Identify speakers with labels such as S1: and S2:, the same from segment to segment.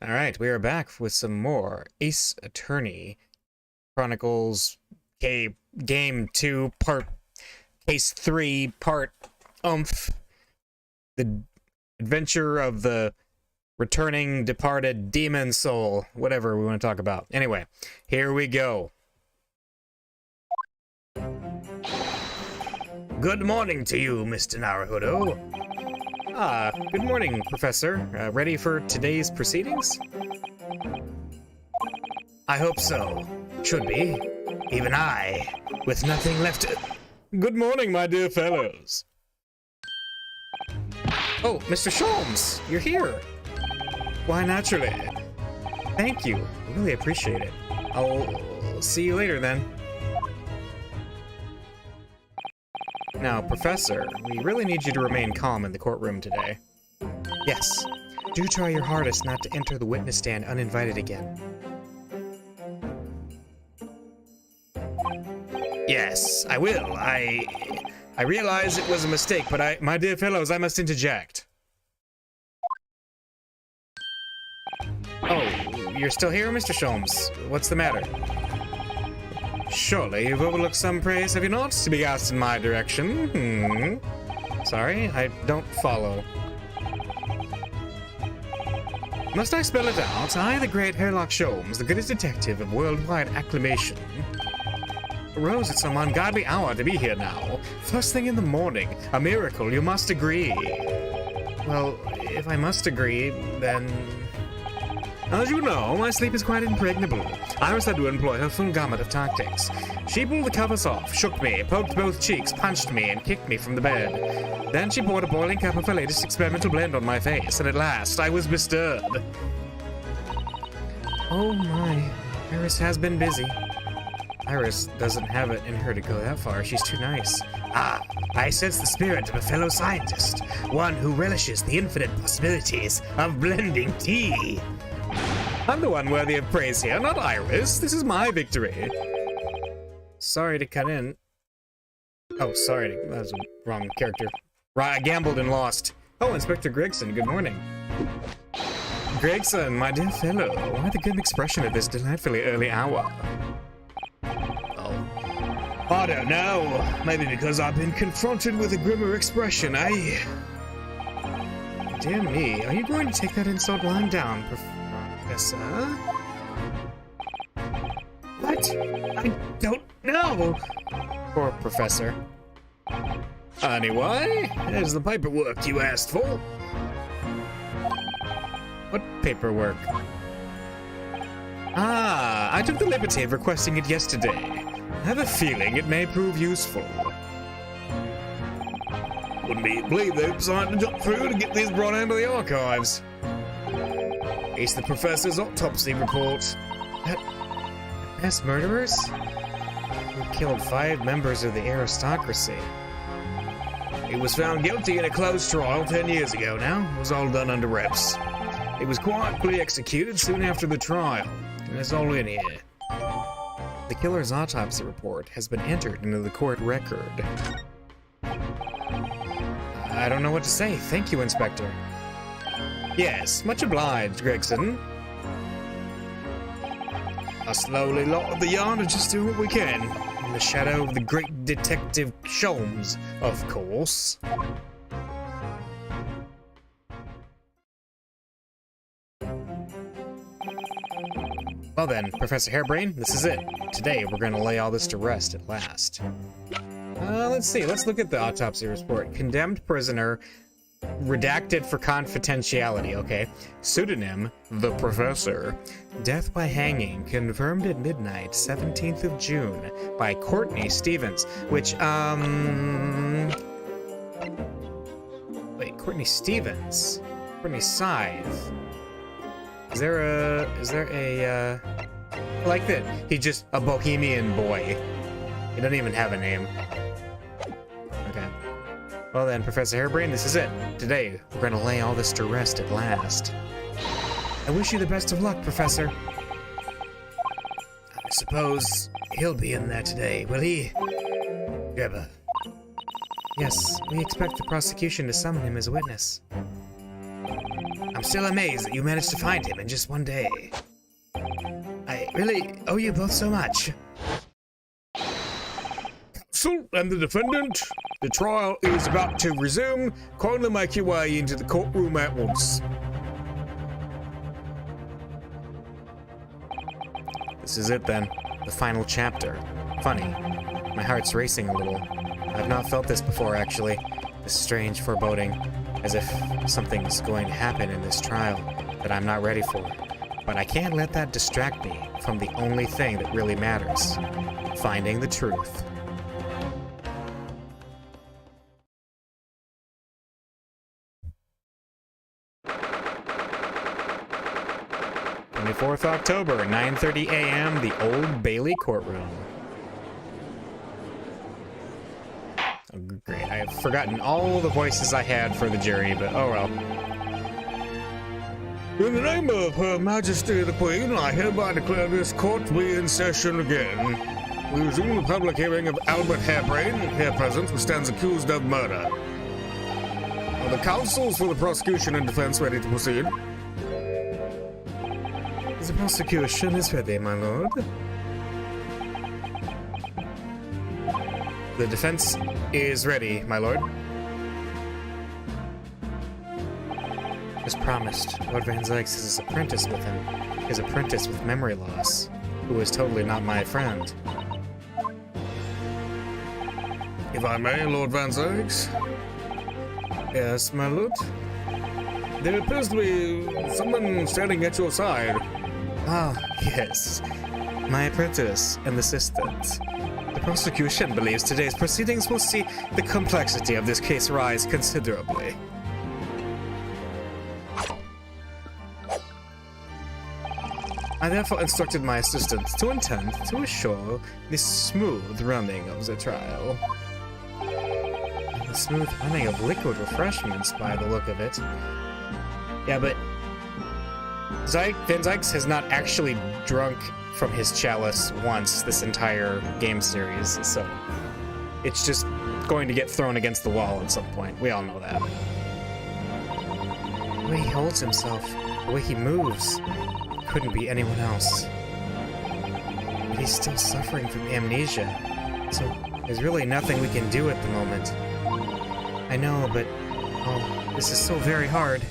S1: Alright, we are back with some more Ace Attorney Chronicles Game 2 Part Case 3 Part The Adventure of the Returning Departed Demon Soul, whatever we want to talk about. Anyway, here we go. Good morning to you, Mr. Naruhodo. Good morning, Professor. Ready for today's proceedings? I hope so. Should be. Even I, with nothing left to... Good morning, my dear fellows. Oh, Mr. Sholmes, you're here. Why, naturally. Thank you. Really appreciate it. I'll see you later, then. Now, Professor, we really need you to remain calm in the courtroom today. Yes. Do try your hardest not to enter the witness stand uninvited again. Yes, I will. I realize it was a mistake, but my dear fellows, I must interject. Oh, you're still here, Mr. Sholmes? What's the matter? Surely you've overlooked some praise, have you not, to be asked in my direction? Sorry, I don't follow. Must I spell it out? I, the great Herlock Sholmes, the greatest detective of worldwide acclamation, arose at some ungodly hour to be here now. First thing in the morning. A miracle, you must agree. Well, if I must agree, then... As you know, my sleep is quite impregnable. I was had to employ her full gamut of tactics. She pulled the covers off, shook me, poked both cheeks, punched me, and kicked me from the bed. Then she poured a boiling cup of her latest experimental blend on my face, and at last I was bestirred. Oh my, Iris has been busy. Iris doesn't have it in her to go that far. She's too nice. Ah, I sense the spirit of a fellow scientist, one who relishes the infinite possibilities of blending tea. I'm the one worthy of praise here, not Iris. This is my victory. Sorry to cut in. Oh, sorry. That was a wrong character. I gambled and lost. Oh, Inspector Gregson, good morning. Gregson, my dear fellow, why the grim expression at this delightfully early hour? Oh. I don't know. Maybe because I've been confronted with a grimmer expression, eh? Dear me, are you going to take that insult lying down, Professor? What? I don't know! Poor Professor. Anyway, there's the paperwork you asked for. What paperwork? Ah, I took the liberty of requesting it yesterday. I have a feeling it may prove useful. Wouldn't believe they've decided to jump through to get these brought into the archives. It's the professor's autopsy report. Mass murderers? Who killed 5 members of the aristocracy. He was found guilty in a closed trial 10 years ago now. It was all done under wraps. He was quietly executed soon after the trial. And it's all in here. The killer's autopsy report has been entered into the court record. I don't know what to say. Thank you, Inspector. Yes, much obliged, Gregson. A slowly lot of the yard to just do what we can. In the shadow of the great Detective Sholmes, of course. Well then, Professor Hairbrain, this is it. Today we're going to lay all this to rest at last. Let's see. Let's look at the autopsy report. Condemned prisoner, redacted for confidentiality, okay. Pseudonym, the Professor. Death by hanging, confirmed at midnight, 17th of June, by Courtney Stevens, which, wait, Courtney Stevens? Courtney Scythe? Is there a, like that, he's just a bohemian boy. He doesn't even have a name. Okay. Well then, Professor Hairbrain, this is it. Today, we're going to lay all this to rest at last. I wish you the best of luck, Professor. I suppose he'll be in there today, will he? Drebber. Yes, we expect the prosecution to summon him as a witness. I'm still amazed that you managed to find him in just one day. I really owe you both so much. Counsel and the defendant, the trial is about to resume. Kindly make your way into the courtroom at once. This is it then, the final chapter. Funny, my heart's racing a little. I've not felt this before, actually. This strange foreboding, as if something's going to happen in this trial that I'm not ready for. But I can't let that distract me from the only thing that really matters, finding the truth. October, 9:30 a.m., the Old Bailey courtroom. Oh, great, I have forgotten all the voices I had for the jury, but oh well. In the name of Her Majesty the Queen, I hereby declare this court to be in session again. We resume the public hearing of Albert Hairbrain, here present, who stands accused of murder. Are the counsels for the prosecution and defense ready to proceed? The prosecution is ready, my lord. The defense is ready, my lord. As promised, Lord Van Zykes is his apprentice with him. His apprentice with memory loss, who is totally not my friend. If I may, Lord Van Zykes? Yes, my lord? There appears to be someone standing at your side. Ah, yes. My apprentice and assistant. The prosecution believes today's proceedings will see the complexity of this case rise considerably. I therefore instructed my assistant to intend to assure the smooth running of the trial. The smooth running of liquid refreshments, by the look of it. Yeah, but Van Zykes has not actually drunk from his chalice once this entire game series, so it's just going to get thrown against the wall at some point. We all know that. The way he holds himself, the way he moves, it couldn't be anyone else. But he's still suffering from amnesia, so there's really nothing we can do at the moment. I know, but oh, this is so very hard.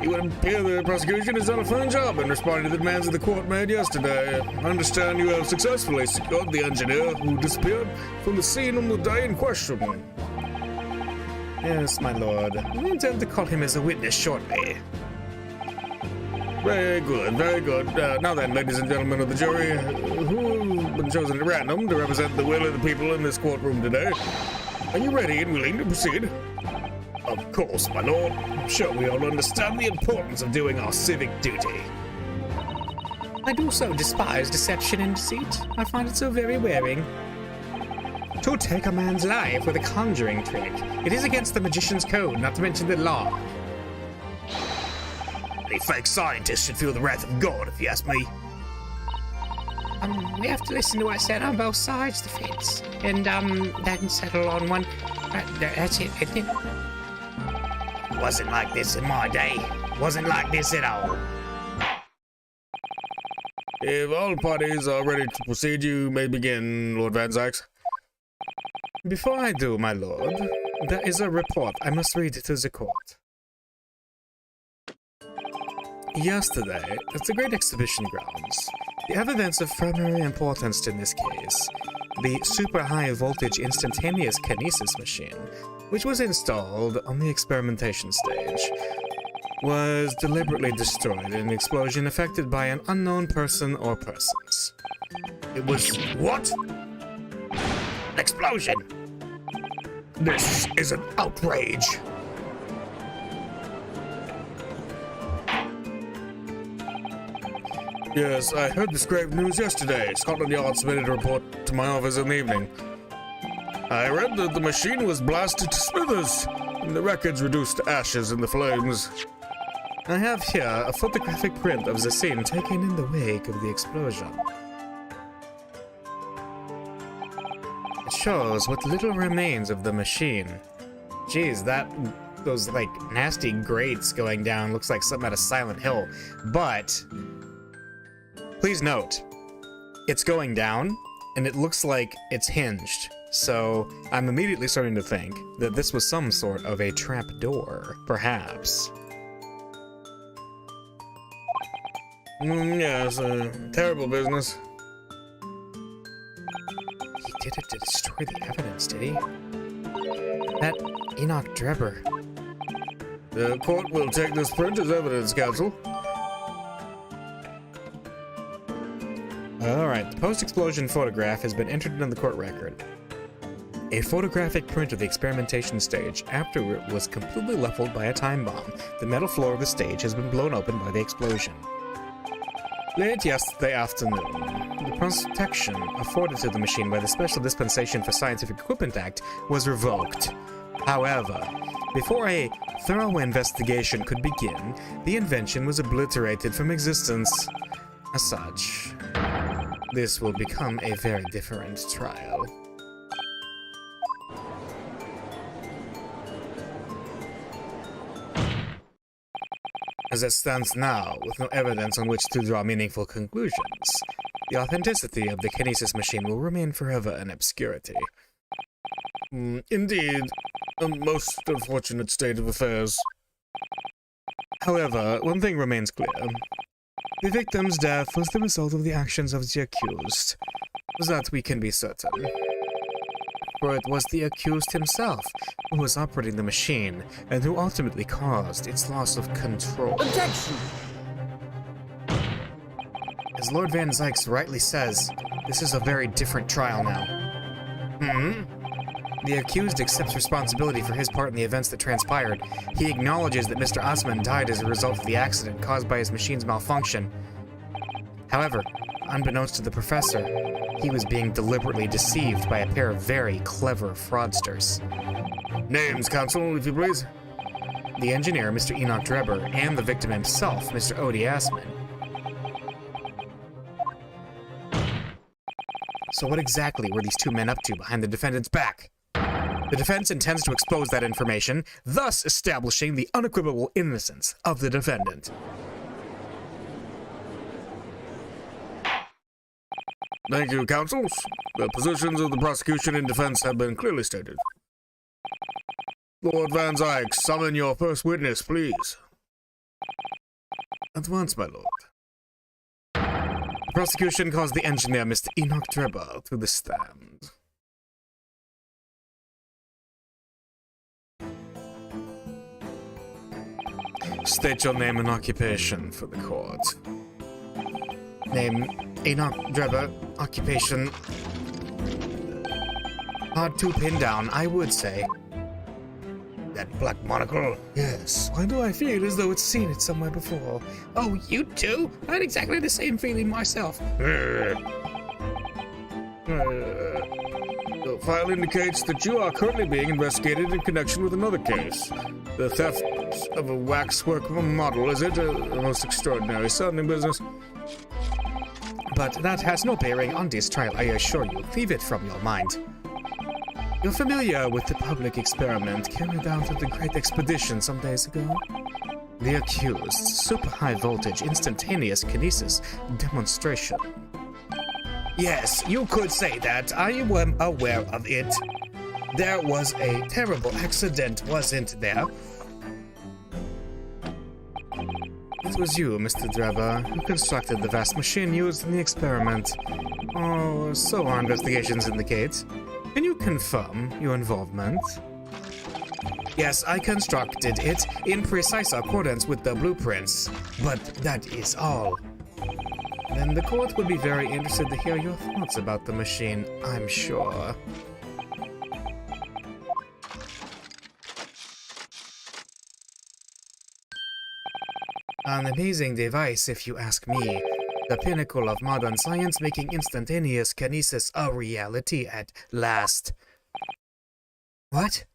S1: It would appear the prosecution has done a fine job in responding to the demands of the court made yesterday. I understand you have successfully secured the engineer who disappeared from the scene on the day in question. Yes, my lord. We intend to call him as a witness shortly. Very good, very good. Now then, ladies and gentlemen of the jury, who have been chosen at random to represent the will of the people in this courtroom today, are you ready and willing to proceed? Of course, my lord. I'm sure we all understand the importance of doing our civic duty. I do so despise deception and deceit. I find it so very wearing. To take a man's life with a conjuring trick. It is against the magician's code, not to mention the law. Any fake scientist should feel the wrath of God, if you ask me. We have to listen to what's said on both sides of the fence. And, then settle on one. That's it, isn't it? Wasn't like this in my day. Wasn't like this at all. If all parties are ready to proceed, you may begin, Lord Van Zykes. Before I do, my lord, there is a report I must read to the court. Yesterday, at the Great Exhibition Grounds, we have events of primary importance in this case. The super high voltage instantaneous kinesis machine, which was installed on the experimentation stage, was deliberately destroyed in an explosion affected by an unknown person or persons. It was... What? An explosion! This is an outrage! Yes, I heard this grave news yesterday. Scotland Yard submitted a report to my office in the evening. I read that the machine was blasted to smithers, and the records reduced to ashes in the flames. I have here a photographic print of the scene taken in the wake of the explosion. It shows what little remains of the machine. Geez, that those like nasty grates going down. Looks like something out of Silent Hill. But please note, it's going down and it looks like it's hinged. So I'm immediately starting to think that this was some sort of a trap door, perhaps. Yeah, it's a terrible business. He did it to destroy the evidence, did he? That Enoch Drebber. The court will take this print as evidence, counsel. Alright, the post-explosion photograph has been entered into the court record. A photographic print of the experimentation stage after it was completely leveled by a time bomb. The metal floor of the stage has been blown open by the explosion. Late yesterday afternoon, the protection afforded to the machine by the Special Dispensation for Scientific Equipment Act was revoked. However, before a thorough investigation could begin, the invention was obliterated from existence. As such, this will become a very different trial. As it stands now, with no evidence on which to draw meaningful conclusions, the authenticity of the kinesis machine will remain forever in obscurity. Indeed, a most unfortunate state of affairs. However, one thing remains clear. The victim's death was the result of the actions of the accused. That we can be certain. For it was the accused himself who was operating the machine and who ultimately caused its loss of control.
S2: Objection!
S1: As Lord Van Zykes rightly says, this is a very different trial now. The accused accepts responsibility for his part in the events that transpired. He acknowledges that Mr. Osman died as a result of the accident caused by his machine's malfunction. However, unbeknownst to the professor, he was being deliberately deceived by a pair of very clever fraudsters. Names, counsel, if you please. The engineer, Mr. Enoch Drebber, and the victim himself, Mr. Odie Asman. So what exactly were these two men up to behind the defendant's back? The defense intends to expose that information, thus establishing the unequivocal innocence of the defendant. Thank you, counsels. The positions of the prosecution and defense have been clearly stated. Lord Van Zykes, summon your first witness, please. At once, my lord. The prosecution calls the engineer, Mr. Enoch Drebber, to the stand. State your name and occupation for the court. Name, Enoch Drebber. Occupation, hard to pin down, I would say. That black monocle? Yes. Why do I feel as though it's seen it somewhere before? Oh, you too? I had exactly the same feeling myself. The file indicates that you are currently being investigated in connection with another case. The theft of a waxwork of a model, is it? A most extraordinary sounding business. But that has no bearing on this trial, I assure you. Leave it from your mind. You're familiar with the public experiment carried out at the Great Expedition some days ago? The accused super high voltage instantaneous kinesis demonstration. Yes, you could say that. I am aware of it. There was a terrible accident, wasn't there? It was you, Mr. Drebber, who constructed the vast machine used in the experiment. Oh, so our investigations indicate. Can you confirm your involvement? Yes, I constructed it in precise accordance with the blueprints, but that is all. Then the court would be very interested to hear your thoughts about the machine, I'm sure. An amazing device, if you ask me. The pinnacle of modern science, making instantaneous kinesis a reality at last. What?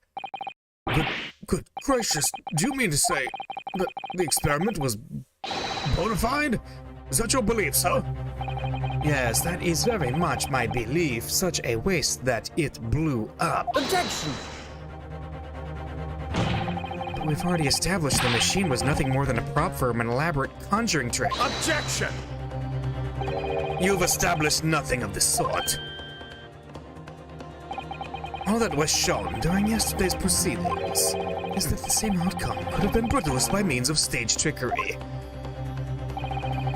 S1: Good gracious, do you mean to say that the experiment was bona fide? Is that your belief, sir? Yes, that is very much my belief. Such a waste that it blew up.
S2: Objection!
S1: We've already established the machine was nothing more than a prop for an elaborate conjuring trick.
S2: Objection!
S1: You've established nothing of the sort. All that was shown during yesterday's proceedings is that the same outcome could have been produced by means of stage trickery.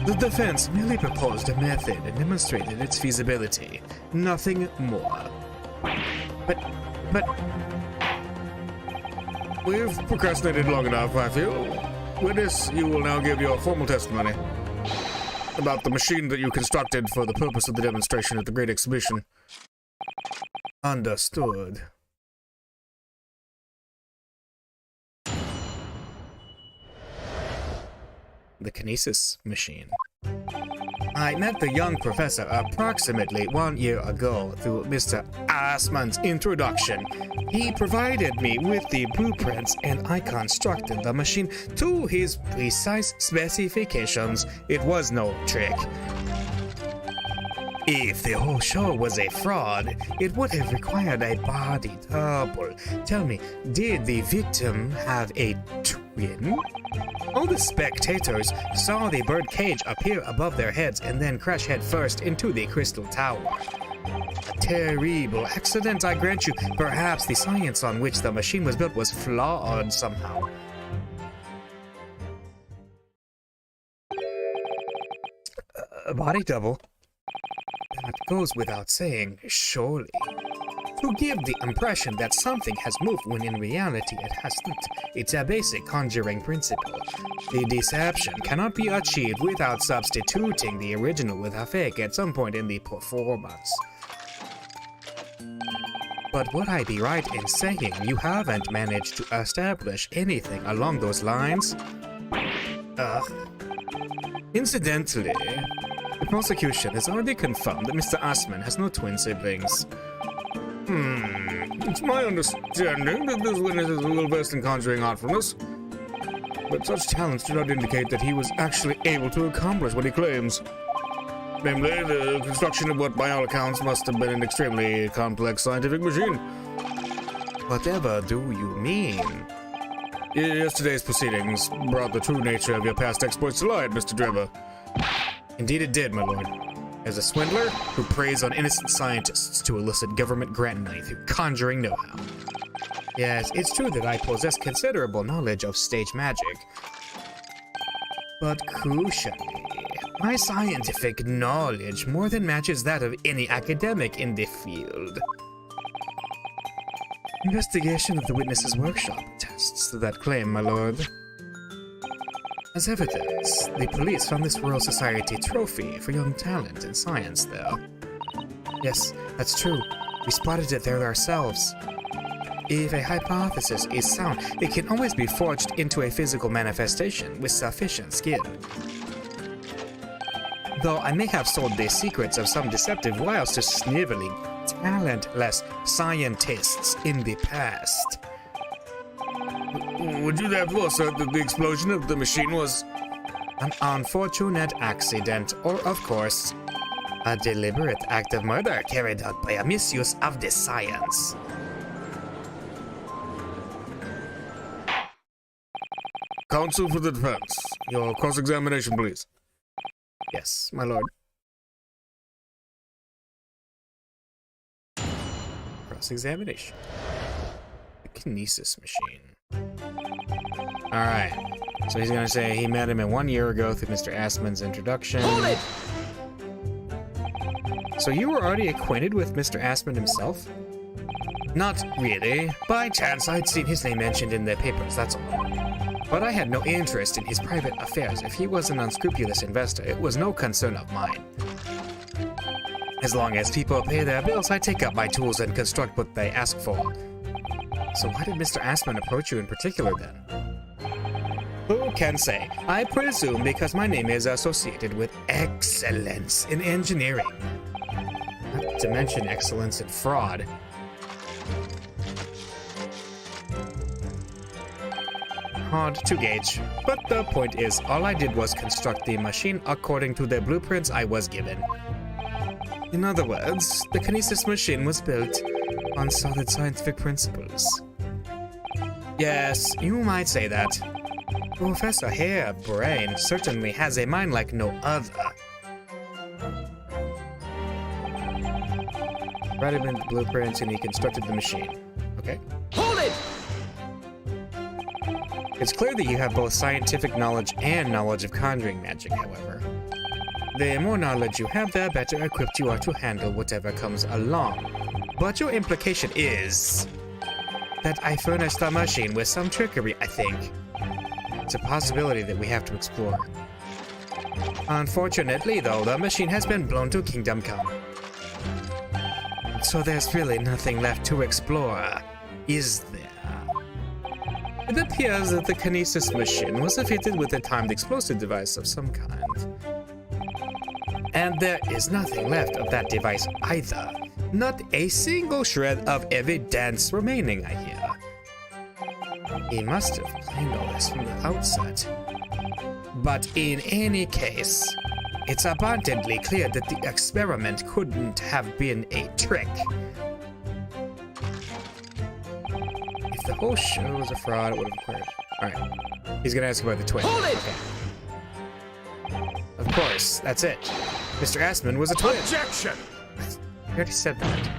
S1: The defense merely proposed a method and demonstrated its feasibility, nothing more. But... We've procrastinated long enough, I feel. Witness, you will now give your formal testimony about the machine that you constructed for the purpose of the demonstration at the Great Exhibition. Understood. The kinesis machine. I met the young professor approximately 1 year ago through Mr. Assman's introduction. He provided me with the blueprints and I constructed the machine to his precise specifications. It was no trick. If the whole show was a fraud, it would have required a body double. Tell me, did the victim have a twin? All the spectators saw the bird cage appear above their heads and then crash headfirst into the crystal tower. A terrible accident, I grant you. Perhaps the science on which the machine was built was flawed somehow. A body double? That goes without saying, surely. To give the impression that something has moved when in reality it hasn't. It's a basic conjuring principle. The deception cannot be achieved without substituting the original with a fake at some point in the performance. But would I be right in saying you haven't managed to establish anything along those lines? Incidentally, the prosecution has already confirmed that Mr. Assman has no twin siblings. It's my understanding that this witness is a little versed in conjuring artfulness, but such talents do not indicate that he was actually able to accomplish what he claims. Namely, the construction of what by all accounts must have been an extremely complex scientific machine. Whatever do you mean? Yesterday's proceedings brought the true nature of your past exploits to light, Mr. Drebber. Indeed it did, my lord. As a swindler who preys on innocent scientists to elicit government grant money through conjuring know-how. Yes, it's true that I possess considerable knowledge of stage magic. But crucially, my scientific knowledge more than matches that of any academic in the field. Investigation of the witness's workshop attests to that claim, my lord. As evidence, the police found this Royal Society trophy for young talent in science there. Yes, that's true. We spotted it there ourselves. If a hypothesis is sound, it can always be forged into a physical manifestation with sufficient skill. Though I may have sold the secrets of some deceptive wiles to sniveling, talentless scientists in the past. Would you therefore assert that the explosion of the machine was an unfortunate accident, or, of course, a deliberate act of murder carried out by a misuse of this science?
S2: Counsel for the defense. Your cross-examination, please.
S1: Yes, my lord. Cross-examination. The kinesis machine. Alright, so he's gonna say he met him 1 year ago through Mr. Assman's introduction.
S3: Hold it!
S1: So you were already acquainted with Mr. Assman himself? Not really. By chance, I'd seen his name mentioned in the papers, that's all. But I had no interest in his private affairs. If he was an unscrupulous investor, it was no concern of mine. As long as people pay their bills, I take up my tools and construct what they ask for. So why did Mr. Assman approach you in particular, then? Who can say? I presume because my name is associated with excellence in engineering. Not to mention excellence in fraud. Hard to gauge, but the point is, all I did was construct the machine according to the blueprints I was given. In other words, the kinesis machine was built on solid scientific principles. Yes, you might say that. Professor Harebrain certainly has a mind like no other. Write him in the blueprints and he constructed the machine. Okay.
S3: Hold it!
S1: It's clear that you have both scientific knowledge and knowledge of conjuring magic, however. The more knowledge you have, the better equipped you are to handle whatever comes along. But your implication is that I furnished the machine with some trickery, I think. It's a possibility that we have to explore. Unfortunately, though, the machine has been blown to Kingdom Come. So there's really nothing left to explore, is there? It appears that the kinesis machine was fitted with a timed explosive device of some kind. And there is nothing left of that device either. Not a single shred of evidence remaining, I hear. He must have planned all this from the outset. But in any case, it's abundantly clear that the experiment couldn't have been a trick. If the whole show was a fraud, it would have occurred. Alright. He's gonna ask about the twin.
S3: Hold it!
S1: Okay. Of course, that's it. Mr. Assman was a twin.
S3: Objection!
S1: I already said that.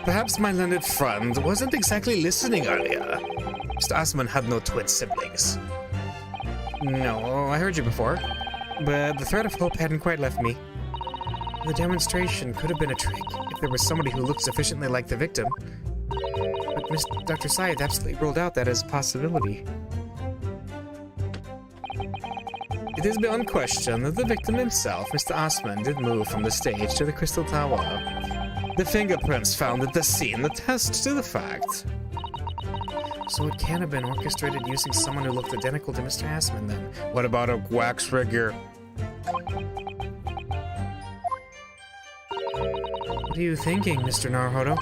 S1: Perhaps my learned friend wasn't exactly listening earlier. Mr. Assman had no twin siblings. No, I heard you before. But the thread of hope hadn't quite left me. The demonstration could have been a trick if there was somebody who looked sufficiently like the victim. But Dr. Syed absolutely ruled out that as a possibility. It is beyond question that the victim himself, Mr. Osman, did move from the stage to the Crystal Tower. The fingerprints found at the scene attest to the fact. So it can't have been orchestrated using someone who looked identical to Mr. Assman, then. What about a wax figure? What are you thinking, Mr. Naruhodo?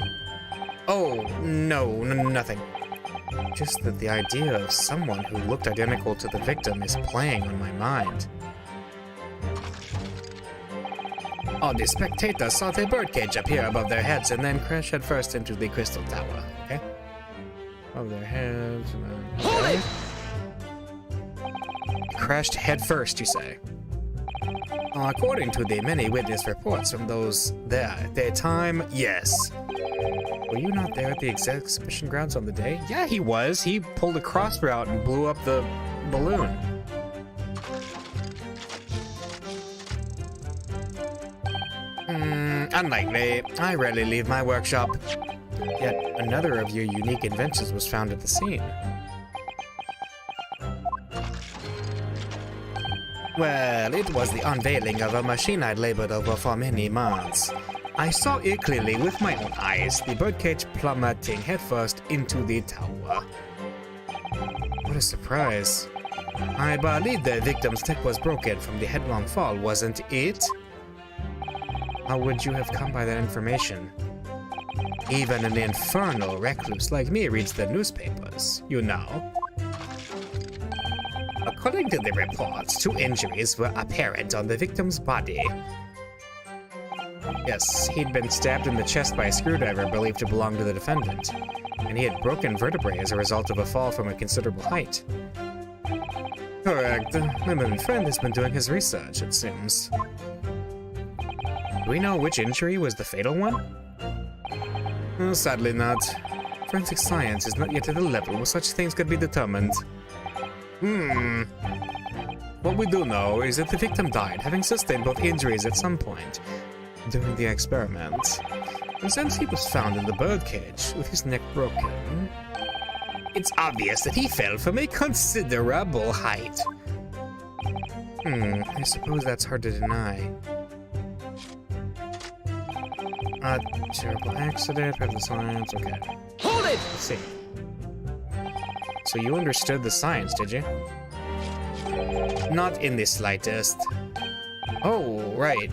S1: Oh, no, nothing. Just that the idea of someone who looked identical to the victim is playing on my mind. All the spectators saw the birdcage appear above their heads and then crash headfirst into the Crystal Tower, okay? Above their heads and then...
S3: Hold it!
S1: Crashed headfirst, you say? According to the many witness reports from those there at the time, yes. Were you not there at the exhibition grounds on the day? Yeah, he was. He pulled a crossbow out and blew up the balloon. Unlikely. I rarely leave my workshop. Yet another of your unique inventions was found at the scene. Well, it was the unveiling of a machine I'd labored over for many months. I saw it clearly with my own eyes, the birdcage plummeting headfirst into the tower. What a surprise. I believe the victim's neck was broken from the headlong fall, wasn't it? How would you have come by that information? Even an infernal recluse like me reads the newspapers, you know. According to the reports, 2 injuries were apparent on the victim's body. Yes, he'd been stabbed in the chest by a screwdriver believed to belong to the defendant, and he had broken vertebrae as a result of a fall from a considerable height. Correct. My learned friend has been doing his research, it seems. Do we know which injury was the fatal one? Sadly not. Forensic science is not yet at a level where such things could be determined. What we do know is that the victim died, having sustained both injuries at some point during the experiment. And since he was found in the birdcage with his neck broken, it's obvious that he fell from a considerable height. I suppose that's hard to deny. A terrible accident, have the science, okay.
S3: Hold it!
S1: Let's see. So you understood the science, did you? Not in the slightest. Oh, right.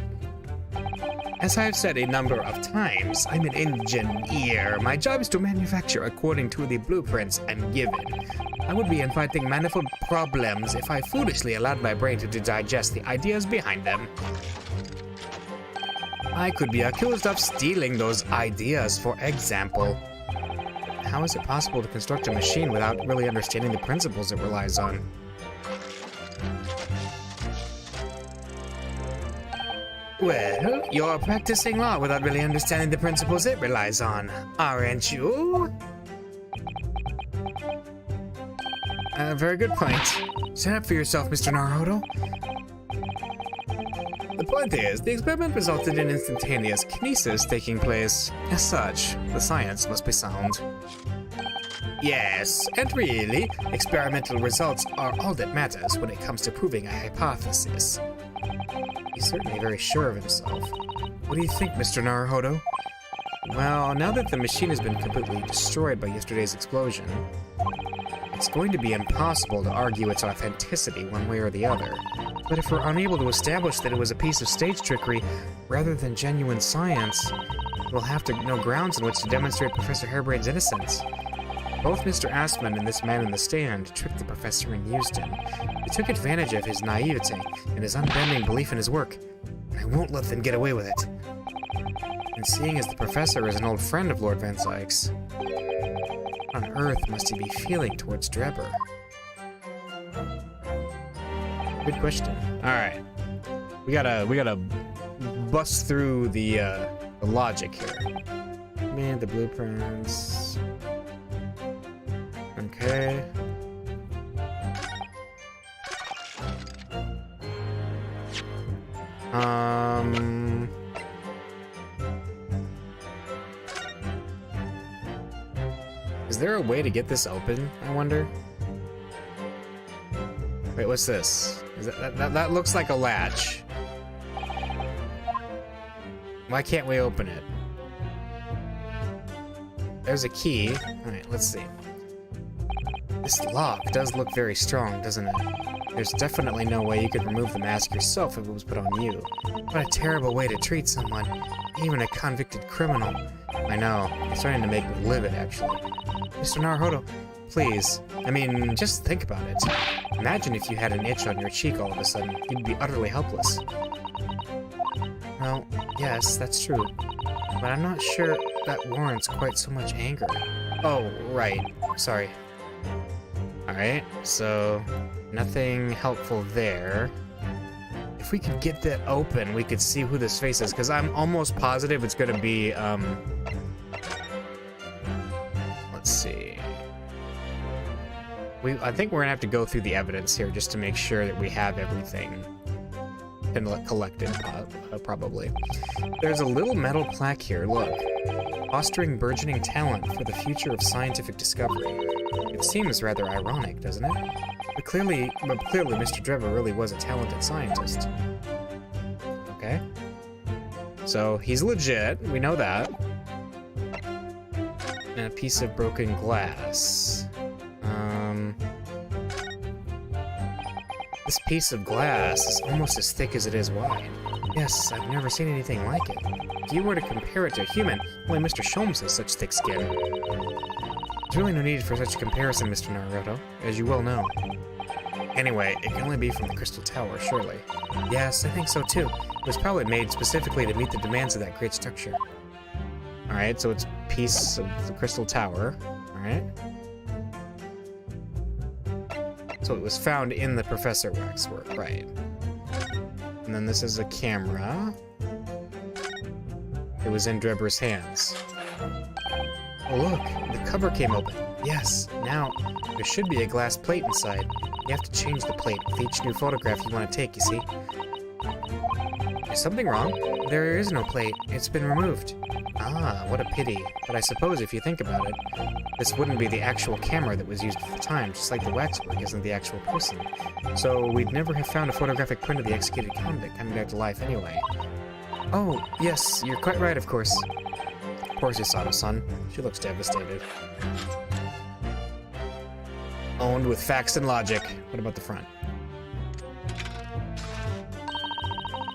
S1: As I've said a number of times, I'm an engineer. My job is to manufacture according to the blueprints I'm given. I would be inviting manifold problems if I foolishly allowed my brain to digest the ideas behind them. I could be accused of stealing those ideas, for example. how is it possible to construct a machine without really understanding the principles it relies on? Well, you're practicing law without really understanding the principles it relies on, aren't you? Very good point. Stand up for yourself, Mr. Naruto. The point is, the experiment resulted in instantaneous kinesis taking place. As such, the science must be sound. Yes, and really, experimental results are all that matters when it comes to proving a hypothesis. He's certainly very sure of himself. What do you think, Mr. Naruto? Well, now that the machine has been completely destroyed by yesterday's explosion, it's going to be impossible to argue its authenticity one way or the other. But if we're unable to establish that it was a piece of stage trickery rather than genuine science, we'll have to know grounds in which to demonstrate Professor Harebrain's innocence. Both Mr. Assman and this man in the stand tricked the professor and used him. They took advantage of his naivete and his unbending belief in his work, and I won't let them get away with it. And seeing as the professor is an old friend of Lord Van Zyke's, what on earth must he be feeling towards Drebber? Good question. Alright. We gotta bust through the logic here. Man, the blueprints. Okay. Is there a way to get this open, I wonder? Wait, what's this? Is that looks like a latch. Why can't we open it? There's a key. Alright, let's see. This lock does look very strong, doesn't it? There's definitely no way you could remove the mask yourself if it was put on you. What a terrible way to treat someone, even a convicted criminal. I know, it's starting to make me livid, actually. Mr. Naruto, please. I mean, just think about it. Imagine if you had an itch on your cheek all of a sudden. You'd be utterly helpless. Well, yes, that's true. But I'm not sure that warrants quite so much anger. Oh, right. Sorry. Alright, so nothing helpful there. If we could get that open, we could see who this face is, because I'm almost positive it's going to be, let's see. I think we're going to have to go through the evidence here just to make sure that we have everything collected, probably. There's a little metal plaque here, look. Fostering burgeoning talent for the future of scientific discovery. It seems rather ironic, doesn't it? But clearly Mr. Drebber really was a talented scientist. Okay. So, he's legit, we know that. And a piece of broken glass. This piece of glass is almost as thick as it is wide. Yes, I've never seen anything like it. If you were to compare it to a human, only Mr. Sholmes has such thick skin. There's really no need for such a comparison, Mr. Naruto, as you well know. Anyway, it can only be from the Crystal Tower, surely. Yes, I think so too. It was probably made specifically to meet the demands of that great structure. Alright, so it's a piece of the Crystal Tower. Alright. So it was found in the Professor waxwork, right. And then this is a camera. It was in Drebber's hands. Oh look, the cover came open. Yes, now there should be a glass plate inside. You have to change the plate with each new photograph you want to take, you see. Is something wrong? There is no plate. It's been removed. Ah, what a pity. But I suppose if you think about it, this wouldn't be the actual camera that was used at the time, just like the waxwork isn't the actual person. So we'd never have found a photographic print of the executed convict coming back to life anyway. Oh, yes, you're quite right, of course. Poor Susato-san. She looks devastated. Owned with facts and logic. What about the front?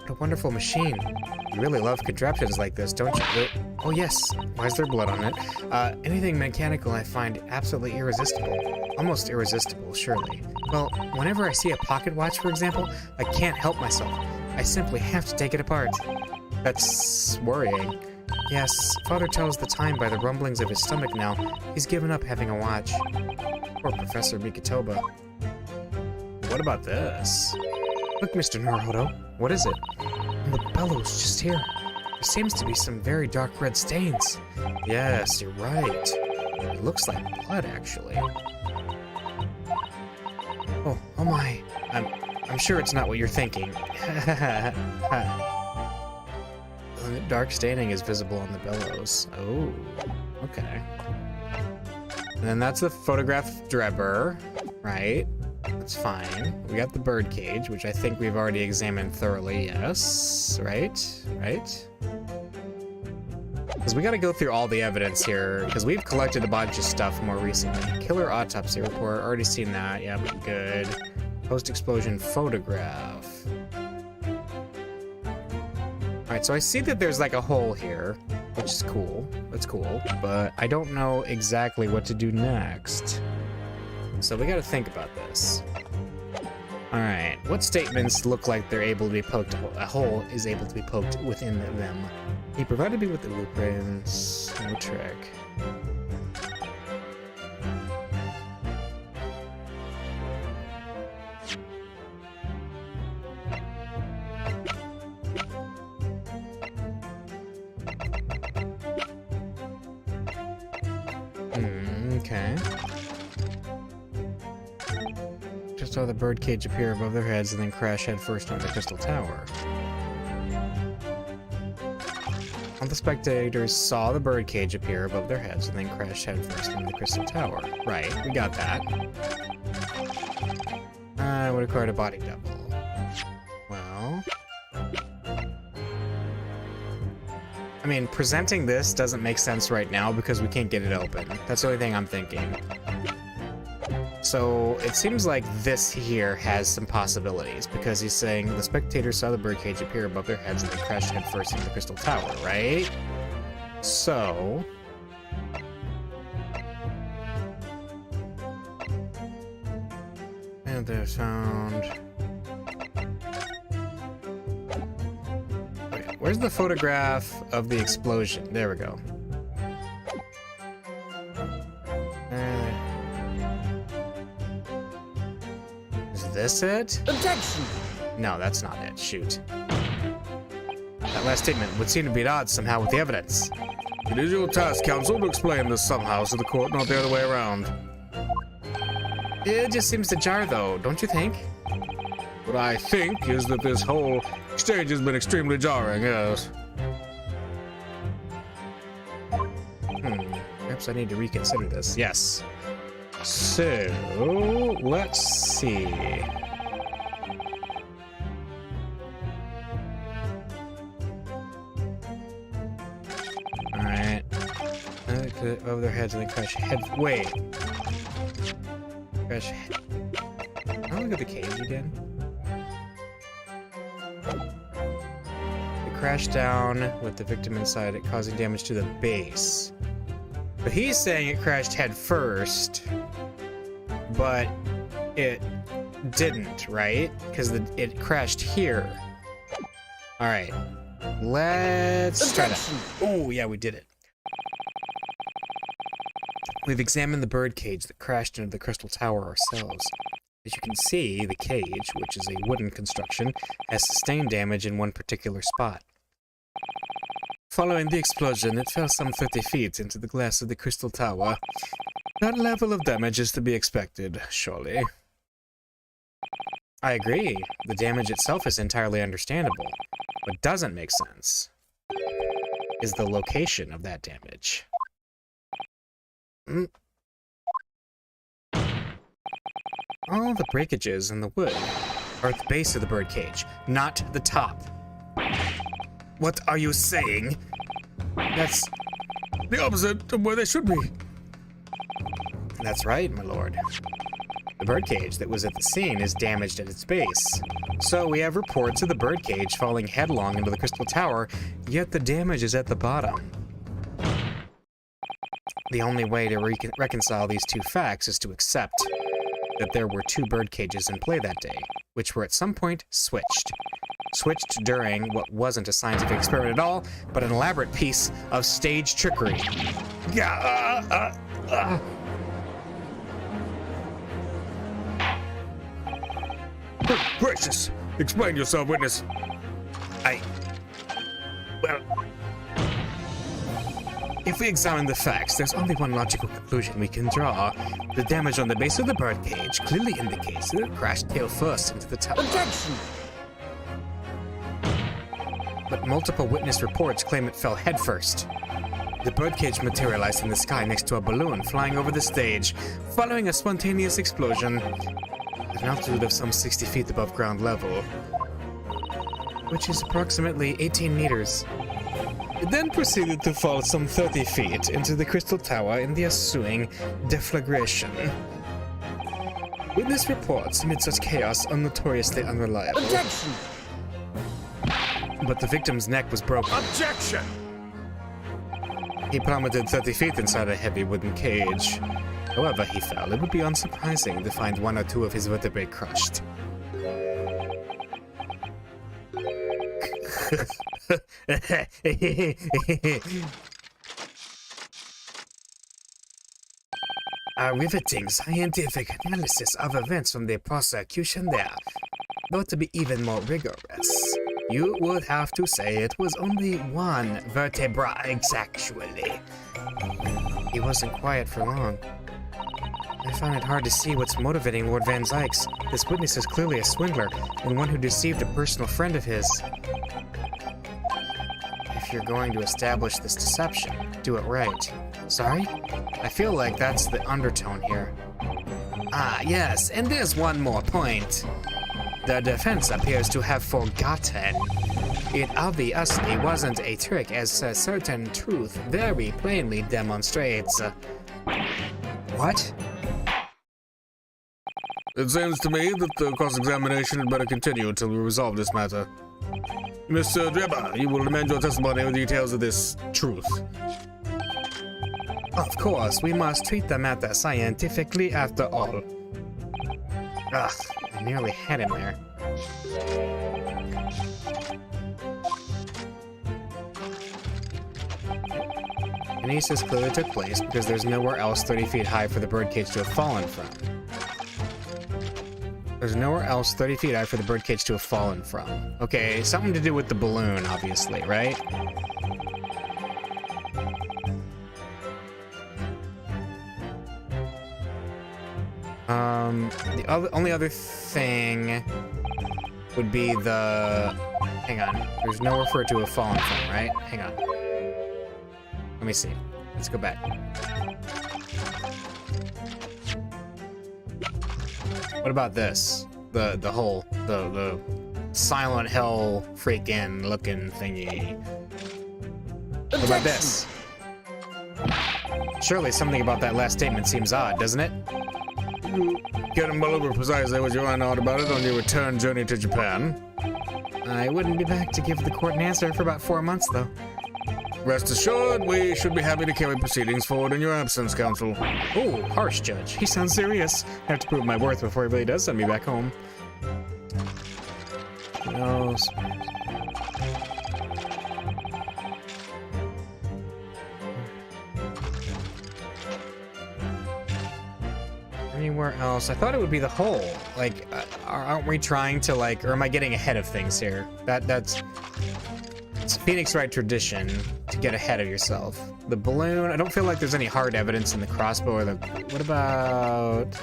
S1: What a wonderful machine. You really love contraptions like this, don't you? Oh yes, why is there blood on it? Anything mechanical I find absolutely irresistible. Almost irresistible, surely. Well, whenever I see a pocket watch, for example, I can't help myself. I simply have to take it apart. That's worrying. Yes, Father tells the time by the rumblings of his stomach now. He's given up having a watch. Poor Professor Mikitoba. What about this? Look, Mr. Naruhodo, what is it? On the bellows just here. There seems to be some very dark red stains. Yes, you're right. It looks like blood, actually. Oh my. I'm sure it's not what you're thinking. Dark staining is visible on the bellows. Oh, okay. And then that's the photograph of Drebber, right? That's fine. We got the bird cage, which I think we've already examined thoroughly. Yes, right? Because we got to go through all the evidence here, because we've collected a bunch of stuff more recently. Killer autopsy report, already seen that. Yep, good. Post-explosion photograph. Alright, so I see that there's like a hole here, which is cool. That's cool. But I don't know exactly what to do next. So we gotta think about this. Alright, what statements look like they're able to be poked, a hole is able to be poked within them? He provided me with the blueprints. No trick. Okay. Just saw the birdcage appear above their heads and then crash headfirst into the crystal tower. All the spectators saw the birdcage appear above their heads and then crash headfirst into the crystal tower. Right, we got that. I would acquire a body double. Well... I mean, presenting this doesn't make sense right now because we can't get it open. That's the only thing I'm thinking. So it seems like this here has some possibilities because he's saying the spectators saw the birdcage appear above their heads and they crashed headfirst into the crystal tower, right? So... and there's sound... Where's the photograph of the explosion? There we go. Is this it?
S3: Objection!
S1: No, that's not it. Shoot. That last statement would seem to be at odds somehow with the evidence.
S2: It is your task, counsel, to explain this somehow to the court, not the other way around.
S1: It just seems to jar, though, don't you think?
S2: What I think is that this whole exchange has been extremely jarring, yes.
S1: Perhaps I need to reconsider this. Yes. So, let's see. Alright. Over their heads and then crash head. Wait. Crash head. I'll look at the cage again. It crashed down with the victim inside it, causing damage to the base. But he's saying it crashed head first, but it didn't, right? Because it crashed here. All right, let's try that. Oh, yeah, we did it. We've examined the birdcage that crashed into the crystal tower ourselves. As you can see, the cage, which is a wooden construction, has sustained damage in one particular spot. Following the explosion, it fell some 30 feet into the glass of the crystal tower. That level of damage is to be expected, surely. I agree. The damage itself is entirely understandable. What doesn't make sense is the location of that damage. All the breakages in the wood are at the base of the birdcage, not the top. What are you saying? That's
S2: the opposite of where they should be.
S1: That's right, my lord. The birdcage that was at the scene is damaged at its base. So we have reports of the birdcage falling headlong into the crystal tower, yet the damage is at the bottom. The only way to reconcile these two facts is to accept that there were two bird cages in play that day. which were at some point switched. Switched during what wasn't a scientific experiment at all, but an elaborate piece of stage trickery.
S2: Gracious! Explain yourself, witness.
S1: Well, if we examine the facts, there's only one logical conclusion we can draw. The damage on the base of the birdcage clearly indicates that it crashed tail first into the tower.
S3: Objection!
S1: But multiple witness reports claim it fell headfirst. The birdcage materialized in the sky next to a balloon flying over the stage, following a spontaneous explosion at an altitude of some 60 feet above ground level, which is approximately 18 meters. It then proceeded to fall some 30 feet into the crystal tower in the ensuing deflagration. Witness reports amid such chaos are notoriously unreliable.
S3: Objection!
S1: But the victim's neck was broken.
S2: Objection!
S1: He plummeted 30 feet inside a heavy wooden cage. However he fell, it would be unsurprising to find one or two of his vertebrae crushed. A riveting scientific analysis of events from the prosecution there. Though to be even more rigorous, you would have to say it was only one vertebra actually. He wasn't quiet for long. I found it hard to see what's motivating Lord Van Zykes. This witness is clearly a swindler, and one who deceived a personal friend of his. If you're going to establish this deception, do it right. Sorry? I feel like that's the undertone here. Ah, yes, and there's one more point. The defense appears to have forgotten. It obviously wasn't a trick, as a certain truth very plainly demonstrates. What?
S2: It seems to me that the cross-examination had better continue until we resolve this matter. Mr. Drebber, you will amend your testimony with details of this truth.
S1: Of course, we must treat the matter scientifically after all. Ugh, I nearly had him there. Kinesis clearly took place because there's nowhere else 30 feet high for the birdcage to have fallen from. There's nowhere else 30 feet high for the birdcage to have fallen from. Okay, something to do with the balloon, obviously, right? The only other thing would be the... Hang on. There's nowhere for it to have fallen from, right? Hang on. Let me see. Let's go back. What about this? The whole the Silent Hill freaking looking thingy. What about this? Surely something about that last statement seems odd, doesn't it?
S2: You get him well over precisely what you find out about it on your return journey to Japan.
S1: I wouldn't be back to give the court an answer for about 4 months, though.
S2: Rest assured, we should be happy to carry proceedings forward in your absence, counsel.
S1: Oh, harsh judge. He sounds serious. I have to prove my worth before he really does send me back home. Who knows? Anywhere else? I thought it would be the hole. Like, aren't we trying to, like, or am I getting ahead of things here? That's... It's Phoenix Wright tradition to get ahead of yourself. The balloon, I don't feel like there's any hard evidence in the crossbow or the... What about...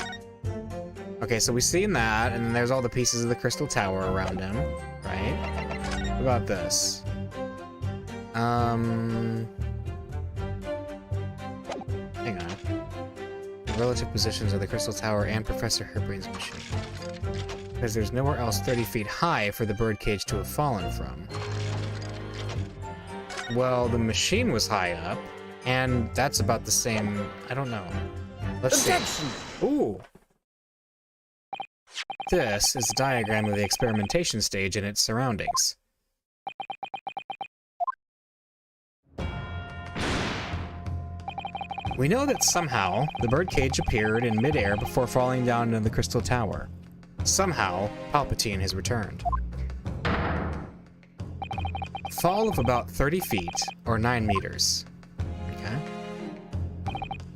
S1: Okay, so we've seen that, and then there's all the pieces of the crystal tower around him, right? What about this? Hang on. The relative positions of the crystal tower and Professor Herbrain's machine. Because there's nowhere else 30 feet high for the birdcage to have fallen from. Well, the machine was high up, and that's about the same... I don't know. Let's see. Ooh! This is a diagram of the experimentation stage and its surroundings. We know that somehow the birdcage appeared in midair before falling down into the crystal tower. Somehow, Palpatine has returned. Fall of about 30 feet, or 9 meters. Okay.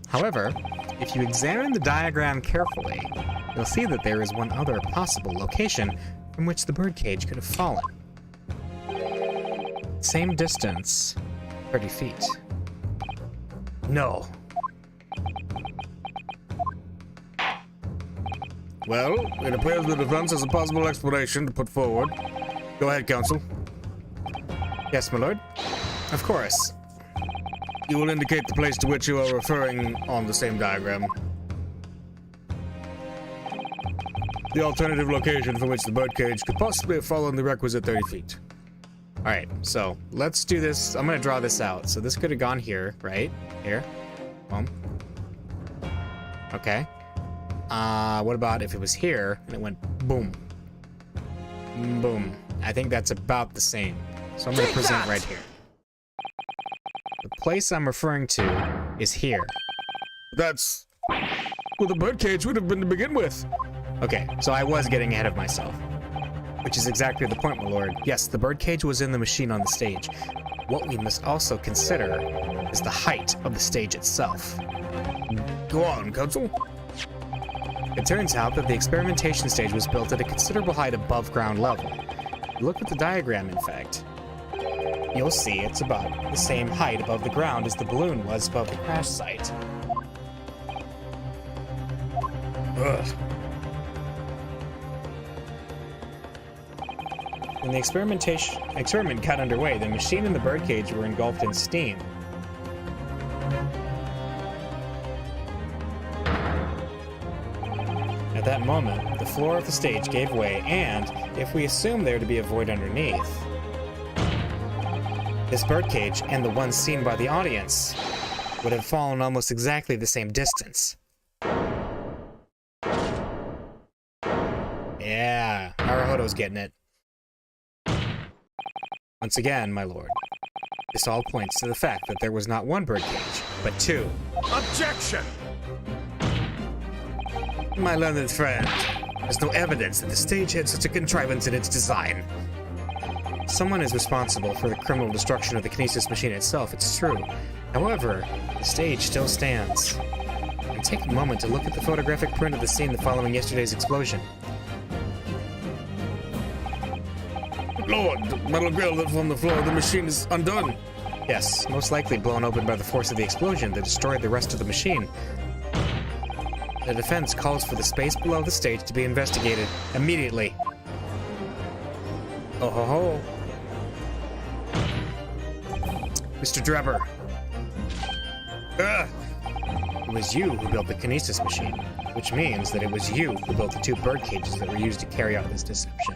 S1: However, if you examine the diagram carefully, you'll see that there is one other possible location from which the birdcage could have fallen. Same distance, 30 feet. No.
S2: Well, it appears the defense has a possible explanation to put forward. Go ahead, counsel.
S1: Yes, my lord. Of course.
S2: You will indicate the place to which you are referring on the same diagram. The alternative location from which the birdcage could possibly have fallen the requisite 30 feet.
S1: Alright, so let's do this. I'm gonna draw this out. So this could have gone here, right? Here. Boom. Okay. What about if it was here and it went boom? Boom. I think that's about the same. So I'm gonna present right here. The place I'm referring to is here.
S2: That's where the birdcage would have been to begin with.
S1: Okay, so I was getting ahead of myself. Which is exactly the point, my lord. Yes, the birdcage was in the machine on the stage. What we must also consider is the height of the stage itself.
S2: Go on, counsel.
S1: It turns out that the experimentation stage was built at a considerable height above ground level. Look at the diagram, in fact. You'll see it's about the same height above the ground as the balloon was above the crash site.
S2: Ugh.
S1: When the experiment got underway, the machine and the birdcage were engulfed in steam. At that moment, the floor of the stage gave way, and, if we assume there to be a void underneath, this birdcage and the one seen by the audience would have fallen almost exactly the same distance. Yeah, Naruhodo's getting it. Once again, my lord, this all points to the fact that there was not one birdcage, but two.
S2: Objection!
S1: My learned friend, there's no evidence that the stage had such a contrivance in its design. Someone is responsible for the criminal destruction of the kinesis machine itself, it's true. However, the stage still stands. And take a moment to look at the photographic print of the scene following yesterday's explosion.
S2: Lord, the metal grill that from the floor of the machine is undone.
S1: Yes, most likely blown open by the force of the explosion that destroyed the rest of the machine. The defense calls for the space below the stage to be investigated immediately. Oh ho ho. Mr. Drebber. It was you who built the kinesis machine, which means that it was you who built the two bird cages that were used to carry out this deception.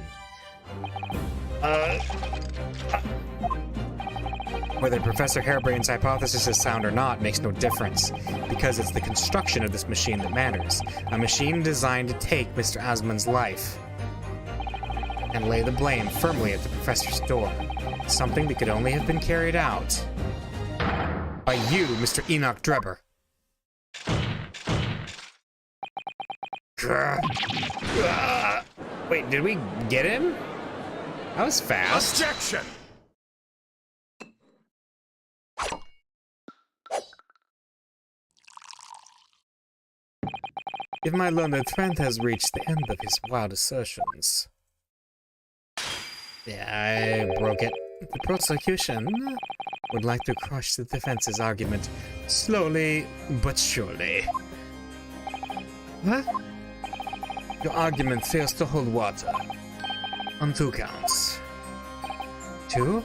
S1: Whether Professor Harebrain's hypothesis is sound or not makes no difference, because it's the construction of this machine that matters. A machine designed to take Mr. Asmon's life and lay the blame firmly at the professor's door. Something that could only have been carried out by you, Mr. Enoch Drebber. Wait, did we get him? That was fast.
S2: Objection!
S1: If my learned friend has reached the end of his wild assertions. Yeah, I broke it. The prosecution would like to crush the defense's argument slowly but surely. What? Your argument fails to hold water. On 2 counts. 2?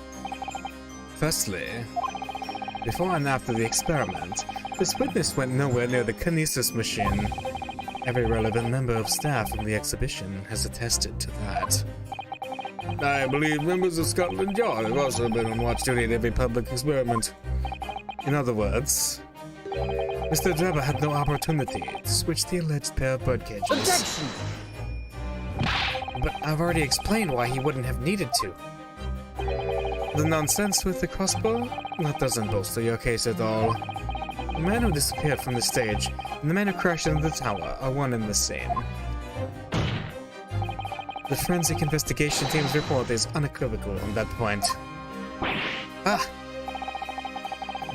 S1: Firstly, before and after the experiment, this witness went nowhere near the kinesis machine. Every relevant member of staff in the exhibition has attested to that.
S2: I believe members of Scotland Yard have also been on watch duty at every public experiment.
S1: In other words, Mr. Drebber had no opportunity to switch the alleged pair of bird cages.
S2: Objection!
S1: But I've already explained why he wouldn't have needed to. The nonsense with the crossbow? That doesn't bolster your case at all. The man who disappeared from the stage and the man who crashed into the tower are one and the same. The forensic investigation team's report is unequivocal on that point. Ah!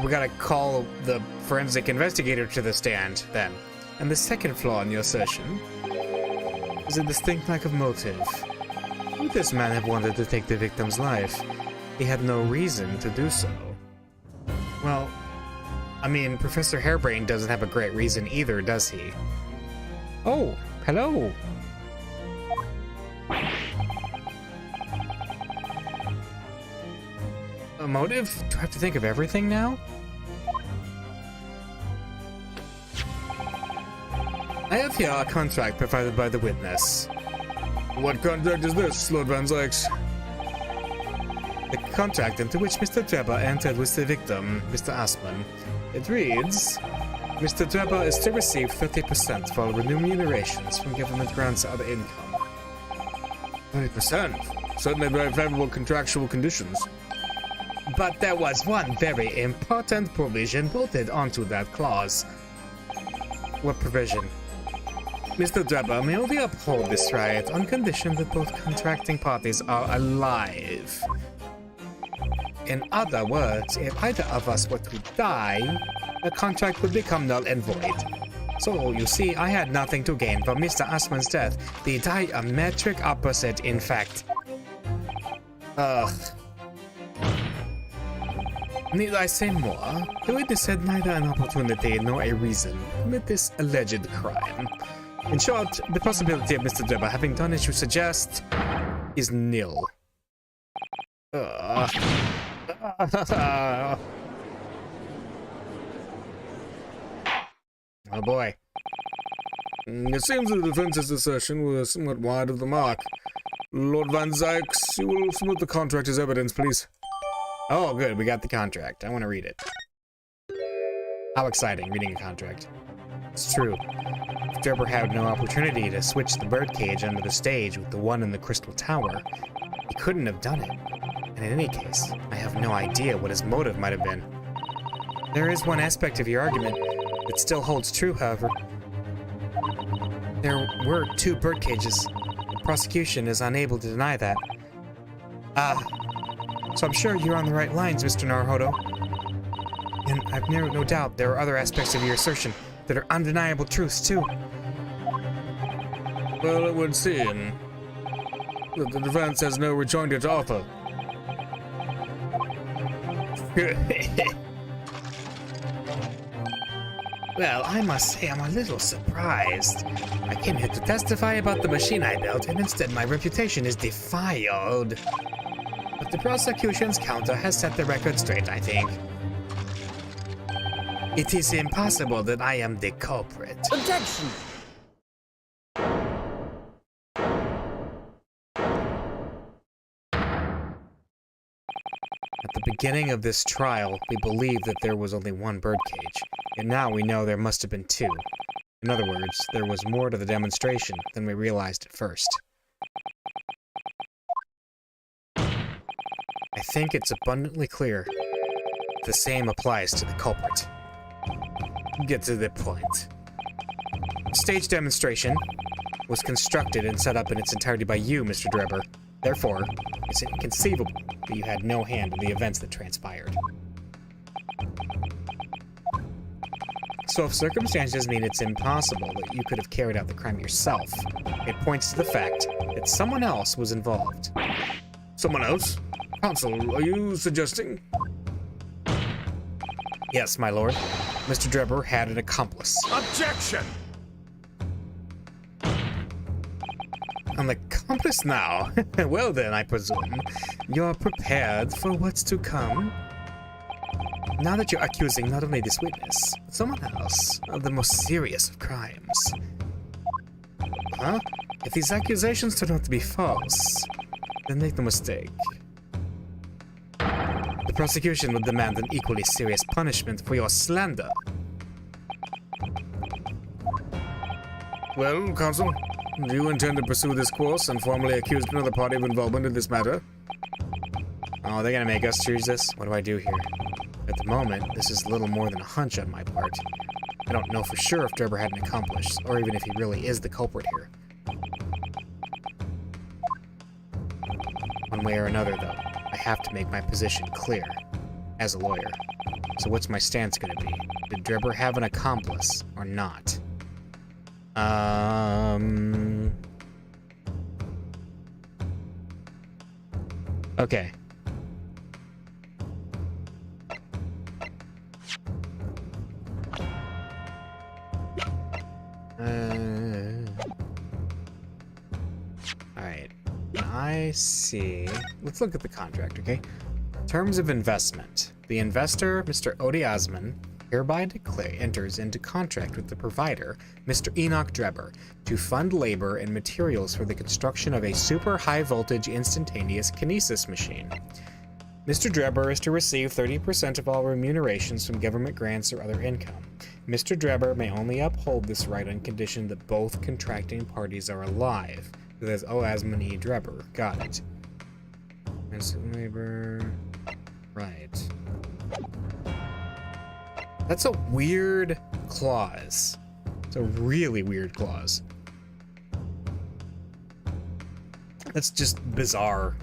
S1: We gotta call the forensic investigator to the stand, then. And the second flaw in your assertion is a distinct lack of motive. Would this man have wanted to take the victim's life? He had no reason to do so. Well, I mean, Professor Hairbrain doesn't have a great reason either, does he? Oh, hello! A motive? Do I have to think of everything now? I have here a contract provided by the witness.
S2: What contract is this, Lord Van Zykes?
S1: The contract into which Mr. Drebber entered with the victim, Mr. Asman. It reads, Mr. Drebber is to receive 30% for all remunerations from government grants or other income.
S2: 30%? Certainly very favorable contractual conditions.
S1: But there was one very important provision bolted onto that clause. What provision? Mr. Drebber may only uphold this right on condition that both contracting parties are alive. In other words, if either of us were to die, the contract would become null and void. So, you see, I had nothing to gain from Mr. Asman's death, the diametric opposite, in fact. Ugh. Need I say more? The witness had neither an opportunity nor a reason to commit this alleged crime. In short, the possibility of Mr. Drebber having done as you suggest is nil. Oh boy.
S2: It seems the defense's assertion was somewhat wide of the mark. Lord Van Zykes, you will submit the contract as evidence, please.
S1: Oh, good. We got the contract. I want to read it. How exciting, reading a contract. It's true. If Drebber had no opportunity to switch the birdcage under the stage with the one in the Crystal Tower, he couldn't have done it. And in any case, I have no idea what his motive might have been. There is one aspect of your argument that still holds true, however. There were 2 birdcages. The prosecution is unable to deny that. So I'm sure you're on the right lines, Mr. Naruhodo. And I've no doubt there are other aspects of your assertion that are undeniable truths, too.
S2: Well, it would seem that the defense has no rejoinder to offer.
S1: Well, I must say I'm a little surprised. I came here to testify about the machine I built, and instead my reputation is defiled. But the prosecution's counter has set the record straight, I think. It is impossible that I am the culprit.
S3: Objection!
S1: At the beginning of this trial, we believed that there was only 1 birdcage, and now we know there must have been 2. In other words, there was more to the demonstration than we realized at first. I think it's abundantly clear the same applies to the culprit. Get to the point. Stage demonstration was constructed and set up in its entirety by you, Mr. Drebber. Therefore, it's inconceivable that you had no hand in the events that transpired. So if circumstances mean it's impossible that you could have carried out the crime yourself, it points to the fact that someone else was involved.
S2: Someone else? Counsel, are you suggesting?
S1: Yes, my lord. Mr. Drebber had an accomplice.
S3: Objection!
S1: An accomplice now? Well then, I presume, you're prepared for what's to come? Now that you're accusing not only this witness, but someone else of the most serious of crimes. Huh? If these accusations turn out to be false, then make no mistake. The prosecution will demand an equally serious punishment for your slander.
S2: Well, counsel, do you intend to pursue this course and formally accuse another party of involvement in this matter?
S1: Oh, they're gonna make us choose this? What do I do here? At the moment, this is little more than a hunch on my part. I don't know for sure if Drebber had an accomplice, or even if he really is the culprit here. One way or another, though, I have to make my position clear as a lawyer. So what's my stance gonna be? Did Drebber have an accomplice or not? Okay. Alright. I see. Let's look at the contract, okay? Terms of investment. The investor, Mr. Odie Osman, hereby enters into contract with the provider, Mr. Enoch Drebber, to fund labor and materials for the construction of a super high voltage instantaneous kinesis machine. Mr. Drebber is to receive 30% of all remunerations from government grants or other income. Mr. Drebber may only uphold this right on condition that both contracting parties are alive. So there's Osman E. Drebber. Got it. Instant labor. Right. That's a weird clause. It's a really weird clause. That's just bizarre.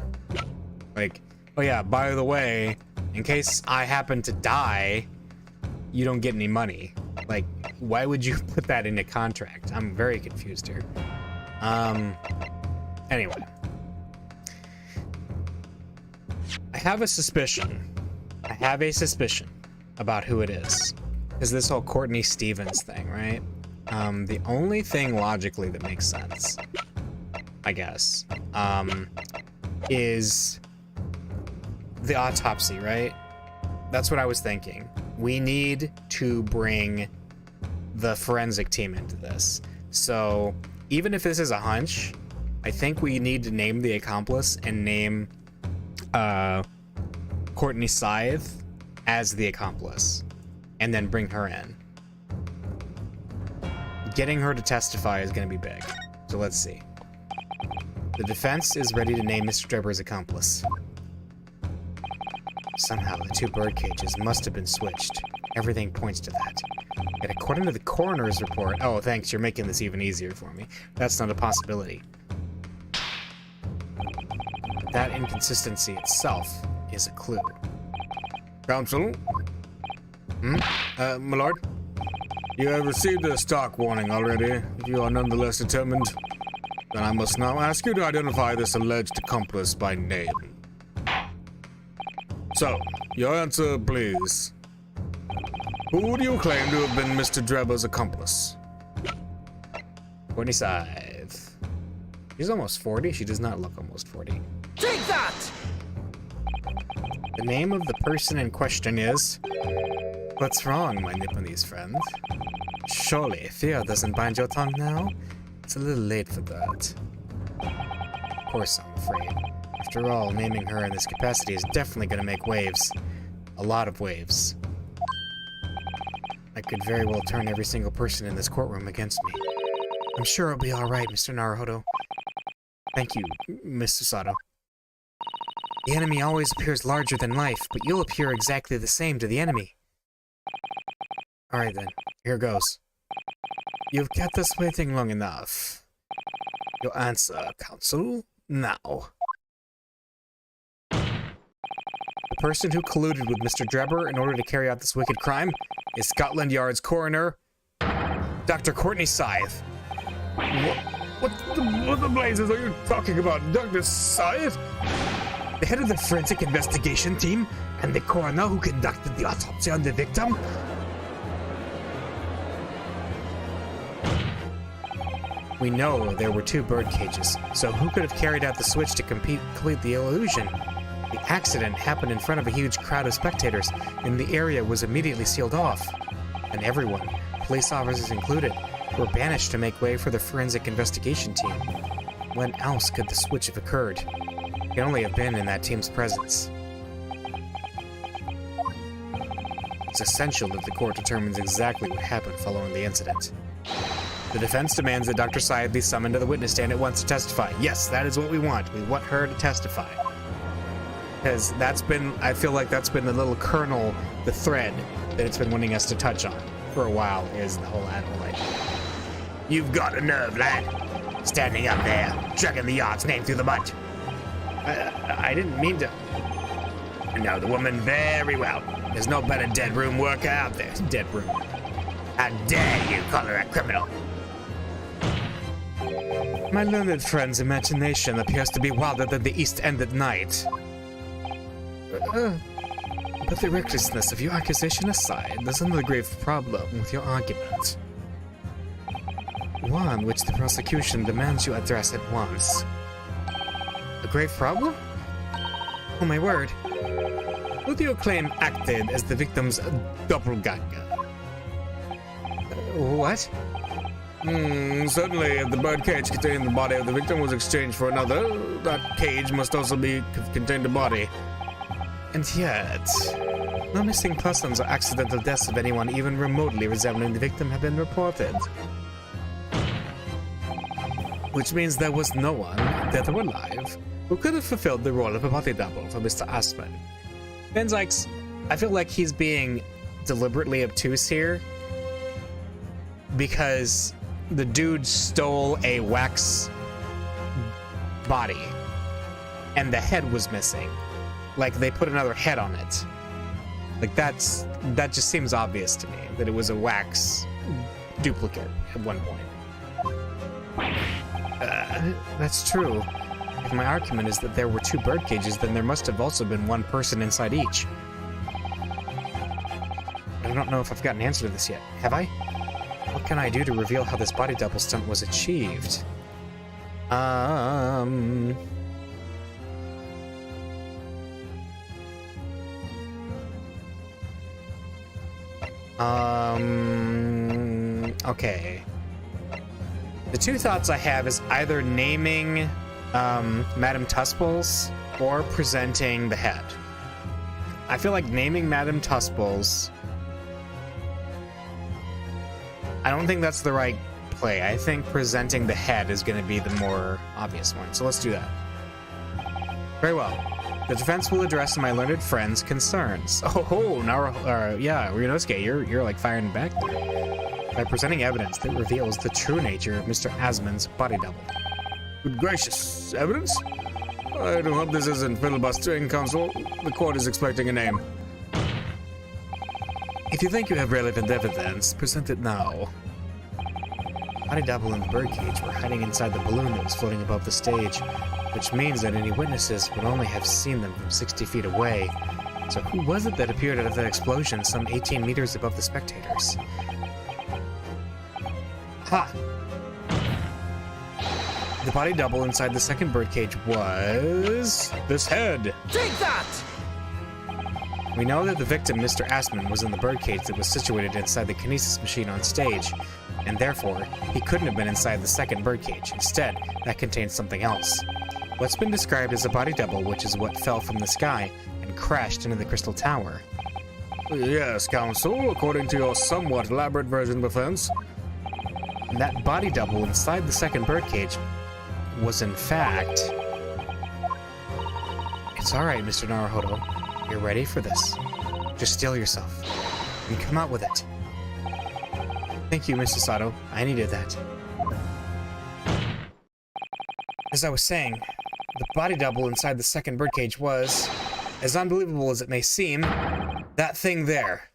S1: Like, oh yeah, by the way, in case I happen to die, you don't get any money. Like, why would you put that in a contract? I'm very confused here. Anyway. I have a suspicion about who it is. Is this whole Courtney Stevens thing, right? The only thing logically that makes sense, I guess, is the autopsy, right? That's what I was thinking. We need to bring the forensic team into this. So even if this is a hunch, I think we need to name the accomplice and name Courtney Scythe as the accomplice, and then bring her in. Getting her to testify is going to be big. So let's see. The defense is ready to name Mr. Drebber's accomplice. Somehow the two bird cages must have been switched. Everything points to that. Yet according to the coroner's report... Oh, thanks, you're making this even easier for me. That's not a possibility. That inconsistency itself is a clue.
S2: Counsel? My lord? You have received a stock warning already. If you are nonetheless determined, then I must now ask you to identify this alleged accomplice by name. So, your answer, please. Who do you claim to have been Mr. Drebber's accomplice?
S1: Courtney Scythe. She's almost 40. She does not look almost 40.
S3: Take that!
S1: The name of the person in question is... What's wrong, my Nipponese friend? Surely fear doesn't bind your tongue now? It's a little late for that. Of course, I'm afraid. After all, naming her in this capacity is definitely going to make waves. A lot of waves. I could very well turn every single person in this courtroom against me. I'm sure it'll be alright, Mr. Naruhodo. Thank you, Mr. Sato. The enemy always appears larger than life, but you'll appear exactly the same to the enemy. Alright then, here goes. You've kept us waiting long enough. Your answer, counsel, now. The person who colluded with Mr. Drebber in order to carry out this wicked crime is Scotland Yard's coroner, Dr. Courtney Scythe.
S2: What the blazes are you talking about, Dr. Scythe?
S1: The head of the forensic investigation team and the coroner who conducted the autopsy on the victim? We know there were two bird cages, so who could have carried out the switch to complete the illusion? The accident happened in front of a huge crowd of spectators, and the area was immediately sealed off. And everyone, police officers included, were banished to make way for the forensic investigation team. When else could the switch have occurred? It could only have been in that team's presence. It's essential that the court determines exactly what happened following the incident. The defense demands that Dr. Scythe be summoned to the witness stand at once to testify. Yes, that is what we want. We want her to testify. Because that's been, I feel like that's been the little kernel, the thread, that it's been wanting us to touch on for a while, is the whole animal idea.
S3: You've got a nerve, lad. Standing up there, dragging the yard's name through the mud.
S1: I didn't mean to. I know the woman very well. There's no better dead room worker out there. Dead room. How dare you call her a criminal? My learned friend's imagination appears to be wilder than the East End at night. But the recklessness of your accusation aside, there's another grave problem with your argument. One which the prosecution demands you address at once. A grave problem? Oh my word. Who do you claim acted as the victim's doppelganger? What?
S2: Certainly, if the birdcage containing the body of the victim was exchanged for another, that cage must also contain the body.
S1: And yet, no missing persons or accidental deaths of anyone even remotely resembling the victim have been reported. Which means there was no one, dead or alive, who could have fulfilled the role of a body double for Mr. Asman. Benzikes, I feel like he's being deliberately obtuse here because the dude stole a wax body and the head was missing. Like they put another head on it. Like that just seems obvious to me that it was a wax duplicate at one point. That's true. If my argument is that there were two bird cages, then there must have also been one person inside each. I don't know if I've got an answer to this yet. Have I? What can I do to reveal how this body double stunt was achieved? Okay. The two thoughts I have is either naming Madame Tusples or presenting the head. I feel like naming Madame Tusples, I don't think that's the right play. I think presenting the head is going to be the more obvious one. So let's do that. Very well. The defense will address my learned friend's concerns. Oh, now, yeah, Ryunosuke, you're like firing back there. By presenting evidence that reveals the true nature of Mr. Asman's body double.
S2: Good gracious, evidence? I do hope this isn't filibustering, counsel. The court is expecting a name.
S1: If you think you have relevant evidence, present it now. Body double and the birdcage were hiding inside the balloon that was floating above the stage, which means that any witnesses would only have seen them from 60 feet away. So who was it that appeared out of that explosion some 18 meters above the spectators? Ha! The body double inside the second birdcage was this head.
S3: Take that!
S1: We know that the victim, Mr. Asman, was in the birdcage that was situated inside the kinesis machine on stage, and therefore, he couldn't have been inside the second birdcage. Instead, that contains something else. What's been described as a body double, which is what fell from the sky and crashed into the crystal tower.
S2: Yes, counsel, according to your somewhat elaborate version of events.
S1: And that body double inside the second birdcage was in fact... It's alright, Mr. Naruhodo. You're ready for this. Just steel yourself and come out with it. Thank you, Mr. Sato. I needed that. As I was saying, the body double inside the second birdcage was, as unbelievable as it may seem, that thing there.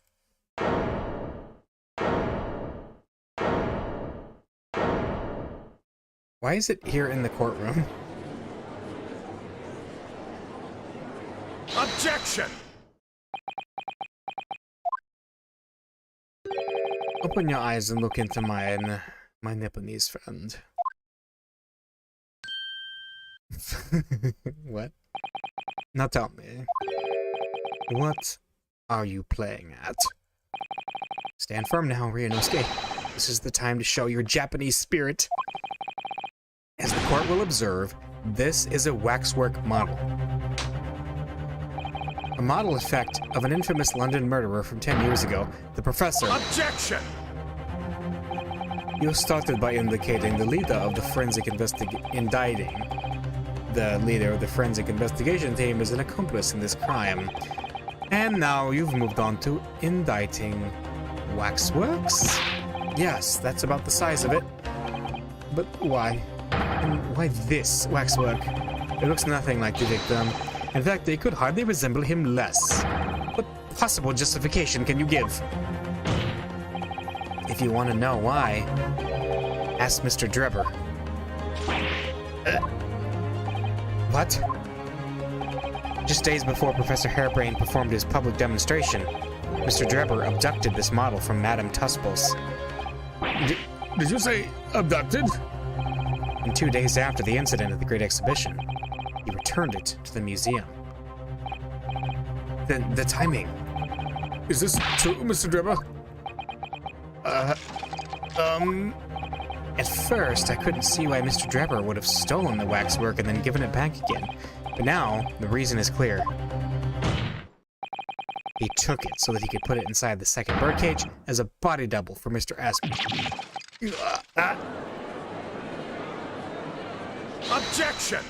S1: Why is it here in the courtroom?
S3: Objection!
S1: Open your eyes and look into mine, my Nipponese friend. What? Now tell me, what are you playing at? Stand firm now, Ryunosuke. This is the time to show your Japanese spirit. As the court will observe, this is a waxwork model. A model effect of an infamous London murderer from 10 years ago, the professor...
S3: Objection!
S1: You started by indicating the leader of the forensic indicting. The leader of the forensic investigation team is an accomplice in this crime. And now you've moved on to indicting waxworks? Yes, that's about the size of it. But why? And why this waxwork? It looks nothing like the victim. In fact, they could hardly resemble him less. What possible justification can you give? If you want to know why, ask Mr. Drebber. What? Just days before Professor Hairbrain performed his public demonstration, Mr. Drebber abducted this model from Madame Tuspel's.
S2: Did you say abducted?
S1: And 2 days after the incident at the Great Exhibition, he returned it to the museum. The timing.
S2: Is this true, Mr. Drebber?
S1: At first, I couldn't see why Mr. Drebber would have stolen the waxwork and then given it back again. But now, the reason is clear. He took it so that he could put it inside the second birdcage as a body double for Mr. Aspen.
S2: Objection!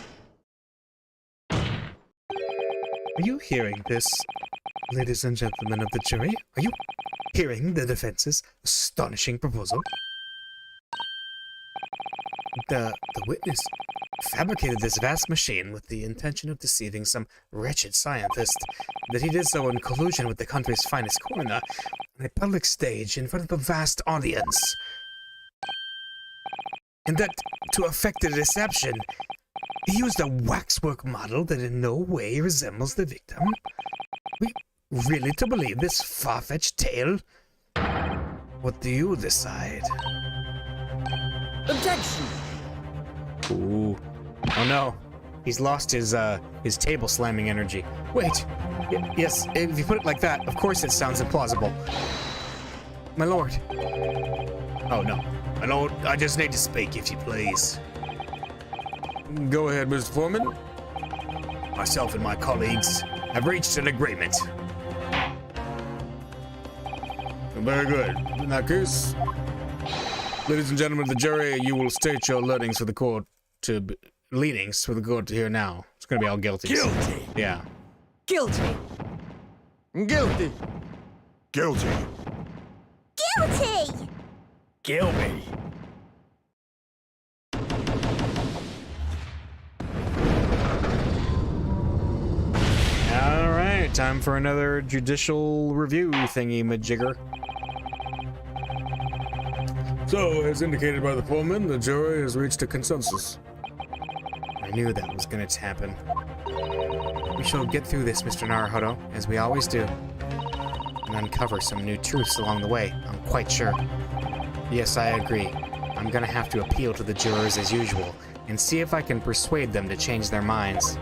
S1: Are you hearing this, ladies and gentlemen of the jury? Are you hearing the defense's astonishing proposal? The witness fabricated this vast machine with the intention of deceiving some wretched scientist, that he did so in collusion with the country's finest coroner on a public stage in front of a vast audience. And that, to effect the deception, he used a waxwork model that in no way resembles the victim? We really to believe this far-fetched tale? What do you decide?
S3: Objection!
S1: Ooh. Oh no. He's lost his table slamming energy. Wait. Yes, if you put it like that, of course it sounds implausible. My lord. Oh no.
S2: My lord, I just need to speak, if you please. Go ahead, Mr. Foreman. Myself and my colleagues have reached an agreement. Very good. In that case, ladies and gentlemen of the jury, you will state your leanings for the court to hear now. It's going to be all guilty.
S3: Guilty.
S2: Yeah.
S3: Guilty. Guilty.
S2: Guilty.
S4: Guilty!
S3: Kill me.
S1: All right, time for another judicial review thingy-majigger.
S2: So, as indicated by the foreman, the jury has reached a consensus.
S1: I knew that was going to happen. We shall get through this, Mr. Naruhodo, as we always do, and uncover some new truths along the way, I'm quite sure. Yes, I agree. I'm going to have to appeal to the jurors as usual, and see if I can persuade them to change their minds.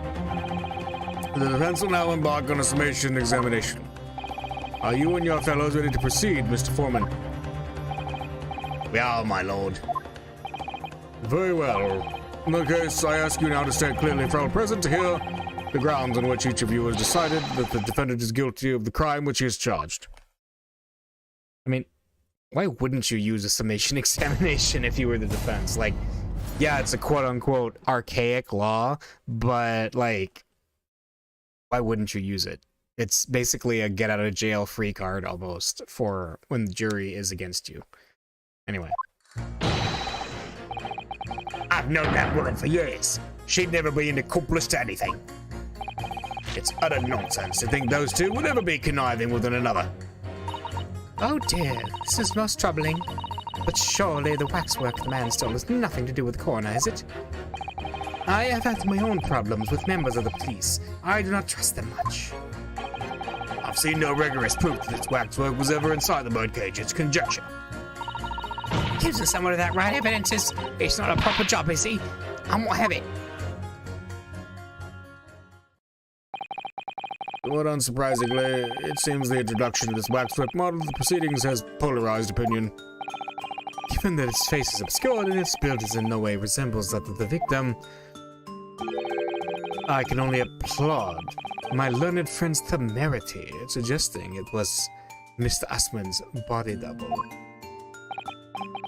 S2: The defense will now embark on a summation examination. Are you and your fellows ready to proceed, Mr. Foreman?
S1: We are, my lord.
S2: Very well. In that case, I ask you now to state clearly for all present to hear the grounds on which each of you has decided that the defendant is guilty of the crime which he is charged.
S1: I mean, why wouldn't you use a summation examination if you were the defense? Like, yeah, it's a quote-unquote archaic law, but, like, why wouldn't you use it? It's basically a get-out-of-jail-free card, almost, for when the jury is against you. Anyway.
S5: I've known that woman for years. She'd never be an accomplice to anything. It's utter nonsense to think those two would ever be conniving with one another.
S1: Oh dear, this is most troubling. But surely the waxwork the man stole has nothing to do with the coroner, is it? I have had my own problems with members of the police. I do not trust them much.
S5: I've seen no rigorous proof that this waxwork was ever inside the birdcage. It's conjecture.
S1: Accusing someone of that right evidence is... It's not a proper job, is he? I won't have it.
S2: Somewhat unsurprisingly, it seems the introduction of this waxwork model of the proceedings has polarized opinion.
S1: Given that its face is obscured and its build is in no way resembles that of the victim, I can only applaud my learned friend's temerity in suggesting it was Mr. Asman's body double.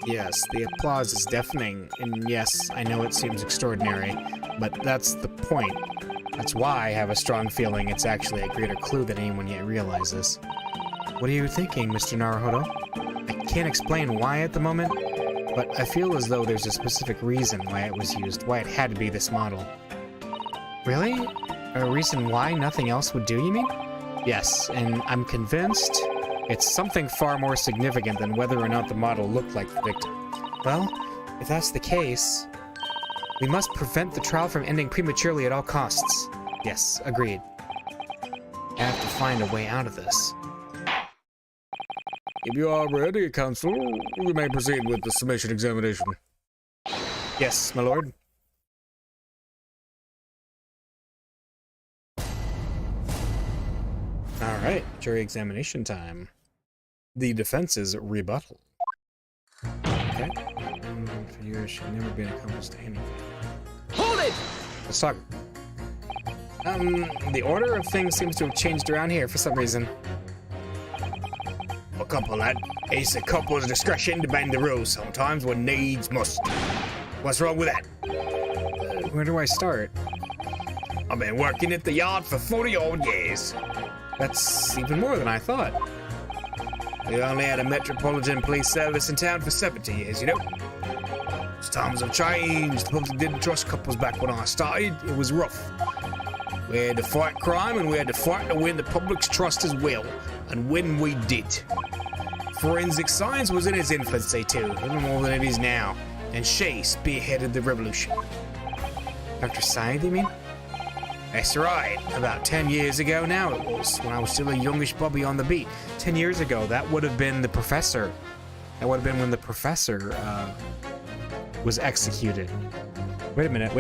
S1: Yes, the applause is deafening, and yes, I know it seems extraordinary, but that's the point. That's why I have a strong feeling it's actually a greater clue than anyone yet realizes. What are you thinking, Mr. Naruhodo? I can't explain why at the moment, but I feel as though there's a specific reason why it was used, why it had to be this model. Really? A reason why nothing else would do, you mean? Yes, and I'm convinced it's something far more significant than whether or not the model looked like the victim. Well, if that's the case, we must prevent the trial from ending prematurely at all costs. Yes, agreed. I have to find a way out of this.
S2: If you are ready, Counsel, we may proceed with the summation examination.
S1: Yes, my lord. Alright, jury examination time. The defense's rebuttal. Okay. For years, she'd never been accomplished to anything.
S3: Hold it!
S1: Let's talk. The order of things seems to have changed around here for some reason.
S5: A couple, lad. It's a couple's discretion to bend the rules sometimes when needs must. What's wrong with that?
S1: Where do I start?
S5: I've been working at the yard for 40-odd years.
S1: That's even more than I thought.
S5: We only had a metropolitan police service in town for 70 years, you know. As times have changed, the public didn't trust couples back when I started. It was rough. We had to fight crime, and we had to fight to win the public's trust as well. And when we did. Forensic science was in its infancy too, even more than it is now. And she spearheaded the revolution.
S1: Dr. Syed, you mean?
S5: That's right. About 10 years ago now it was, when I was still a youngish bobby on the beat.
S1: 10 years ago, that would have been the professor. That would have been when the professor was executed. Wait a minute.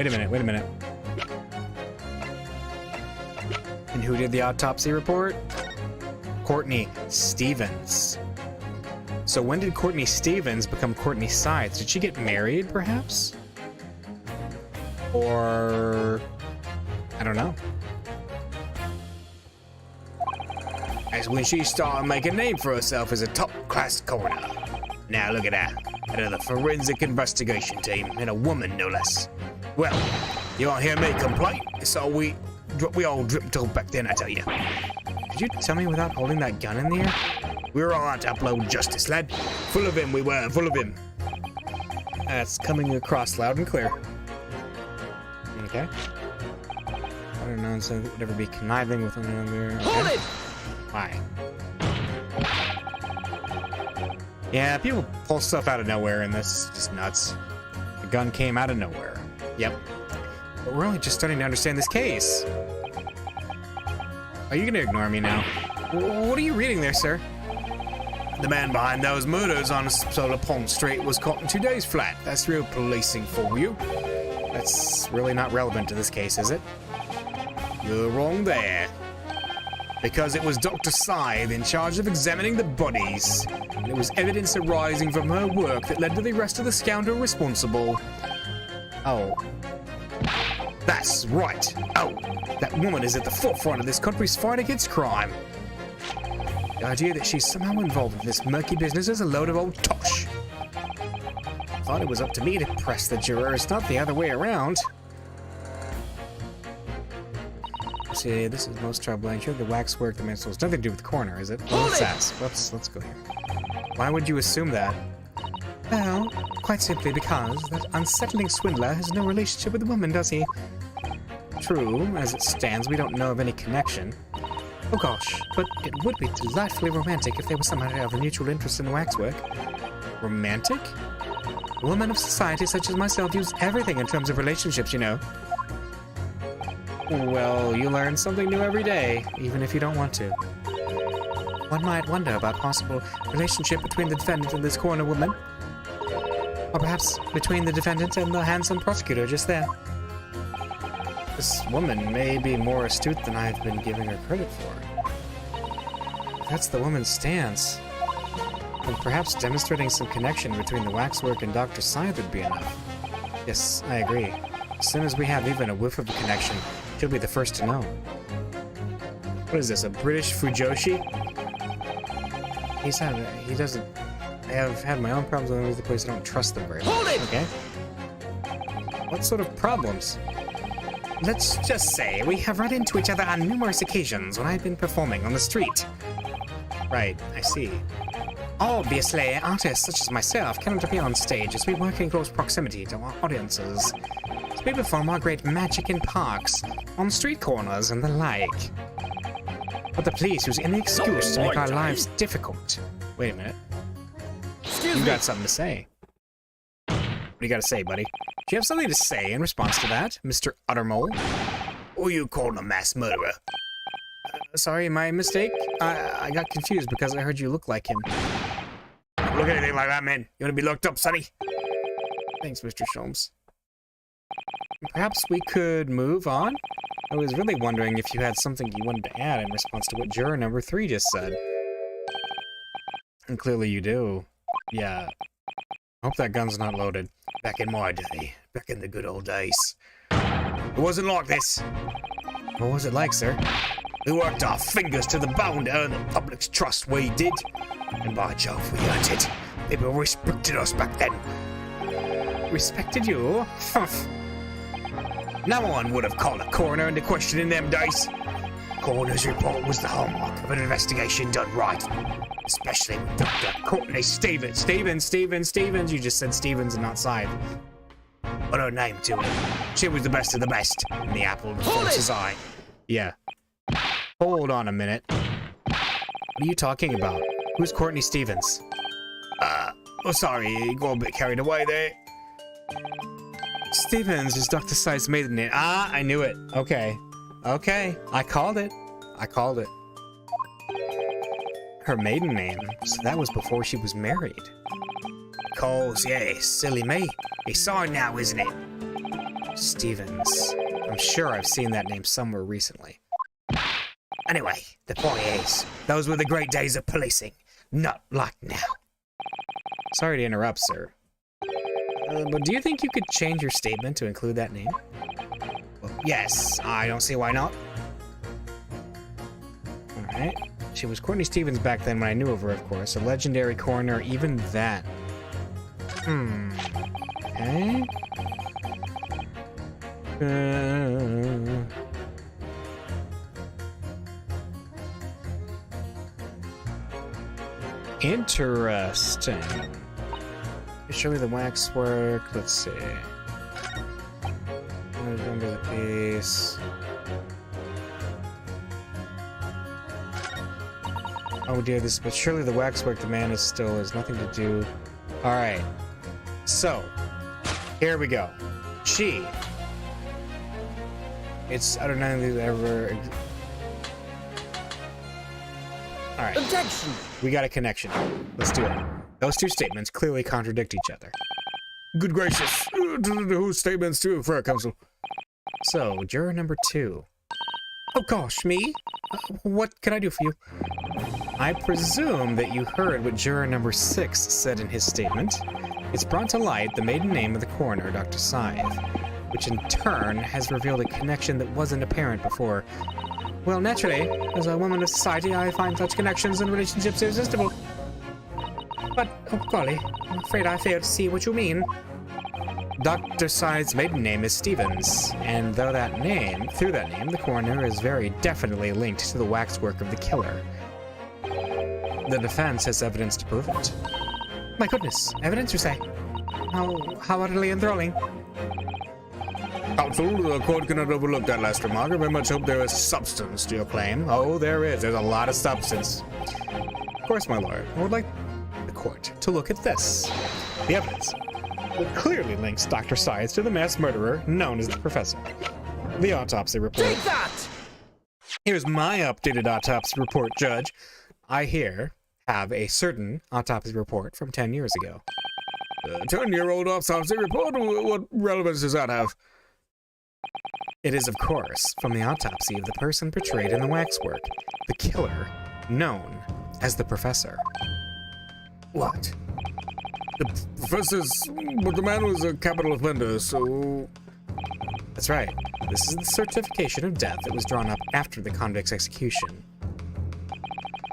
S1: And who did the autopsy report? Courtney Stevens. So when did Courtney Stevens become Courtney Sides? Did she get married, perhaps? Or... I don't know.
S5: That's when she started making a name for herself as a top-class coroner. Now look at that. Head of the forensic investigation team, and a woman no less. Well, you won't hear me complain. So we all dripped off back then, I tell you.
S1: Did you tell me without holding that gun in the air?
S5: We were all out to upload justice, lad. Full of him, we were, full of him.
S1: That's coming across loud and clear. Okay. I don't know, so would ever be conniving with one another. Okay.
S3: Hold it!
S1: Why? Yeah, people pull stuff out of nowhere, and that's just nuts. The gun came out of nowhere. Yep. But we're only just starting to understand this case. Are you gonna ignore me now? What are you reading there, sir?
S5: The man behind those murders on Solar Pond Street was caught in 2 days flat. That's real policing for you.
S1: That's really not relevant to this case, is it?
S5: You're wrong there. Because it was Dr. Syed in charge of examining the bodies. And it was evidence arising from her work that led to the arrest of the scoundrel responsible.
S1: Oh.
S5: That's right. Oh, that woman is at the forefront of this country's fight against crime. The idea that she's somehow involved in this murky business is a load of old tosh.
S1: Thought it was up to me to press the jurors, not the other way around. See, this is most troubling. Sure, the waxwork, the missiles, nothing to do with the coroner, is it? Well, let's ask. Let's go here. Why would you assume that? Well, quite simply because that unsettling swindler has no relationship with the woman, does he? True, as it stands, we don't know of any connection. Oh gosh, but it would be delightfully romantic if there was somehow to have a mutual interest in the waxwork. Romantic? Women of society such as myself use everything in terms of relationships, you know. Well, you learn something new every day, even if you don't want to. One might wonder about possible relationship between the defendant and this coroner woman. Or perhaps between the defendant and the handsome prosecutor just there. This woman may be more astute than I've been giving her credit for. If that's the woman's stance, then perhaps demonstrating some connection between the waxwork and Dr. Syed would be enough. Yes, I agree. As soon as we have even a whiff of a connection, she'll be the first to know. What is this, a British Fujoshi? He doesn't... I have had my own problems with the place. I don't trust them very much.
S3: Hold it!
S1: Okay. What sort of problems? Let's just say we have run into each other on numerous occasions when I've been performing on the street. Right, I see. Obviously, artists such as myself cannot appear on stage as we work in close proximity to our audiences. We perform our great magic in parks, on street corners, and the like. But the police use any excuse to make our lives difficult. Wait a minute. You got something to say. What do you got to say, buddy? Do you have something to say in response to that, Mr. Uttermole?
S5: Or you calling a mass murderer?
S1: Sorry, my mistake. I got confused because I heard you look like him.
S5: Don't look anything like that, man. You want to be locked up, sonny?
S1: Thanks, Mr. Sholmes. Perhaps we could move on? I was really wondering if you had something you wanted to add in response to what juror number 3 just said. And clearly you do. Yeah. Hope that gun's not loaded.
S5: Back in my day. Back in the good old days. It wasn't like this.
S1: What was it like, sir?
S5: We worked our fingers to the bone to earn the public's trust, we did. And by Jove, we earned it. People respected us back then.
S1: Respected you?
S5: No one would have called a coroner into question in them days. Coroner's report was the hallmark of an investigation done right. Especially with Dr. Courtney Stevens.
S1: Stevens. You just said Stevens and not Scythe.
S5: Put her name to it. She was the best of the best. And the apple that forced his eye.
S1: Yeah. Hold on a minute. What are you talking about? Who's Courtney Stevens?
S5: Oh, sorry, you got a bit carried away there.
S1: Stevens is Dr. Scythe's maiden name. Ah, I knew it. Okay. Okay. I called it. Her maiden name. So that was before she was married.
S5: Of course, yeah. Silly me. It's signed now, isn't it?
S1: Stevens. I'm sure I've seen that name somewhere recently.
S5: Anyway, the point is, those were the great days of policing. Not like now.
S1: Sorry to interrupt, sir. But do you think you could change your statement to include that name?
S5: Well, yes, I don't see why not.
S1: Alright. She was Courtney Stevens back then when I knew of her, of course. A legendary coroner, even that. Okay. Interesting. Surely the waxwork. Let's see. Under the piece. Oh dear, this. But surely the waxwork. The man is still has nothing to do. All right. So here we go. She. It's I don't know if ever. All right.
S3: Objection!
S1: We got a connection. Let's do it. Those two statements clearly contradict each other.
S2: Good gracious. Whose statements to for counsel?
S1: So, juror number 2. Oh gosh, me? What can I do for you? I presume that you heard what juror number 6 said in his statement. It's brought to light the maiden name of the coroner, Dr. Scythe, which in turn has revealed a connection that wasn't apparent before. Well, naturally, as a woman of society, I find such connections and relationships irresistible. But, oh golly, I'm afraid I fail to see what you mean. Dr. Scythe's maiden name is Stevens, and through that name, the coroner is very definitely linked to the waxwork of the killer. The defense has evidence to prove it. My goodness, evidence you say? How utterly enthralling.
S2: Counsel, the court cannot overlook that last remark. I very much hope there is substance to your claim.
S1: Oh, there is. There's a lot of substance. Of course, my lord. I would like the court to look at this. The evidence that clearly links Dr. Scythe to the mass murderer known as the Professor. The autopsy report.
S3: Take that!
S1: Here's my updated autopsy report, Judge. I here have a certain autopsy report from 10 years ago.
S2: 10-year-old autopsy report? What relevance does that have?
S1: It is, of course, from the autopsy of the person portrayed in the waxwork, the killer, known as the Professor.
S5: What?
S2: The professor's... But the man was a capital offender, so...
S1: That's right. This is the certification of death that was drawn up after the convict's execution.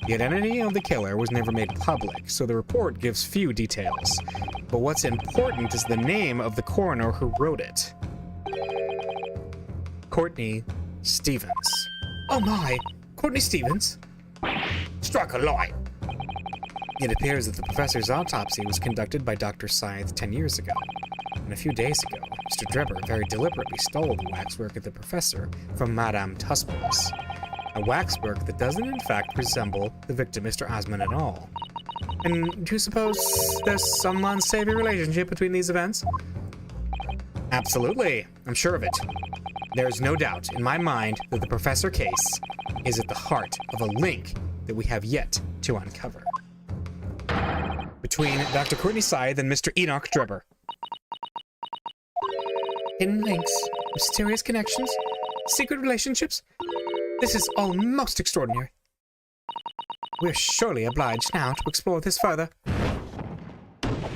S1: The identity of the killer was never made public, so the report gives few details. But what's important is the name of the coroner who wrote it. Courtney Stevens. Oh my! Courtney Stevens?
S5: Struck a light.
S1: It appears that the professor's autopsy was conducted by Dr. Scythe 10 years ago. And a few days ago, Mr. Drebber very deliberately stole the waxwork of the professor from Madame Tusper's. A waxwork that doesn't in fact resemble the victim, Mr. Osmond, at all. And do you suppose there's some unsavory relationship between these events? Absolutely, I'm sure of it. There's no doubt in my mind that the professor case is at the heart of a link that we have yet to uncover. Between Dr. Courtney Scythe and Mr. Enoch Drebber. Hidden links, mysterious connections, secret relationships. This is all most extraordinary. We're surely obliged now to explore this further.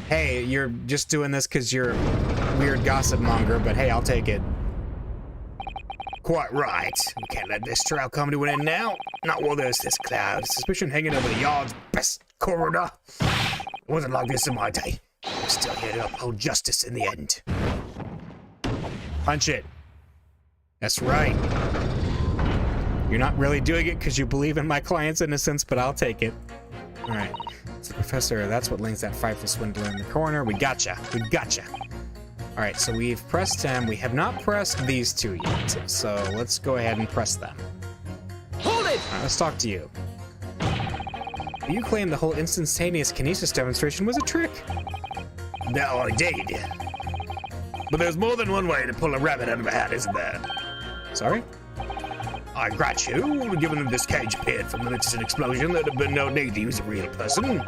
S1: Hey, you're just doing this because you're a weird gossip monger, but hey, I'll take it.
S5: Quite right. We can't let this trial come to an end now. Not while there's this cloud of suspicion hanging over the yard's best corridor. It wasn't like this in my day. We're still here to uphold justice in the end.
S1: Punch it. That's right. You're not really doing it because you believe in my client's innocence, but I'll take it. All right. So, Professor, that's what links that frightful swindler in the corner. We gotcha. We gotcha. All right, so we've pressed him. We have not pressed these two yet, so let's go ahead and press them.
S3: Hold it!
S1: All right, let's talk to you. You claim the whole instantaneous kinesis demonstration was a trick.
S5: No, I did. But there's more than one way to pull a rabbit out of a hat, isn't there?
S1: Sorry?
S5: I grant you, given that this cage appeared from an instant explosion, there'd have been no need to use a real person.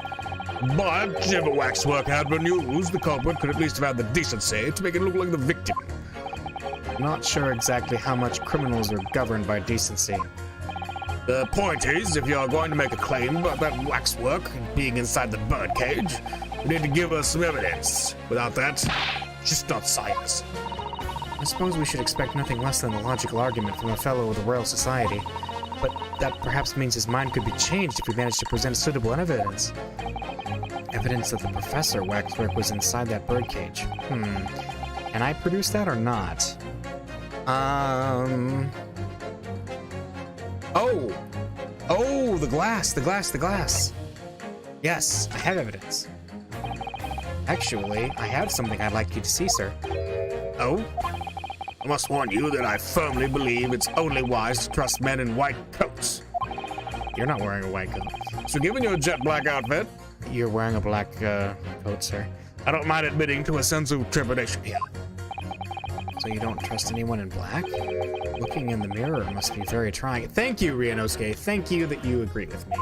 S5: But if a waxwork had been used, the culprit could at least have had the decency to make it look like the victim.
S1: Not sure exactly how much criminals are governed by decency.
S5: The point is, if you're going to make a claim about that waxwork being inside the birdcage, you need to give us some evidence. Without that, it's just not science.
S1: I suppose we should expect nothing less than a logical argument from a fellow of the Royal Society. But that perhaps means his mind could be changed if we manage to present suitable evidence. Evidence that the professor waxwork was inside that birdcage. Can I produce that or not? Oh, the glass. Yes, I have evidence. Actually, I have something I'd like you to see, sir.
S5: Oh? I must warn you that I firmly believe it's only wise to trust men in white coats.
S1: You're not wearing a white coat.
S5: So given your jet black outfit,
S1: You're wearing a black coat, sir.
S5: I don't mind admitting to a sense of trepidation here.
S1: So you don't trust anyone in black? Looking in the mirror must be very trying. Thank you, Ryunosuke. Thank you that you agree with me.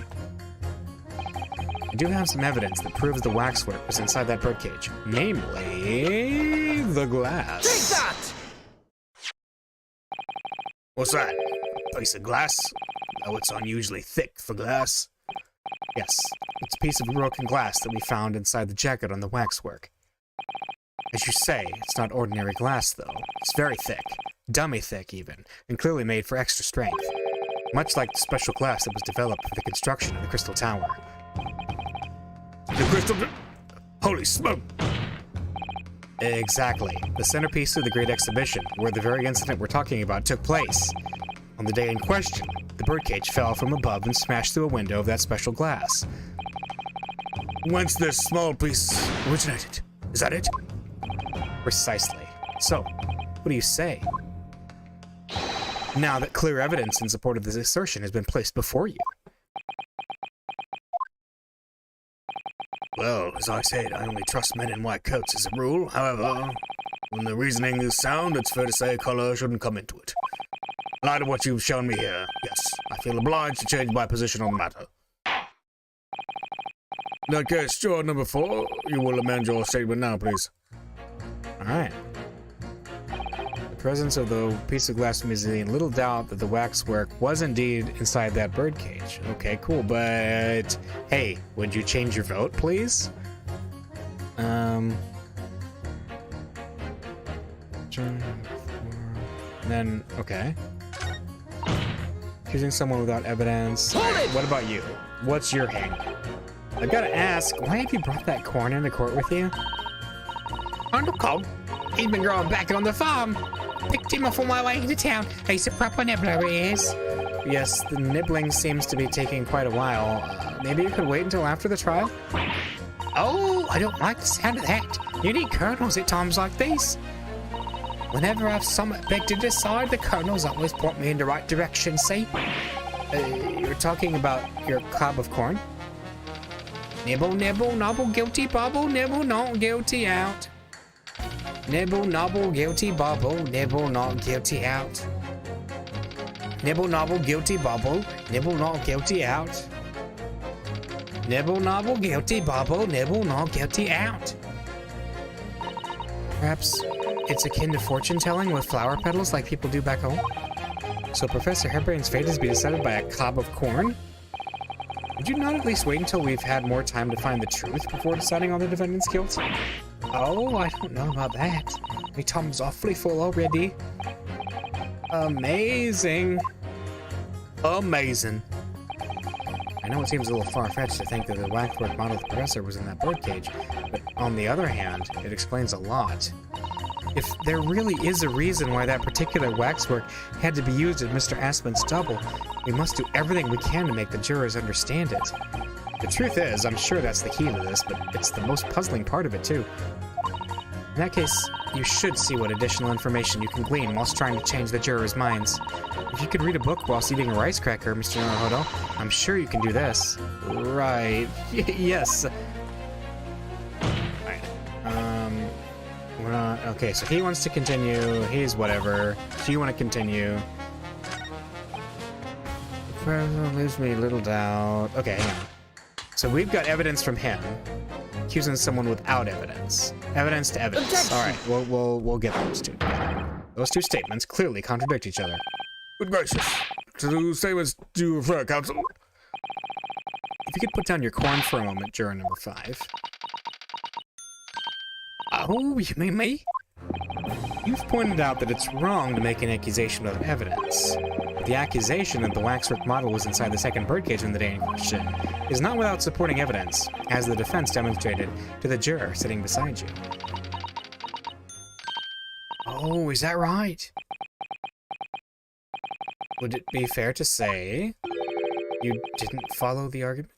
S1: I do have some evidence that proves the waxwork was inside that birdcage. Namely, the glass.
S3: Take that!
S5: What's that? A piece of glass? Oh, it's unusually thick for glass.
S1: Yes, it's a piece of broken glass that we found inside the jacket on the waxwork. As you say, it's not ordinary glass, though. It's very thick, dummy thick even, and clearly made for extra strength. Much like the special glass that was developed for the construction of the Crystal Tower.
S5: The crystal... Holy smoke!
S1: Exactly. The centerpiece of the Great Exhibition, where the very incident we're talking about took place. On the day in question, the birdcage fell from above and smashed through a window of that special glass.
S5: Whence this small piece originated? Is that it?
S1: Precisely. So, what do you say? Now that clear evidence in support of this assertion has been placed before you.
S5: Well, as I said, I only trust men in white coats as a rule. However, when the reasoning is sound, it's fair to say color shouldn't come into it. In light of what you've shown me here, yes, I feel obliged to change my position on the matter. In that case, juror number 4, you will amend your statement now, please.
S1: Alright. The presence of the piece of glass means little doubt that the waxwork was indeed inside that birdcage. Okay, cool, but hey, would you change your vote, please? Then, okay. Choosing someone without evidence. What about you? What's your hang? I gotta ask, why have you brought that corn into court with you?
S4: Undercoat? He's been growing back on the farm. Picked him up on my way into town. He's a proper nibbler, he is.
S1: Yes, the nibbling seems to be taking quite a while. Maybe you could wait until after the trial?
S4: Oh, I don't like the sound of that. You need kernels at times like these. Whenever I've something big to decide, the colonel's always point me in the right direction, see? You're talking about your cob of corn? Nibble, nibble, nobble, guilty bubble, nibble, not guilty out. Nibble, nobble, guilty bubble, nibble, not guilty out. Nibble, nobble, guilty bubble, nibble, not guilty out. Nibble, nobble, guilty bubble, nibble, not guilty out. Perhaps it's akin to fortune telling with flower petals like people do back home? So Professor Hairbrain's fate is to be decided by a cob of corn? Would you not at least wait until we've had more time to find the truth before deciding on the defendant's guilt? Oh, I don't know about that. My tum's awfully full already. Amazing. Amazing. I know it seems a little far-fetched to think that the waxwork model of the professor was in that birdcage, but on the other hand, it explains a lot. If there really is a reason why that particular waxwork had to be used as Mr. Aspen's double, we must do everything we can to make the jurors understand it. The truth is, I'm sure that's the key to this, but it's the most puzzling part of it, too. In that case, you should see what additional information you can glean whilst trying to change the jurors' minds. If you could read a book whilst eating a rice cracker, Mr. Naruhodo, I'm sure you can do this. Right. Yes. Right. We're not... Okay, so he wants to continue. He's whatever. Do you want to continue? Leaves me a little doubt. Okay, hang on. So we've got evidence from him accusing someone without evidence. Evidence to evidence. All right, we'll get those two together. Those two statements clearly contradict each other.
S2: Good gracious. To the statements do you refer, counsel?
S1: If you could put down your corn for a moment, juror number 5.
S4: Oh, you mean me?
S1: You've pointed out that it's wrong to make an accusation without evidence. But the accusation that the waxwork model was inside the second birdcage on the day in question is not without supporting evidence, as the defense demonstrated to the juror sitting beside you.
S4: Oh, is that right?
S1: Would it be fair to say you didn't follow the argument?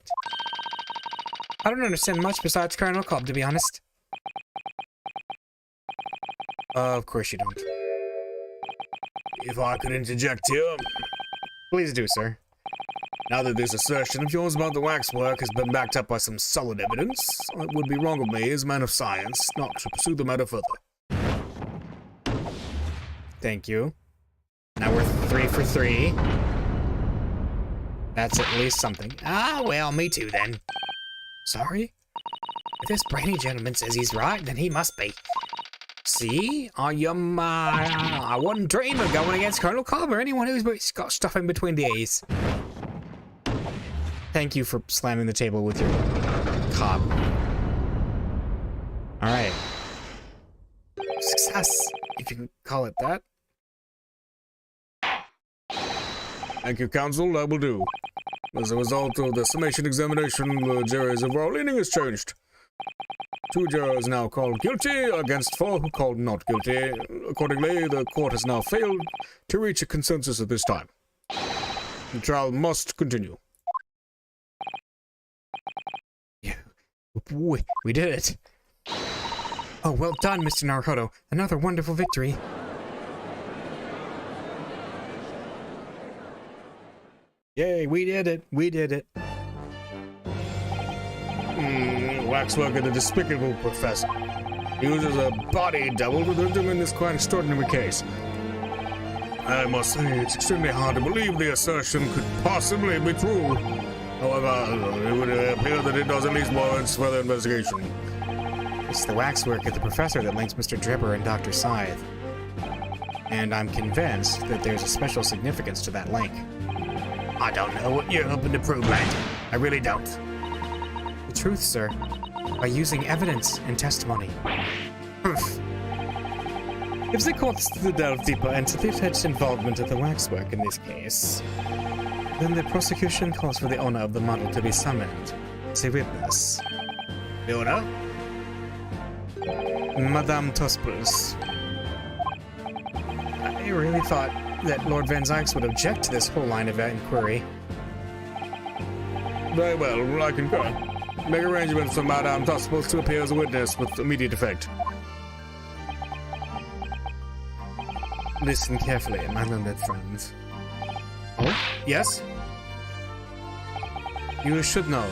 S4: I don't understand much besides Colonel Cobb, to be honest.
S1: Of course you don't.
S2: If I could interject here.
S1: Please do, sir.
S2: Now that this assertion of yours about the waxwork has been backed up by some solid evidence, it would be wrong of me as a man of science not to pursue the matter further.
S1: Thank you. Now we're 3 for 3. That's at least something.
S4: Ah, well, me too, then. Sorry? If this brainy gentleman says he's right, then he must be. See? I wouldn't dream of going against Colonel Cobb or anyone who's got stuff in between the A's.
S1: Thank you for slamming the table with your cob. Alright.
S4: Success, if you can call it that.
S2: Thank you, counsel. That will do. As a result of the summation examination, the jury's overall leaning has changed. 2 jurors now called guilty against 4 who called not guilty. Accordingly, the court has now failed to reach a consensus at this time. The trial must continue.
S1: Yeah, we did it. Oh, well done, Mr. Naruhodo. Another wonderful victory. Yay, we did it. We did it.
S2: Waxwork and the despicable professor. He uses a body double to determine this quite extraordinary case. I must say, it's extremely hard to believe the assertion could possibly be true. However, it would appear that it does at least warrant further investigation.
S1: It's the waxwork of the professor that links Mr. Drebber and Dr. Scythe. And I'm convinced that there's a special significance to that link.
S4: I don't know what you're hoping to prove, lad. I really don't.
S1: The truth, sir. By using evidence and testimony.
S4: Proof.
S1: If the court's to delve deeper into the alleged involvement of the waxwork in this case, then the prosecution calls for the owner of the model to be summoned as a witness.
S4: The owner?
S1: Madame Tospers. I really thought that Lord Van Zykes would object to this whole line of inquiry.
S2: Very well, I concur. Make arrangements for Madame Tospers to appear as a witness with immediate effect.
S4: Listen carefully, my learned friends.
S1: Oh? Yes?
S4: You should know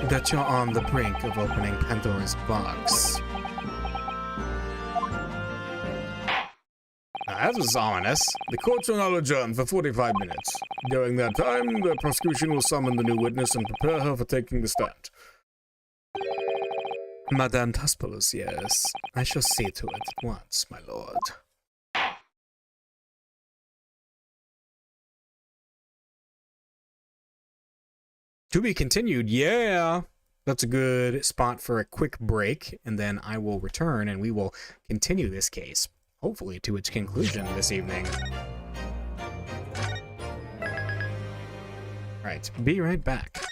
S4: that you're on the brink of opening Pandora's box.
S1: That was ominous.
S2: The courts will now adjourn for 45 minutes. During that time, the prosecution will summon the new witness and prepare her for taking the stand.
S4: Madame Tuspalus, yes. I shall see to it at once, my lord. To be continued, yeah! That's a good spot for a quick break, and then I will return and we will continue this case, hopefully to its conclusion this evening. Right, be right back.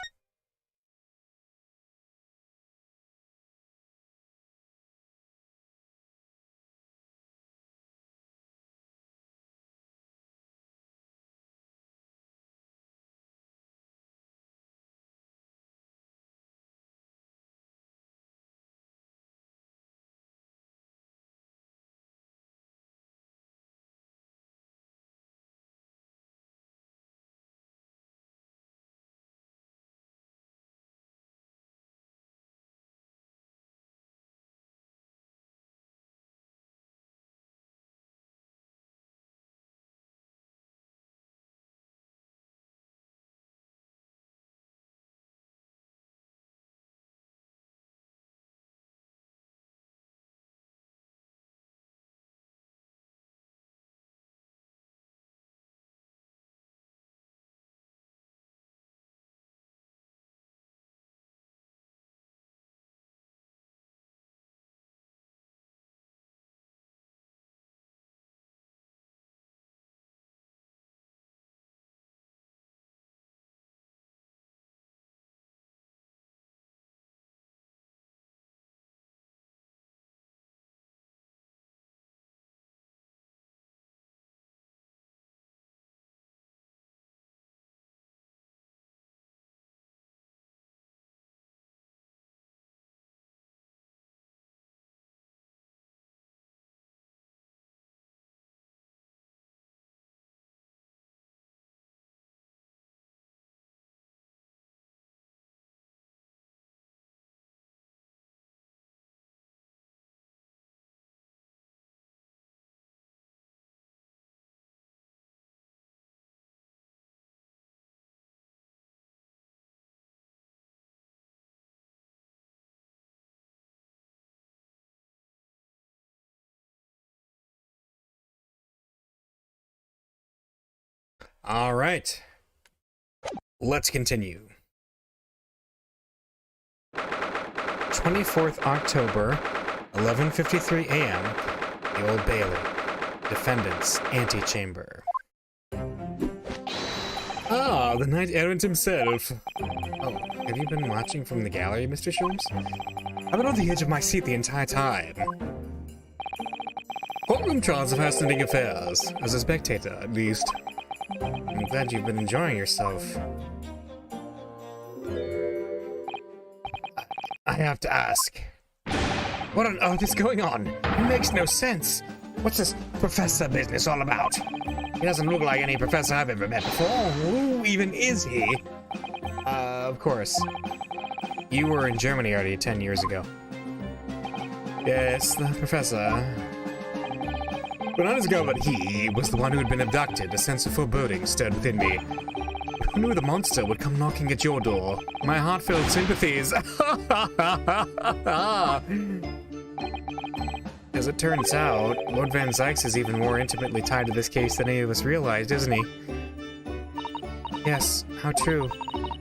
S4: All right. Let's continue. 24th October, 11:53 a.m., the Old Bailey, defendant's antechamber. Ah, the knight errant himself. Oh, have you been watching from the gallery, Mr. Sholmes? I've been on the edge of my seat the entire time. Courtroom trials are fascinating affairs, as a spectator, at least. I'm glad you've been enjoying yourself. I have to ask. What on earth is going on? It makes no sense. What's this professor business all about? He doesn't look like any professor I've ever met before. Who even is he? Of course. You were in Germany already 10 years ago. Yes, the professor. When I discovered he was the one who had been abducted, a sense of foreboding stirred within me. Who knew the monster would come knocking at your door? My heartfelt sympathies. As it turns out, Lord Van Zykes is even more intimately tied to this case than any of us realized, isn't he? Yes, how true.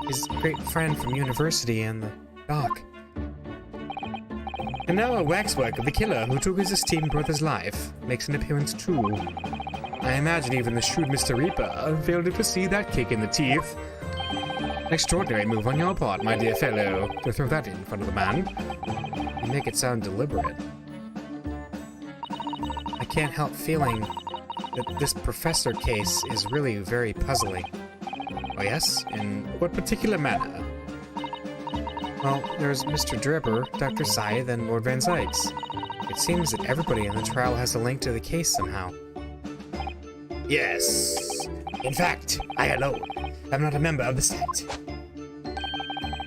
S4: His great friend from university and the doc. And now a waxwork of the killer who took his esteemed brother's life makes an appearance too. I imagine even the shrewd Mr. Reaper failed to foresee that kick in the teeth. An extraordinary move on your part, my dear fellow, to throw that in front of the man. You make it sound deliberate. I can't help feeling that this professor case is really very puzzling. Oh yes? In what particular manner? Well, there's Mr. Drebber, Dr. Scythe, and Lord Van Zykes. It seems that everybody in the trial has a link to the case somehow.
S5: Yes. In fact, I alone am not a member of the set.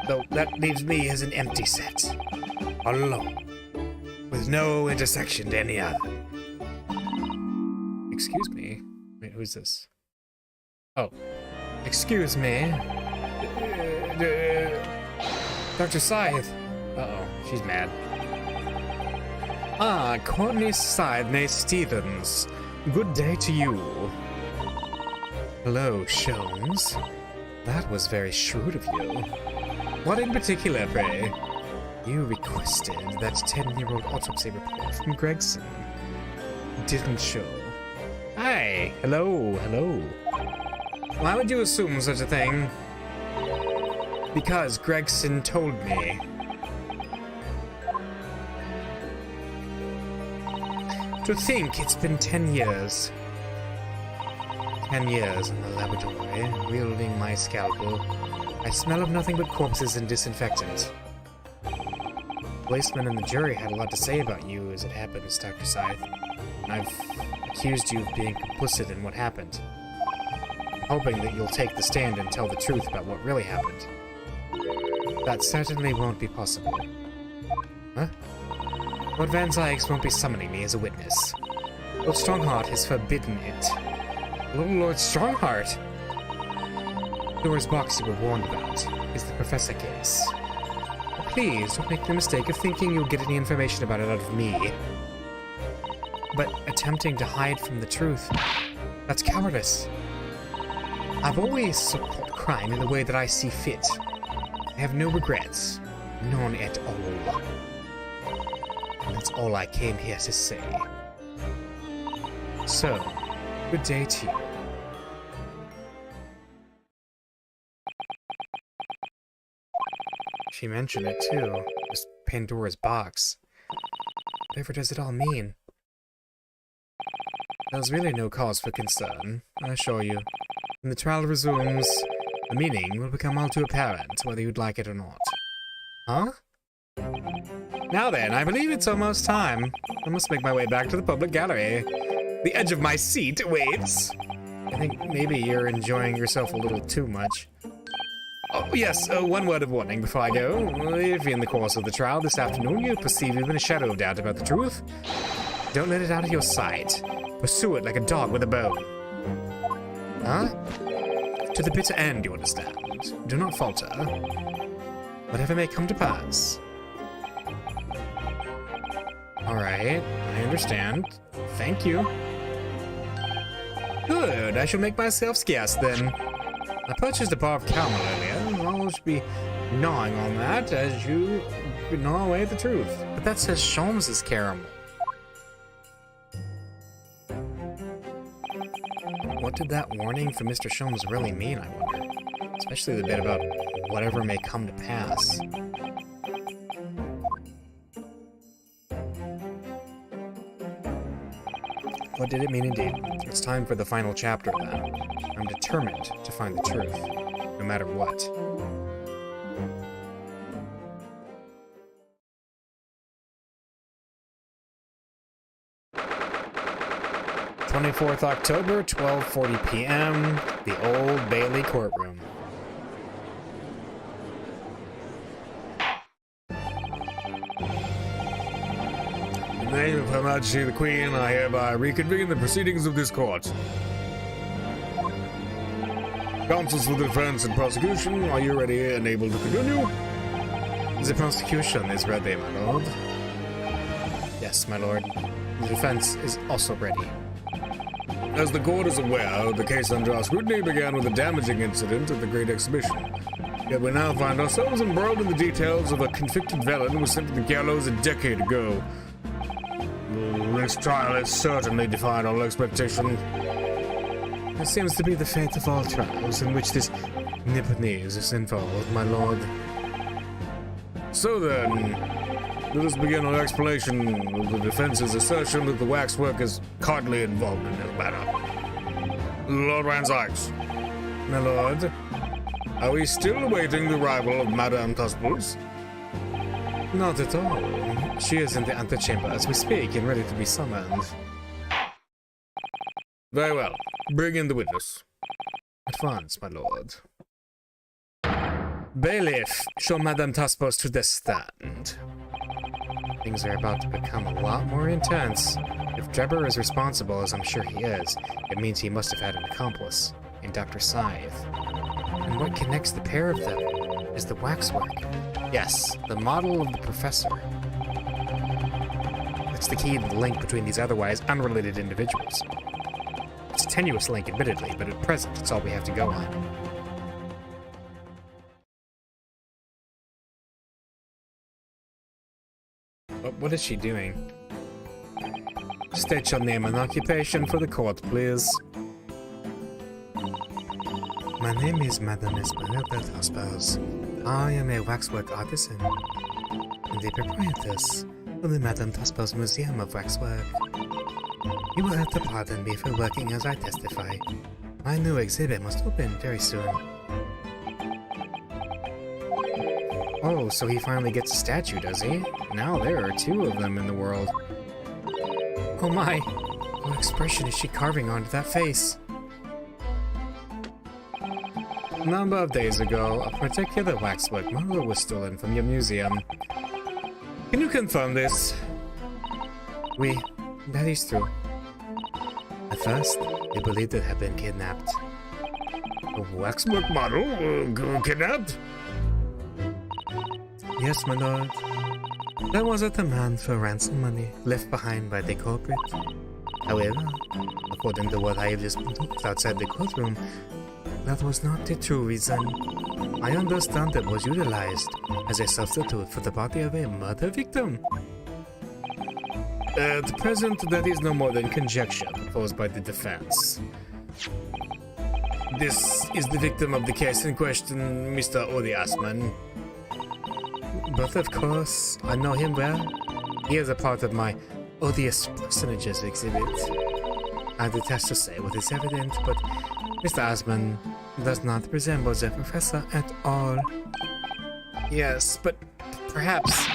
S5: Though that leaves me as an empty set. All alone. With no intersection to any other.
S4: Excuse me? Wait, who's this? Oh. Excuse me? Dr. Scythe. Uh-oh, she's mad. Ah, Courtney Scythe Stevens. Good day to you. Hello, Sholmes. That was very shrewd of you. What in particular, pray? You requested that 10-year-old autopsy report from Gregson. Didn't show. Hi. Hello. Hello. Why would you assume such a thing? Because Gregson told me. To think it's been 10 years. 10 years in the laboratory, wielding my scalpel. I smell of nothing but corpses and disinfectant. The policeman and the jury had a lot to say about you as it happens, Dr. Scythe. I've accused you of being complicit in what happened. I'm hoping that you'll take the stand and tell the truth about what really happened. That certainly won't be possible. Huh? Lord Van Zykes won't be summoning me as a witness. Lord Strongheart has forbidden it. Lord Strongheart? Dora's box you were warned about is the Professor case. But please, don't make the mistake of thinking you'll get any information about it out of me. But attempting to hide from the truth, that's cowardice. I've always supported crime in the way that I see fit. I have no regrets. None at all. And that's all I came here to say. So, good day to you. She mentioned it too. Just Pandora's box. Whatever does it all mean? There's really no cause for concern, I assure you. When the trial resumes, the meaning will become all too apparent, whether you'd like it or not. Huh? Now then, I believe it's almost time. I must make my way back to the public gallery. The edge of my seat waits. I think maybe you're enjoying yourself a little too much. Oh, yes, one word of warning before I go. If in the course of the trial this afternoon you perceive even a shadow of doubt about the truth, don't let it out of your sight. Pursue it like a dog with a bone. Huh? To the bitter end, you understand. Do not falter. Whatever may come to pass. Alright, I understand. Thank you. Good, I shall make myself scarce then. I purchased a bar of caramel earlier, and I should be gnawing on that as you gnaw away the truth. But that says Sholmes' caramel. What did that warning from Mr. Sholmes really mean, I wonder? Especially the bit about whatever may come to pass. What did it mean indeed? It's time for the final chapter then. I'm determined to find the truth, no matter what. 24th October, 12:40 p.m., the Old Bailey courtroom.
S2: In the name of Her Majesty the Queen, I hereby reconvene the proceedings of this court. Counsels for the defense and prosecution, are you ready and able to continue?
S4: The prosecution is ready, my lord. Yes, my lord. The defense is also ready.
S2: As the court is aware, the case under our scrutiny began with a damaging incident at the Great Exhibition. Yet we now find ourselves embroiled in the details of a convicted villain who was sent to the gallows a decade ago. This trial has certainly defied all expectation.
S4: It seems to be the fate of all trials in which this Nipponese is involved, my lord.
S2: So then, let us begin our explanation of the defense's assertion that the waxwork is hardly involved in this matter. Lord Van Zykes.
S4: My lord?
S2: Are we still awaiting the arrival of Madame Tusples?
S4: Not at all. She is in the antechamber as we speak and ready to be summoned.
S2: Very well. Bring in the witness.
S1: At once, my lord. Bailiff, show Madame Taspos to the stand. Things are about to become a lot more intense. If Drebber is responsible, as I'm sure he is, it means he must have had an accomplice in Dr. Scythe. And what connects the pair of them is the waxwork. Yes, the model of the professor. It's the key to the link between these otherwise unrelated individuals. It's a tenuous link, admittedly, but at present, it's all we have to go on. What is she doing? State your name and occupation for the court, please. My name is Madame Esmeralda Taspos. I am a waxwork artisan and the proprietress of the Madame Taspos Museum of Waxwork. You will have to pardon me for working as I testify. My new exhibit must open very soon. Oh, so he finally gets a statue, does he? Now there are two of them in the world. Oh my! What expression is she carving onto that face? A number of days ago, a particular waxwork model was stolen from your museum. Can you confirm this? Oui, that is true. At first, they believed it had been kidnapped.
S2: A waxwork model? Kidnapped?
S1: Yes, my lord. There was a demand for ransom money left behind by the culprit. However, according to what I have just looked outside the courtroom, that was not the true reason. I understand it was utilized as a substitute for the body of a murder victim. At present, that is no more than conjecture proposed by the defense. This is the victim of the case in question, Mr. Odiasman. But of course, I know him well. He is a part of my odious personages exhibit. I detest to say what is evident, but Mr. Asman does not resemble the professor at all. Yes, but perhaps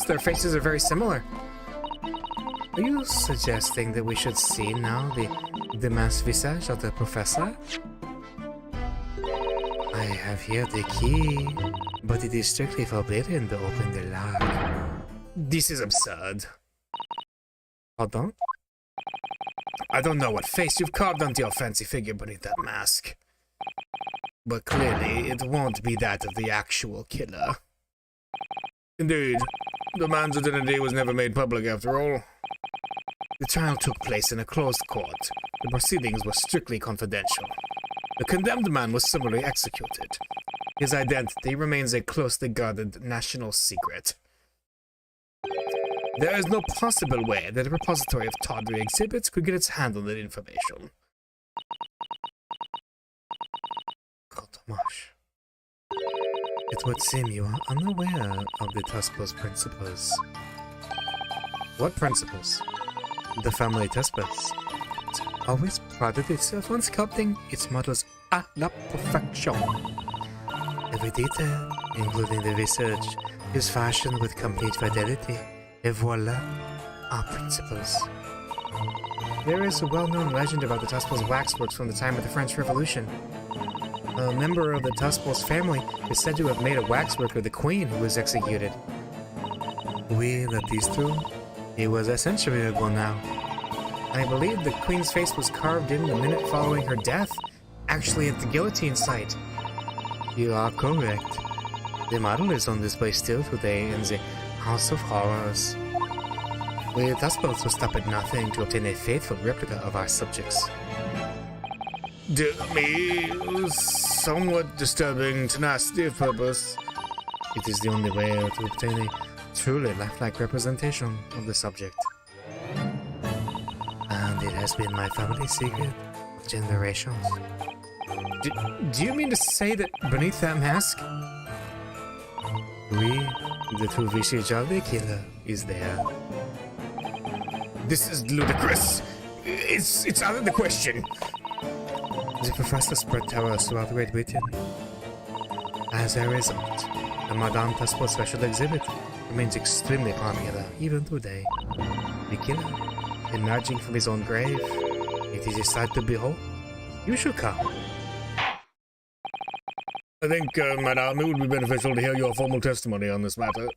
S1: their faces are very similar. Are you suggesting that we should see now the masked visage of the professor? I have here the key, but it is strictly forbidden to open the lock. This is absurd. Pardon? I don't know what face you've carved onto your fancy figure beneath that mask, but clearly it won't be that of the actual killer.
S2: Indeed. The man's identity was never made public after all.
S1: The trial took place in a closed court. The proceedings were strictly confidential. The condemned man was summarily executed. His identity remains a closely guarded national secret. There is no possible way that a repository of tawdry exhibits could get its hand on that information. Tomasz. It would seem you are unaware of the Taspos principles. What principles? The family Taspos always prided itself on sculpting its models à la perfection. Every detail, including the visage, is fashioned with complete fidelity. Et voila, our principles. There is a well-known legend about the Taspos waxworks from the time of the French Revolution. A member of the Taspos family is said to have made a waxwork of the queen who was executed. Oui, that is true. It was a century ago now. I believe the queen's face was carved in the minute following her death, actually at the guillotine site. You are correct. The model is on display still today in the House of Horrors. We Taspos will stop at nothing to obtain a faithful replica of our subjects.
S2: To me, somewhat disturbing tenacity of purpose.
S1: It is the only way to obtain a truly lifelike representation of the subject. And it has been my family secret for generations. Do you mean to say that beneath that mask? Oui, the true visage of the killer is there.
S2: This is ludicrous. It's out of the question.
S1: The professor spread terror throughout Great Britain. As a result, the Madame Taspos special exhibit remains extremely popular even today. The killer, emerging from his own grave, it is a sight to behold. You should come.
S2: I think, madame, it would be beneficial to hear your formal testimony on this matter.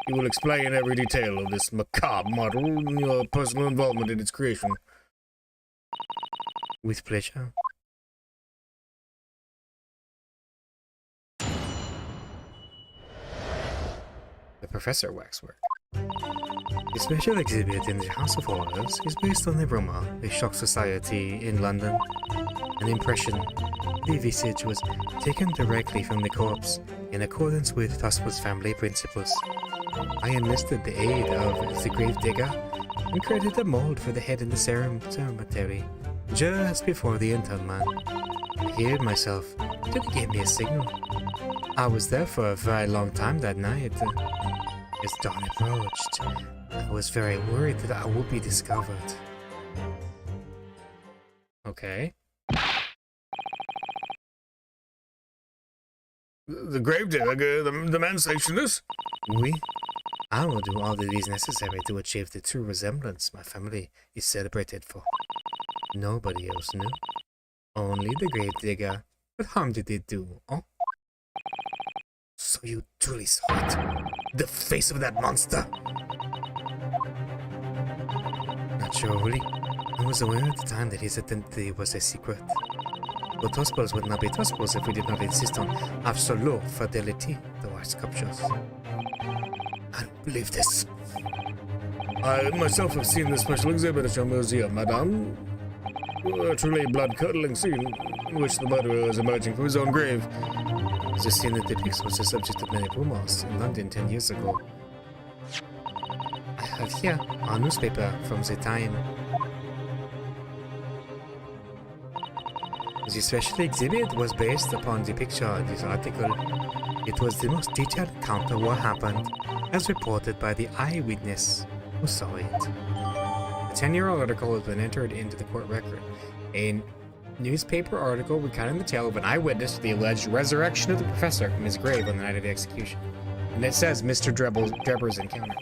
S2: You will explain every detail of this macabre model and your personal involvement in its creation.
S1: With pleasure. The Professor Waxwork. The special exhibit in the House of Horrors is based on the rumor a shock society in London. An impression the visage was taken directly from the corpse in accordance with Tusper's family principles. I enlisted the aid of the grave digger and created a mold for the head in the cemetery just before the interment. I hid myself till they gave me a signal. I was there for a very long time that night. As dawn approached, I was very worried that I would be discovered. Okay.
S2: The gravedigger, the mensationist?
S1: Oui. I will do all that is necessary to achieve the true resemblance my family is celebrated for. Nobody else knew. Only the gravedigger. What harm did it do, oh?
S5: So you truly saw it? The face of that monster?
S1: Not sure, really. I was aware at the time that his identity was a secret. But Tospos would not be Tospos if we did not insist on absolute fidelity to our sculptures.
S5: I don't believe this.
S2: I myself have seen the special exhibit at your museum, madame. A truly blood-curdling scene in which the murderer is emerging from his own grave.
S1: The scene that depicts was the subject of many rumors in London 10 years ago. I have here a newspaper from the time. The special exhibit was based upon the picture in this article. It was the most detailed account of what happened, as reported by the eyewitness who saw it. A 10-year-old article has been entered into the court record. A newspaper article recounting the tale of an eyewitness to the alleged resurrection of the professor from his grave on the night of the execution. And it says Mr. Drebber's encounter.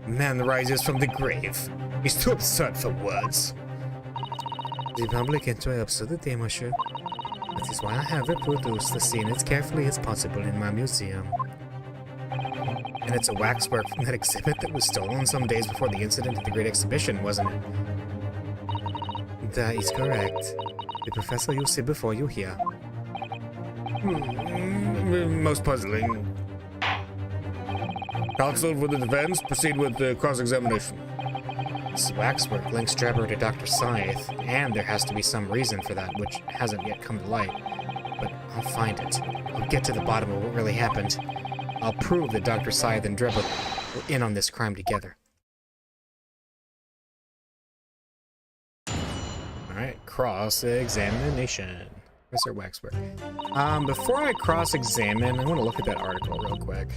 S5: Man rises from the grave. He's too absurd for words.
S1: The public enjoy absurdity, monsieur. That is why I have reproduced the scene as carefully as possible in my museum.
S5: And it's a waxwork from that exhibit that was stolen some days before the incident at the Great Exhibition, wasn't it?
S1: That is correct. The professor you see before you here.
S2: Most puzzling. Counsel for the defense, proceed with the cross-examination.
S1: This waxwork links Drebber to Dr. Scythe, and there has to be some reason for that, which hasn't yet come to light. But I'll find it. I'll get to the bottom of what really happened. I'll prove that Dr. Scythe and Drebber were in on this crime together. Alright, cross-examination. Professor Waxwork. Before I cross-examine, I want to look at that article real quick.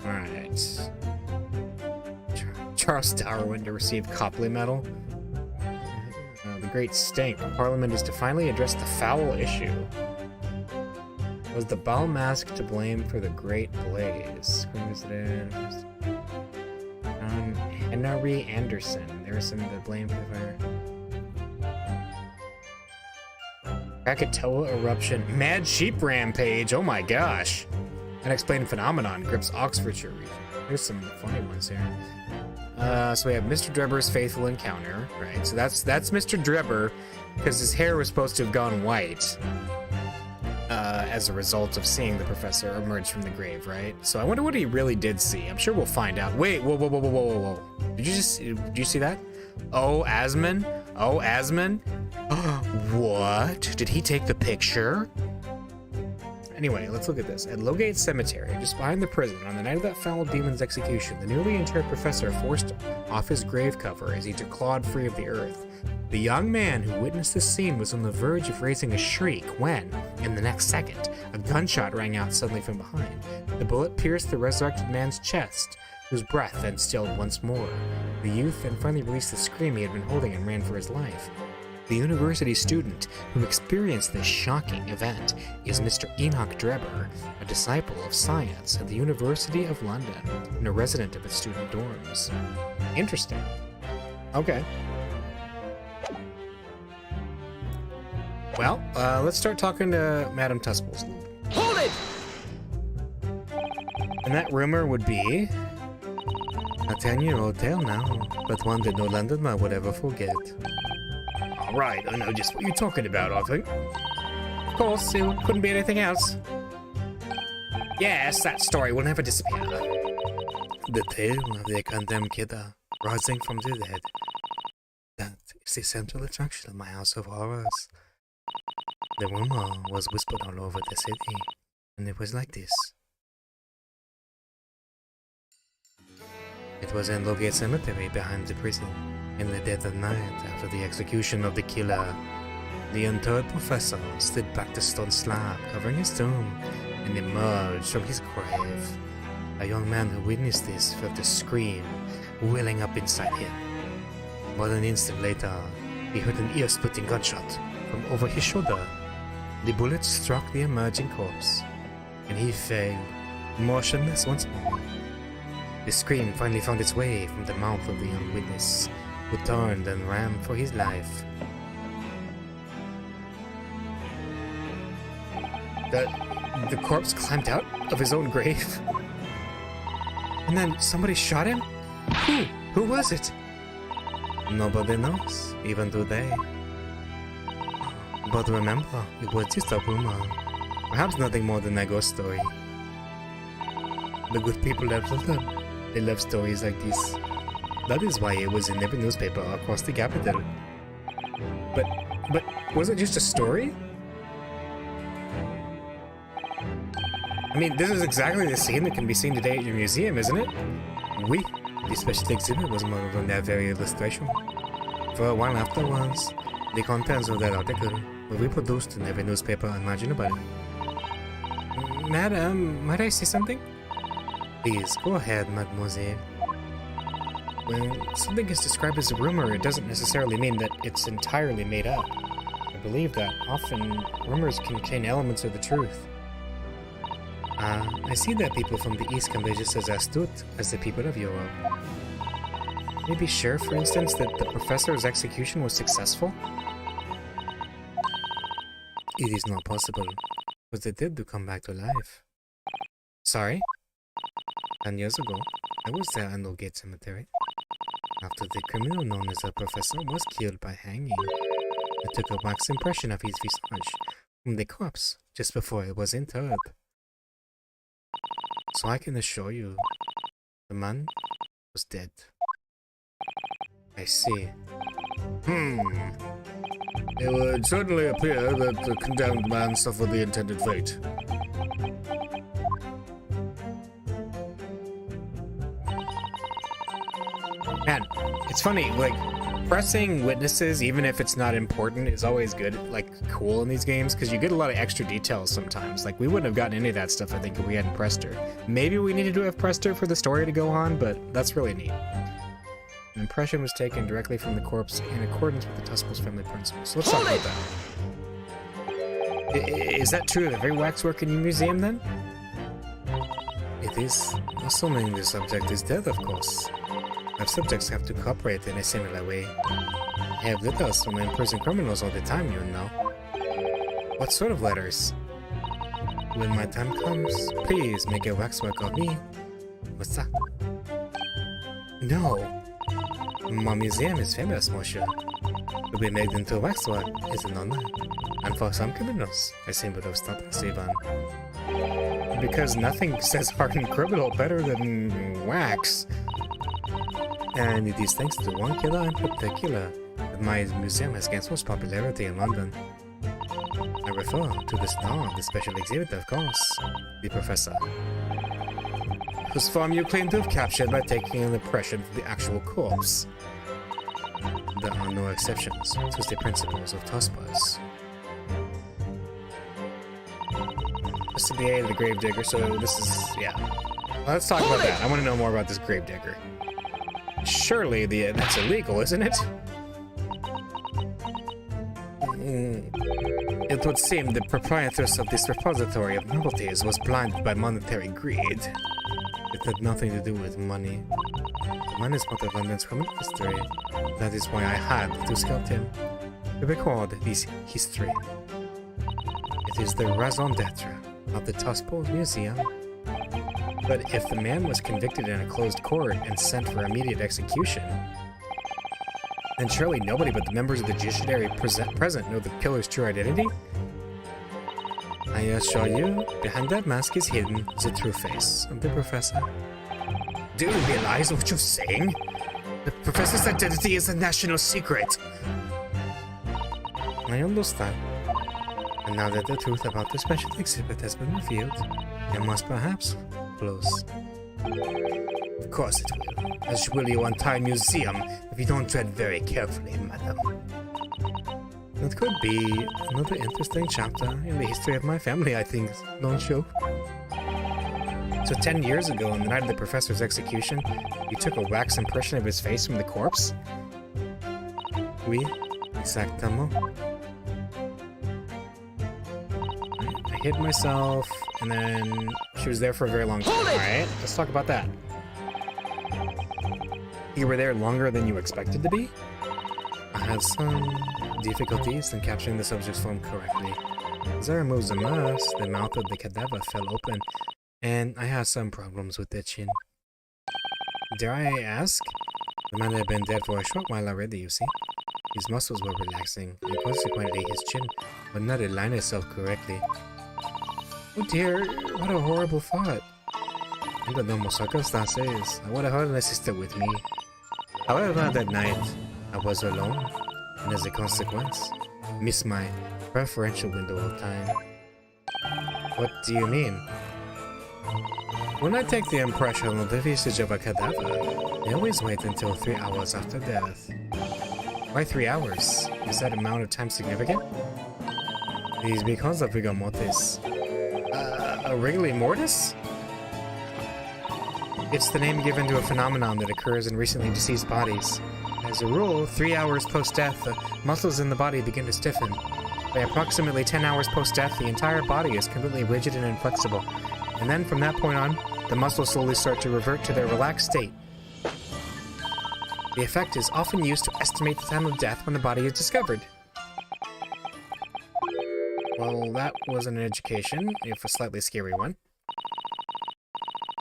S1: Alright. Charles Darwin to receive Copley Medal. The Great Stink. Parliament is to finally address the foul issue. Was the Bal Mask to blame for the Great Blaze? Who was there? Henry Anderson. There was some to blame for the fire. Krakatoa eruption. Mad sheep rampage. Oh my gosh. Unexplained phenomenon grips Oxfordshire region. There's some funny ones here. So we have Mr. Drebber's faithful encounter, right? So that's Mr. Drebber, because his hair was supposed to have gone white as a result of seeing the professor emerge from the grave, right? So I wonder what he really did see. I'm sure we'll find out. Wait, whoa. Did you see that? Oh, Asman? What? Did he take the picture? Anyway, let's look at this. At Lowgate Cemetery, just behind the prison, on the night of that foul demon's execution, the newly interred professor forced off his grave cover as he clawed free of the earth. The young man who witnessed this scene was on the verge of raising a shriek when, in the next second, a gunshot rang out suddenly from behind. The bullet pierced the resurrected man's chest, whose breath then stilled once more. The youth then finally released the scream he had been holding and ran for his life. The university student who experienced this shocking event is Mr. Enoch Drebber, a disciple of science at the University of London and a resident of its student dorms. Interesting. Okay.
S4: Well, let's start talking to Madame Tusples.
S3: Hold it!
S4: And that rumor would be a 10-year-old tale now, but one that no Londoner would ever forget.
S5: Alright, I know just what you're talking about, I think.
S4: Of course, it couldn't be anything else. Yes, that story will never disappear. The tale of the condemned killer rising from the dead. That is the central attraction of my house of horrors. The rumor was whispered all over the city, and it was like this. It was in Logate Cemetery behind the prison, in the dead of night after the execution of the killer. The interred professor slid back the stone slab covering his tomb and emerged from his grave. A young man who witnessed this felt a scream welling up inside him. But an instant later, he heard an ear-splitting gunshot from over his shoulder. The bullet struck the emerging corpse, and he fell, motionless once more. The scream finally found its way from the mouth of the young witness, who turned and ran for his life. The corpse climbed out of his own grave? And then somebody shot him? Who was it? Nobody knows, even today. But remember, it was just a rumor. Perhaps nothing more than a ghost story. The good people love them. They love stories like this. That is why it was in every newspaper across the capital. But was it just a story? I mean, this is exactly the scene that can be seen today at your museum, isn't it? Oui, the special exhibit was modeled on that very illustration. For a while afterwards, the contents of that article were reproduced in every newspaper imaginable. Madam, might I say something? Please, go ahead, mademoiselle. When something is described as a rumor, it doesn't necessarily mean that it's entirely made up. I believe that often rumors contain elements of the truth. I see that people from the East can be just as astute as the people of Europe. Can you be sure, for instance, that the professor's execution was successful? It is not possible, but they did come back to life. Sorry? 10 years ago, I was there in Newgate Cemetery. After the criminal known as the professor was killed by hanging, I took a wax impression of his visage from the corpse just before it was interred. So I can assure you, the man was dead. I see.
S2: It would certainly appear that the condemned man suffered the intended fate.
S4: Man, it's funny, like, pressing witnesses, even if it's not important, is always good, like, cool in these games, because you get a lot of extra details sometimes. Like, we wouldn't have gotten any of that stuff, I think, if we hadn't pressed her. Maybe we needed to have pressed her for the story to go on, but that's really neat. An impression was taken directly from the corpse in accordance with the Tusples family principles. So let's talk about that. Is that true of every waxwork in your museum, then? It is, assuming the subject is dead, of course. Our subjects have to cooperate in a similar way. I have letters from imprisoned criminals all the time, you know. What sort of letters? When my time comes, please make a waxwork of me. What's that? No. My museum is famous, monsieur. To be made into waxwork is an honor. And for some criminals, a symbol of status even. Because nothing says hardened criminal better than wax. And it is thanks to one killer in particular that my museum has gained so much popularity in London. I refer to the star of the special exhibit, of course, the professor, whose form you claim to have captured by taking an impression from the actual corpse. There are no exceptions to the principles of Tuspers. This is the A of the Gravedigger, so this is, yeah. Let's talk about that. I want to know more about this Gravedigger. Surely that's illegal, isn't it? It would seem the proprietress of this repository of novelties was blinded by monetary greed. It had nothing to do with money. The man is part of London's criminal history. That is why I had to scout him, to record this history. It is the raison d'etre of the Tuspol Museum. But if the man was convicted in a closed court and sent for immediate execution, then surely nobody but the members of the judiciary present know the killer's true identity? I assure you, behind that mask is hidden the true face of the professor.
S5: Do you realize what you're saying? The professor's identity is a national secret.
S4: I understand. And now that the truth about the special exhibit has been revealed, it must perhaps close.
S5: Of course it will, as will your entire museum if you don't tread very carefully, madam.
S4: That could be another interesting chapter in the history of my family, I think, don't you? So 10 years ago, on the night of the professor's execution, you took a wax impression of his face from the corpse? Oui, exactement. I hid myself, and then she was there for a very long time. Alright, let's talk about that. You were there longer than you expected to be? I had some difficulties in capturing the subject's form correctly. As I removed the mask, the mouth of the cadaver fell open, and I had some problems with the chin. Dare I ask? The man had been dead for a short while already, you see. His muscles were relaxing, and consequently his chin would not align itself correctly. Oh dear, what a horrible thought. Under normal circumstances, I would have had an assistant with me. However, that night, I was alone, and as a consequence, missed my preferential window of time. What do you mean? When I take the impression of the visage of a cadaver, I always wait until 3 hours after death. Why 3 hours? Is that amount of time significant? It is because of rigor mortis. A rigor mortis? It's the name given to a phenomenon that occurs in recently deceased bodies. As a rule, 3 hours post-death, the muscles in the body begin to stiffen. By approximately 10 hours post-death, the entire body is completely rigid and inflexible. And then from that point on, the muscles slowly start to revert to their relaxed state. The effect is often used to estimate the time of death when the body is discovered. Well, that was an education, if a slightly scary one.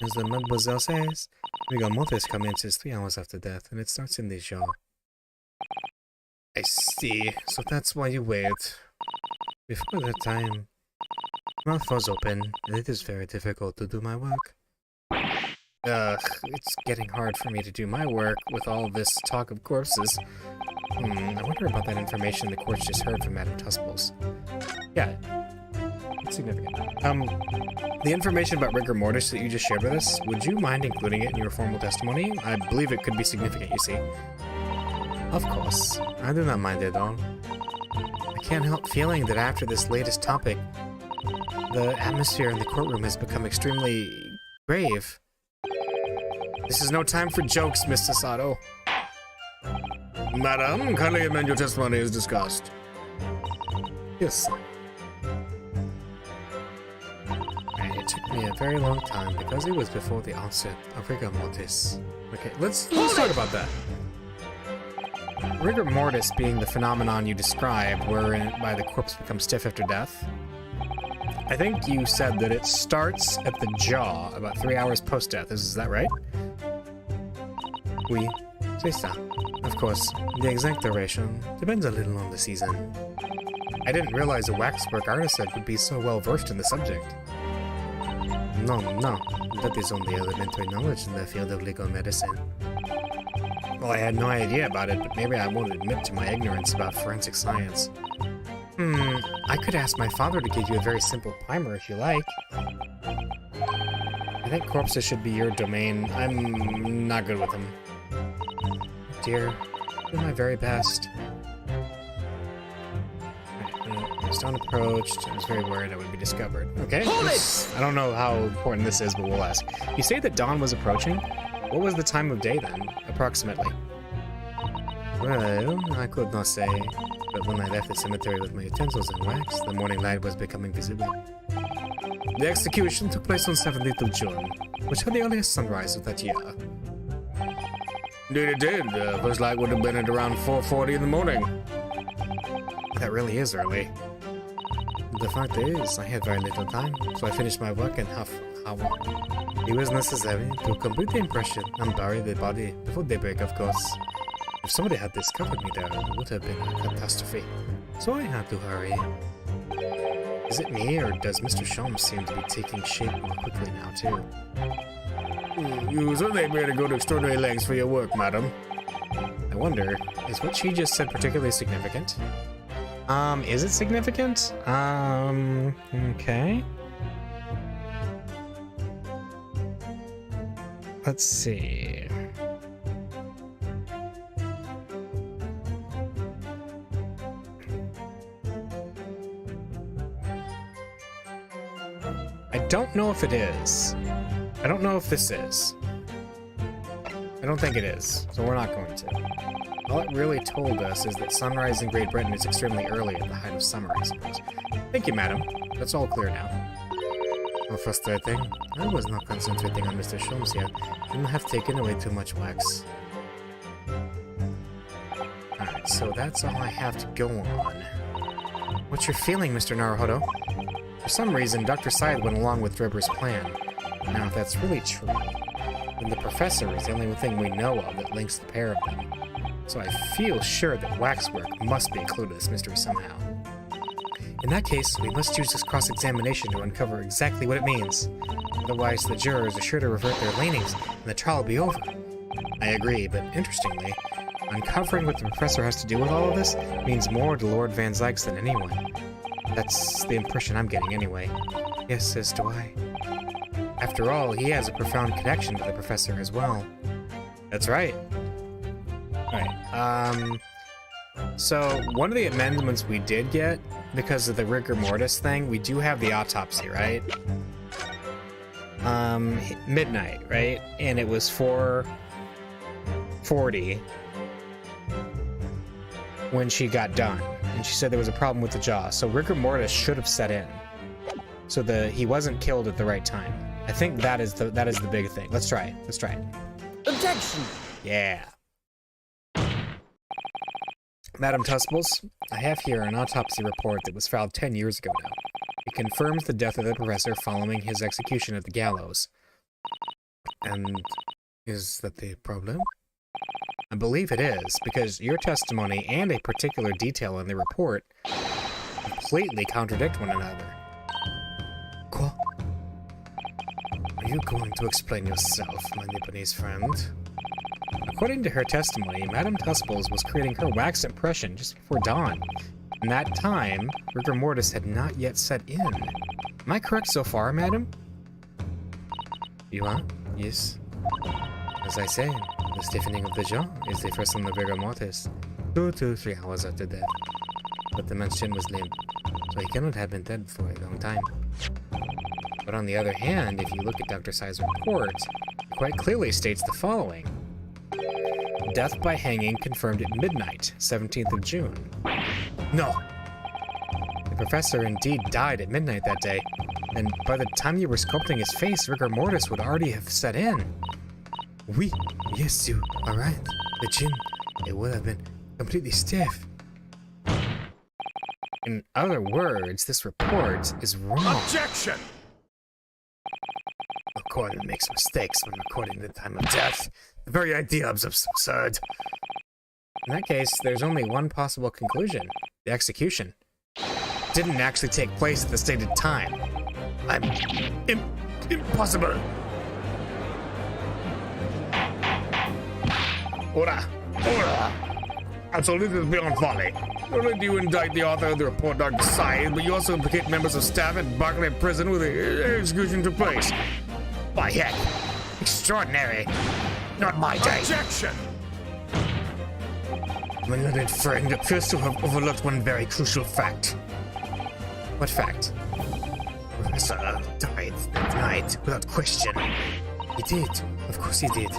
S4: As the mademoiselle says, rigor mortis commences 3 hours after death, and it starts in the jaw. I see, so that's why you wait. Before that time, mouth was open, and it is very difficult to do my work. It's getting hard for me to do my work with all this talk of corpses. I wonder about that information the courts just heard from Madame Tuspels. Yeah, it's significant. The information about rigor mortis that you just shared with us, would you mind including it in your formal testimony? I believe it could be significant, you see. Of course, I do not mind at all. I can't help feeling that after this latest topic, the atmosphere in the courtroom has become extremely grave.
S5: This is no time for jokes, Mr. Sato.
S2: Madam, kindly amend your testimony as discussed.
S4: Yes. It took me a very long time because it was before the onset of rigor mortis. Okay, let's talk about that. Rigor mortis being the phenomenon you described whereby the corpse becomes stiff after death. I think you said that it starts at the jaw about 3 hours post-death. Is that right? Oui, c'est ça. Of course, the exact duration depends a little on the season. I didn't realize a waxwork artisan would be so well versed in the subject. No, that is only elementary knowledge in the field of legal medicine. Well, I had no idea about it, but maybe I won't admit to my ignorance about forensic science. I could ask my father to give you a very simple primer if you like. I think corpses should be your domain. I'm not good with them. Dear, do my very best. Stone approached. I was very worried I would be discovered. Okay. I don't know how important this is, but we'll ask. You say that dawn was approaching? What was the time of day then, approximately? Well, I could not say, but when I left the cemetery with my utensils and wax, the morning light was becoming visible. The execution took place on 17th of June, which had the earliest sunrise of that year.
S2: Indeed it did. First light would have been at around 4:40 in the morning.
S4: That really is early. The fact is, I had very little time, so I finished my work in half hour. It was necessary to complete the impression and bury the body before daybreak, of course. If somebody had discovered me there, it would have been a catastrophe. So I had to hurry. Is it me, or does Mr. Sholmes seem to be taking shape more quickly now, too?
S2: You certainly made to go to extraordinary lengths for your work, madam.
S4: I wonder, is what she just said particularly significant? Is it significant? Okay. Let's see. I don't know if it is. I don't know if this is. I don't think it is, so we're not going to. All it really told us is that sunrise in Great Britain is extremely early at the height of summer, I suppose. Thank you, madam. That's all clear now. How frustrating. I was not concentrating on Mr. Sholmes here. You have taken away too much wax. Alright, so that's all I have to go on. What's your feeling, Mr. Naruhodo? For some reason, Dr. Syed went along with Drebber's plan. Now, if that's really true, then the professor is the only thing we know of that links the pair of them. So I feel sure that waxwork must be included in this mystery somehow. In that case, we must use this cross-examination to uncover exactly what it means. Otherwise, the jurors are sure to revert their leanings, and the trial will be over. I agree, but interestingly, uncovering what the professor has to do with all of this means more to Lord Van Zykes than anyone. That's the impression I'm getting anyway. Yes, as do I. After all, he has a profound connection to the professor as well. That's right. Alright, so one of the amendments we did get, because of the rigor mortis thing, we do have the autopsy, right? Midnight, right? And it was 4:40 when she got done. And she said there was a problem with the jaw, so rigor mortis should have set in. So he wasn't killed at the right time. I think that is the big thing. Let's try it. Let's try it.
S3: Objection!
S4: Yeah. Madam Tusbles, I have here an autopsy report that was filed 10 years ago now. It confirms the death of the professor following his execution at the gallows. And is that the problem? I believe it is, because your testimony and a particular detail in the report completely contradict one another. Quoi? Are you going to explain yourself, my Nipponese friend? According to her testimony, Madame Tusbles was creating her wax impression just before dawn. In that time, rigor mortis had not yet set in. Am I correct so far, madam? You are? Yes. As I say, the stiffening of the jaw is the first on the rigor mortis, 2 to 3 hours after death. But the man's chin was limp, so he cannot have been dead for a long time. But on the other hand, if you look at Dr. Syed's report, it quite clearly states the following. Death by hanging confirmed at midnight, 17th of June. No! The professor indeed died at midnight that day, and by the time you were sculpting his face, rigor mortis would already have set in. Oui, yes, you are right. The chin, it would have been completely stiff. In other words, this report is wrong.
S3: Objection!
S4: According makes mistakes when recording the time of death. The very idea is absurd. In that case, there's only one possible conclusion. The execution didn't actually take place at the stated time. Impossible!
S2: Ora! Ora! Absolutely, this is beyond folly. Not only do you indict the author of the report, Dr. Syed, but you also implicate members of staff at Barclay Prison where the execution took place. By heck, extraordinary. Not my day.
S3: Objection!
S2: My learned friend appears to have overlooked one very crucial fact.
S4: What fact?
S2: Professor died that night, without question.
S4: He did. Of course he did.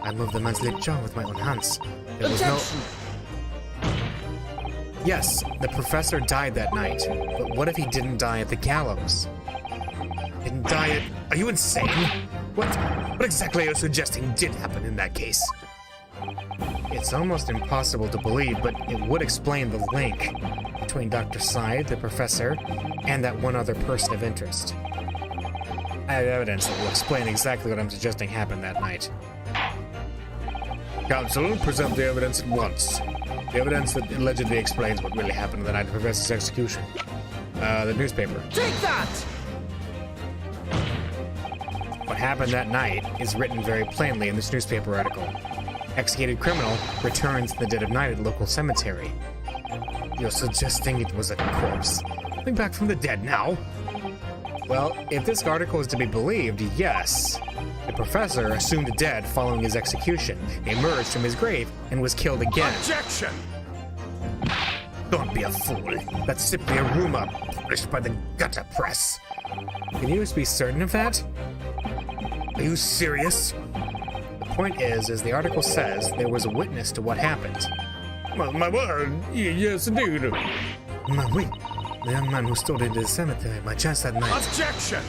S4: I moved the man's lip jaw with my own hands. There was no... Yes, the professor died that night. But what if he didn't die at the gallows?
S2: Didn't die at... Are you insane? What exactly are you suggesting did happen in that case?
S4: It's almost impossible to believe, but it would explain the link between Dr. Syed, the professor, and that one other person of interest. I have evidence that will explain exactly what I'm suggesting happened that night.
S2: Council, present the evidence at once. The evidence that allegedly explains what really happened the night of the professor's execution. The newspaper.
S3: Take that!
S4: What happened that night is written very plainly in this newspaper article. Executed criminal returns in the dead of night at local cemetery. You're suggesting it was a corpse coming back from the dead now? Well, if this article is to be believed, yes. The professor, assumed dead following his execution, emerged from his grave and was killed again.
S3: Objection!
S4: Don't be a fool. That's simply a rumor published by the gutter press. Can you be certain of that? Are you serious? The point is, as the article says, there was a witness to what happened.
S2: My word, yes indeed.
S4: Man, wait. The young man who stole into the cemetery by chance that night.
S3: Objection!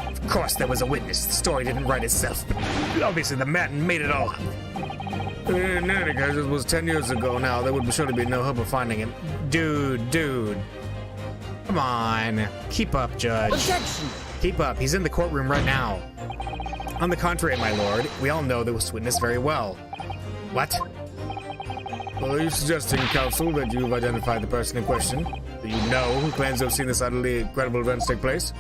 S4: Of course there was a witness. The story didn't write itself, but obviously the man made it all up.
S2: In any case, it was 10 years ago now. There would surely be no hope of finding him.
S4: Dude. Come on. Keep up, Judge.
S3: Objection!
S4: Keep up. He's in the courtroom right now. On the contrary, my lord, we all know this witness very well. What?
S2: Well, are you suggesting, counsel, that you've identified the person in question? That you know who claims to have seen this utterly incredible events take place?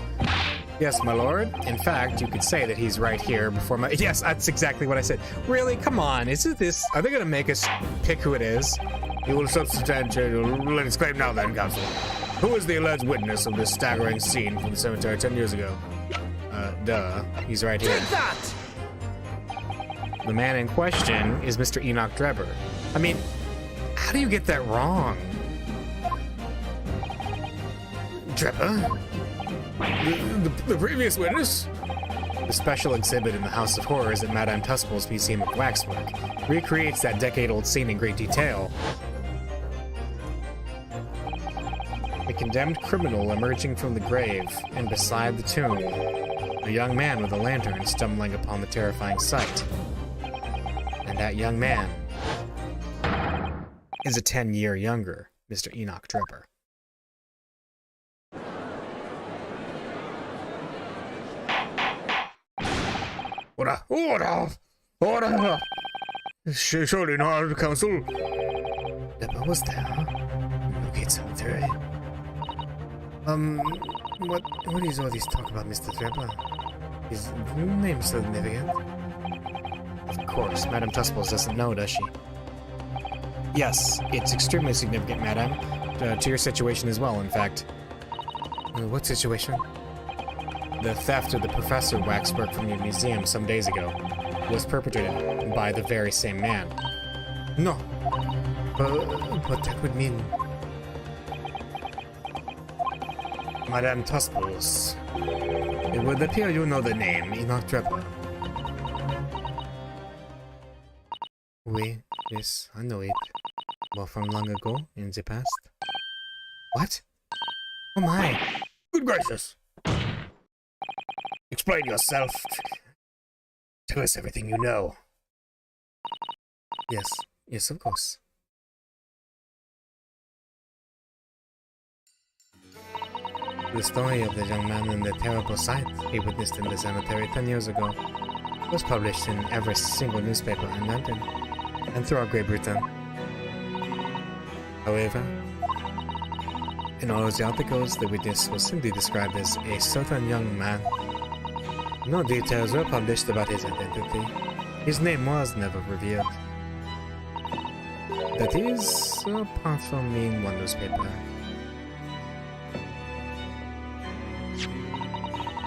S4: Yes, my lord. In fact, you could say that he's right here before my... Yes, that's exactly what I said. Really? Come on. Isn't this... Are they going to make us pick who it is?
S2: You will substantiate your latest claim now then, counsel. Who is the alleged witness of this staggering scene from the cemetery 10 years ago?
S4: He's right here.
S3: Take that!
S4: The man in question is Mr. Enoch Drebber. I mean, how do you get that wrong?
S2: Drebber? The previous witness?
S4: The special exhibit in the House of Horrors at Madame Tussauds Museum of Waxwork recreates that decade-old scene in great detail. A condemned criminal emerging from the grave, and beside the tomb, a young man with a lantern stumbling upon the terrifying sight. And that young man is a 10-year younger Mr. Enoch Drebber.
S2: Order! Surely not, counsel.
S4: Drebber was there. Locate cemetery. What is all this talk about Mr. Drebber? His name's significant. Of course, Madame Tussauds doesn't know, does she? Yes, it's extremely significant, Madame. To your situation as well, in fact. What situation? The theft of the professor waxwork from your museum some days ago was perpetrated by the very same man. No. But that would mean... Madame Tussauds. It would appear you know the name, Enoch Drebber. Oui, yes, I know it. But from long ago, in the past. What? Oh my!
S2: Good gracious! Explain yourself. Tell us everything you know.
S4: Yes, of course. The story of the young man and the terrible sight he witnessed in the cemetery 10 years ago was published in every single newspaper in London and throughout Great Britain. However, in all of the articles, the witness was simply described as a certain young man. No details were published about his identity. His name was never revealed. That is, apart from in one newspaper.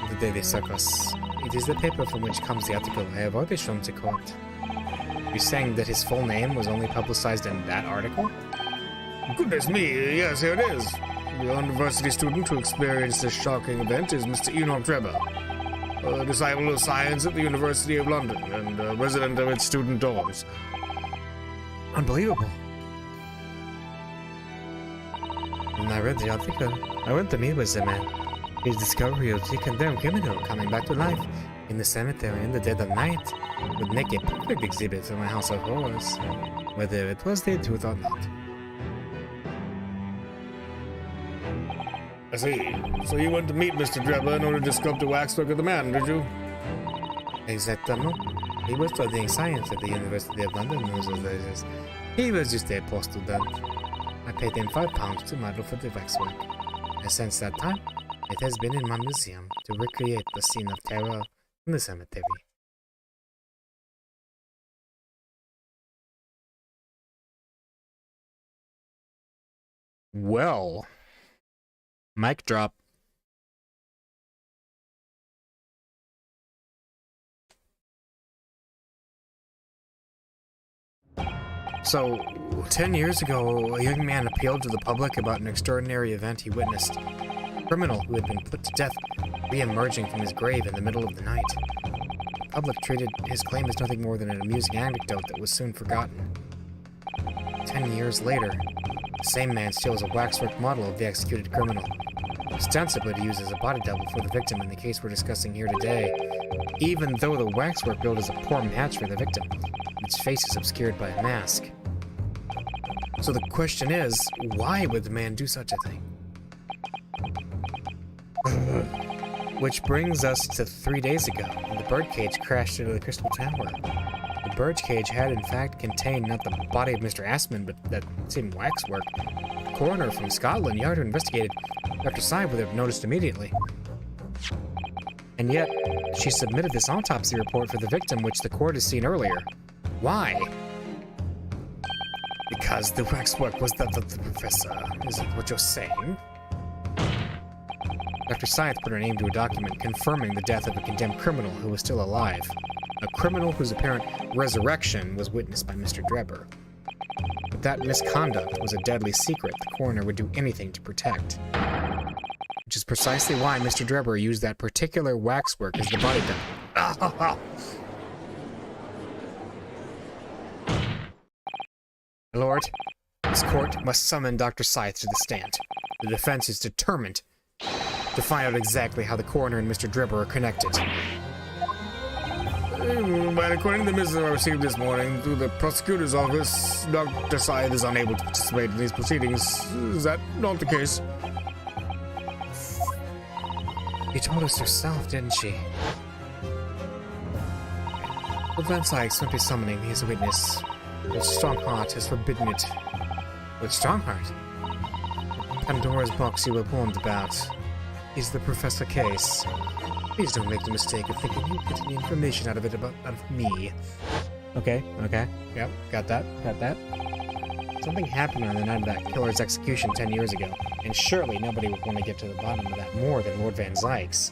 S4: The Daily Circus. It is the paper from which comes the article I have already shown to court. You're saying that his full name was only publicized in that article?
S2: Goodness me, yes, here it is. The university student who experienced this shocking event is Mr. Enoch Drebber, a disciple of science at the University of London and a resident of its student dorms.
S4: Unbelievable. When I read the article, I went to meet with the man. His discovery of the condemned criminal coming back to life in the cemetery in the dead of night would make a perfect exhibit for my house of horrors, whether it was the truth or not.
S2: I see. So you went to meet Mr. Drebber in order to sculpt a waxwork of the man, did you?
S4: Exactement. He was studying science at the University of London in those days. He was just a poor student. I paid him £5 to model for the waxwork. And since that time, it has been in my museum to recreate the scene of terror in the cemetery.
S1: Well, mic drop.
S4: So, 10 years ago, a young man appealed to the public about an extraordinary event he witnessed. A criminal who had been put to death re-emerging from his grave in the middle of the night. The public treated his claim as nothing more than an amusing anecdote that was soon forgotten. 10 years later, the same man steals a waxwork model of the executed criminal, ostensibly to use as a body double for the victim in the case we're discussing here today, even though the waxwork build is a poor match for the victim. Its face is obscured by a mask. So the question is, why would the man do such a thing? Which brings us to 3 days ago, when the birdcage crashed into the Crystal Tower. The birdcage had in fact contained not the body of Mr. Assman, but that same waxwork. The coroner from Scotland Yard who investigated Dr. Sy would have noticed immediately. And yet, she submitted this autopsy report for the victim, which the court has seen earlier. Why? Because the waxwork was that of the professor. Is that what you're saying? Dr. Scythe put her name to a document confirming the death of a condemned criminal who was still alive. A criminal whose apparent resurrection was witnessed by Mr. Drebber. But that misconduct was a deadly secret the coroner would do anything to protect. Which is precisely why Mr. Drebber used that particular waxwork as the body double. Lord, this court must summon Dr. Scythe to the stand. The defense is determined to find out exactly how the coroner and Mr. Drebber are connected.
S2: But according to the message I received this morning through the prosecutor's office, Dr. Scythe is unable to participate in these proceedings. Is that not the case?
S4: She told us herself, didn't she? But Van Sykes won't be summoning me as a witness. But Strongheart has forbidden it. But Strongheart? Pandora's box you were warned about is the Professor case. Please don't make the mistake of thinking you'll get any information out of it out of me. Okay. Yep, got that. Something happened on the night of that killer's execution 10 years ago, and surely nobody would want to get to the bottom of that more than Lord Van Sykes.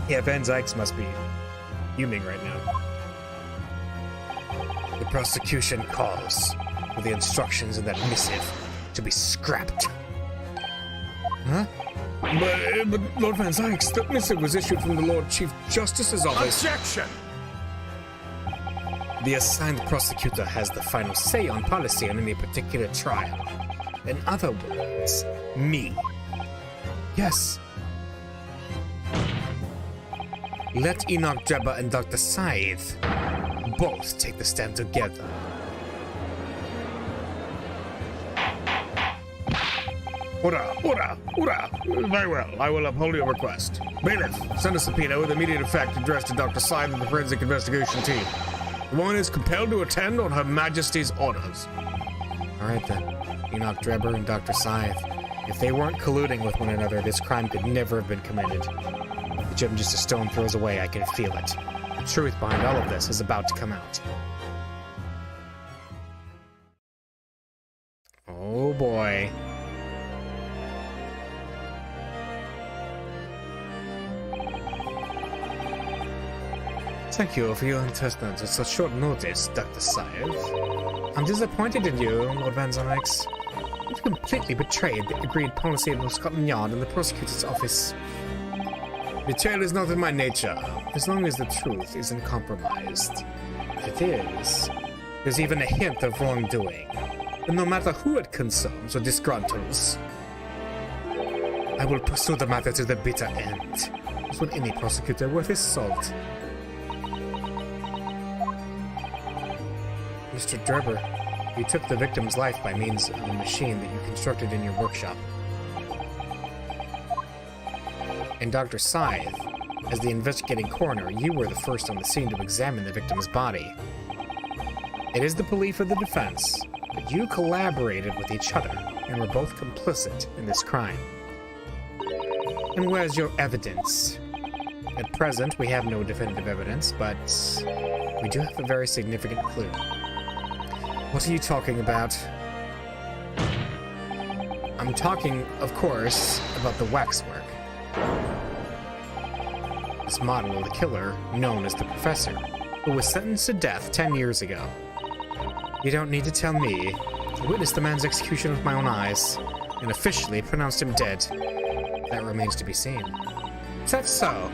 S4: Yeah, Van Sykes must be fuming right now. The prosecution calls for the instructions in that missive to be scrapped. Huh?
S2: But Lord Van Sykes, the missive was issued from the Lord Chief Justice's office.
S3: Objection!
S4: The assigned prosecutor has the final say on policy on any particular trial. In other words, me. Yes. Let Enoch Drebber and Dr. Scythe both take the stand together.
S2: Order! Very well, I will uphold your request. Bailiff, send a subpoena with immediate effect addressed to Dr. Scythe and the forensic investigation team. The woman is compelled to attend on Her Majesty's orders.
S4: Alright then, Enoch Drebber and Dr. Scythe. If they weren't colluding with one another, this crime could never have been committed. The gem just a stone throws away, I can feel it. The truth behind all of this is about to come out. Oh boy. Thank you for your assistance at such short notice, Dr. Scythe. I'm disappointed in you, Lord Van Sykes. You've completely betrayed the agreed policy of Scotland Yard and the prosecutor's office. Betrayal is not in my nature, as long as the truth isn't compromised. If it is, there's even a hint of wrongdoing, and no matter who it concerns or disgruntles, I will pursue the matter to the bitter end. That's what any prosecutor worth his salt. Mr. Drebber, you took the victim's life by means of a machine that you constructed in your workshop. And Dr. Scythe, as the investigating coroner, you were the first on the scene to examine the victim's body. It is the belief of the defense that you collaborated with each other and were both complicit in this crime. And where's your evidence? At present, we have no definitive evidence, but we do have a very significant clue. What are you talking about? I'm talking, of course, about the waxwork. This model of the killer, known as the Professor, who was sentenced to death 10 years ago. You don't need to tell me. I witnessed the man's execution with my own eyes, and officially pronounced him dead. That remains to be seen. Is that so?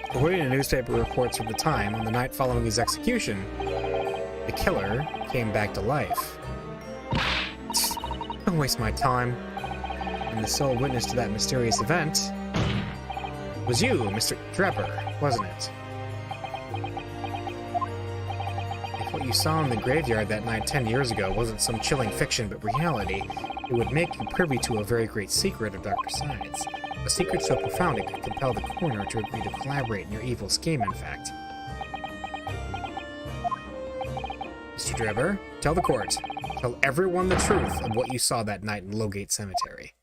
S4: According to newspaper reports from the time, on the night following his execution, the killer came back to life. Don't waste my time. And the sole witness to that mysterious event was you, Mr. Drebber, wasn't it? If what you saw in the graveyard that night 10 years ago wasn't some chilling fiction but reality, it would make you privy to a very great secret of Dr. Scythe's. A secret so profound it could compel the coroner to agree to collaborate in your evil scheme, in fact. Mr. Drebber, tell the court. Tell everyone the truth of what you saw that night in Lowgate Cemetery.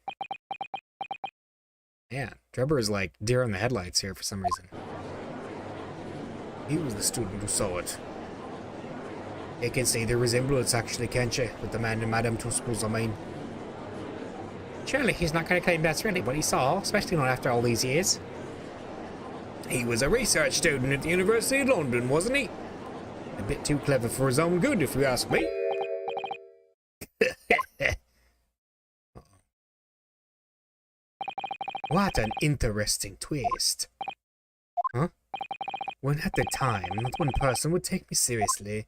S4: Man, Drebber is like deer in the headlights here for some reason.
S5: He was the student who saw it. You can see the resemblance, actually, can't you, with the man and Madame Tuscal's, I mean.
S4: Surely he's not going to claim that's really what he saw, especially not after all these years.
S5: He was a research student at the University of London, wasn't he? A bit too clever for his own good, if you ask me.
S4: What an interesting twist. Huh? When at the time, not one person would take me seriously.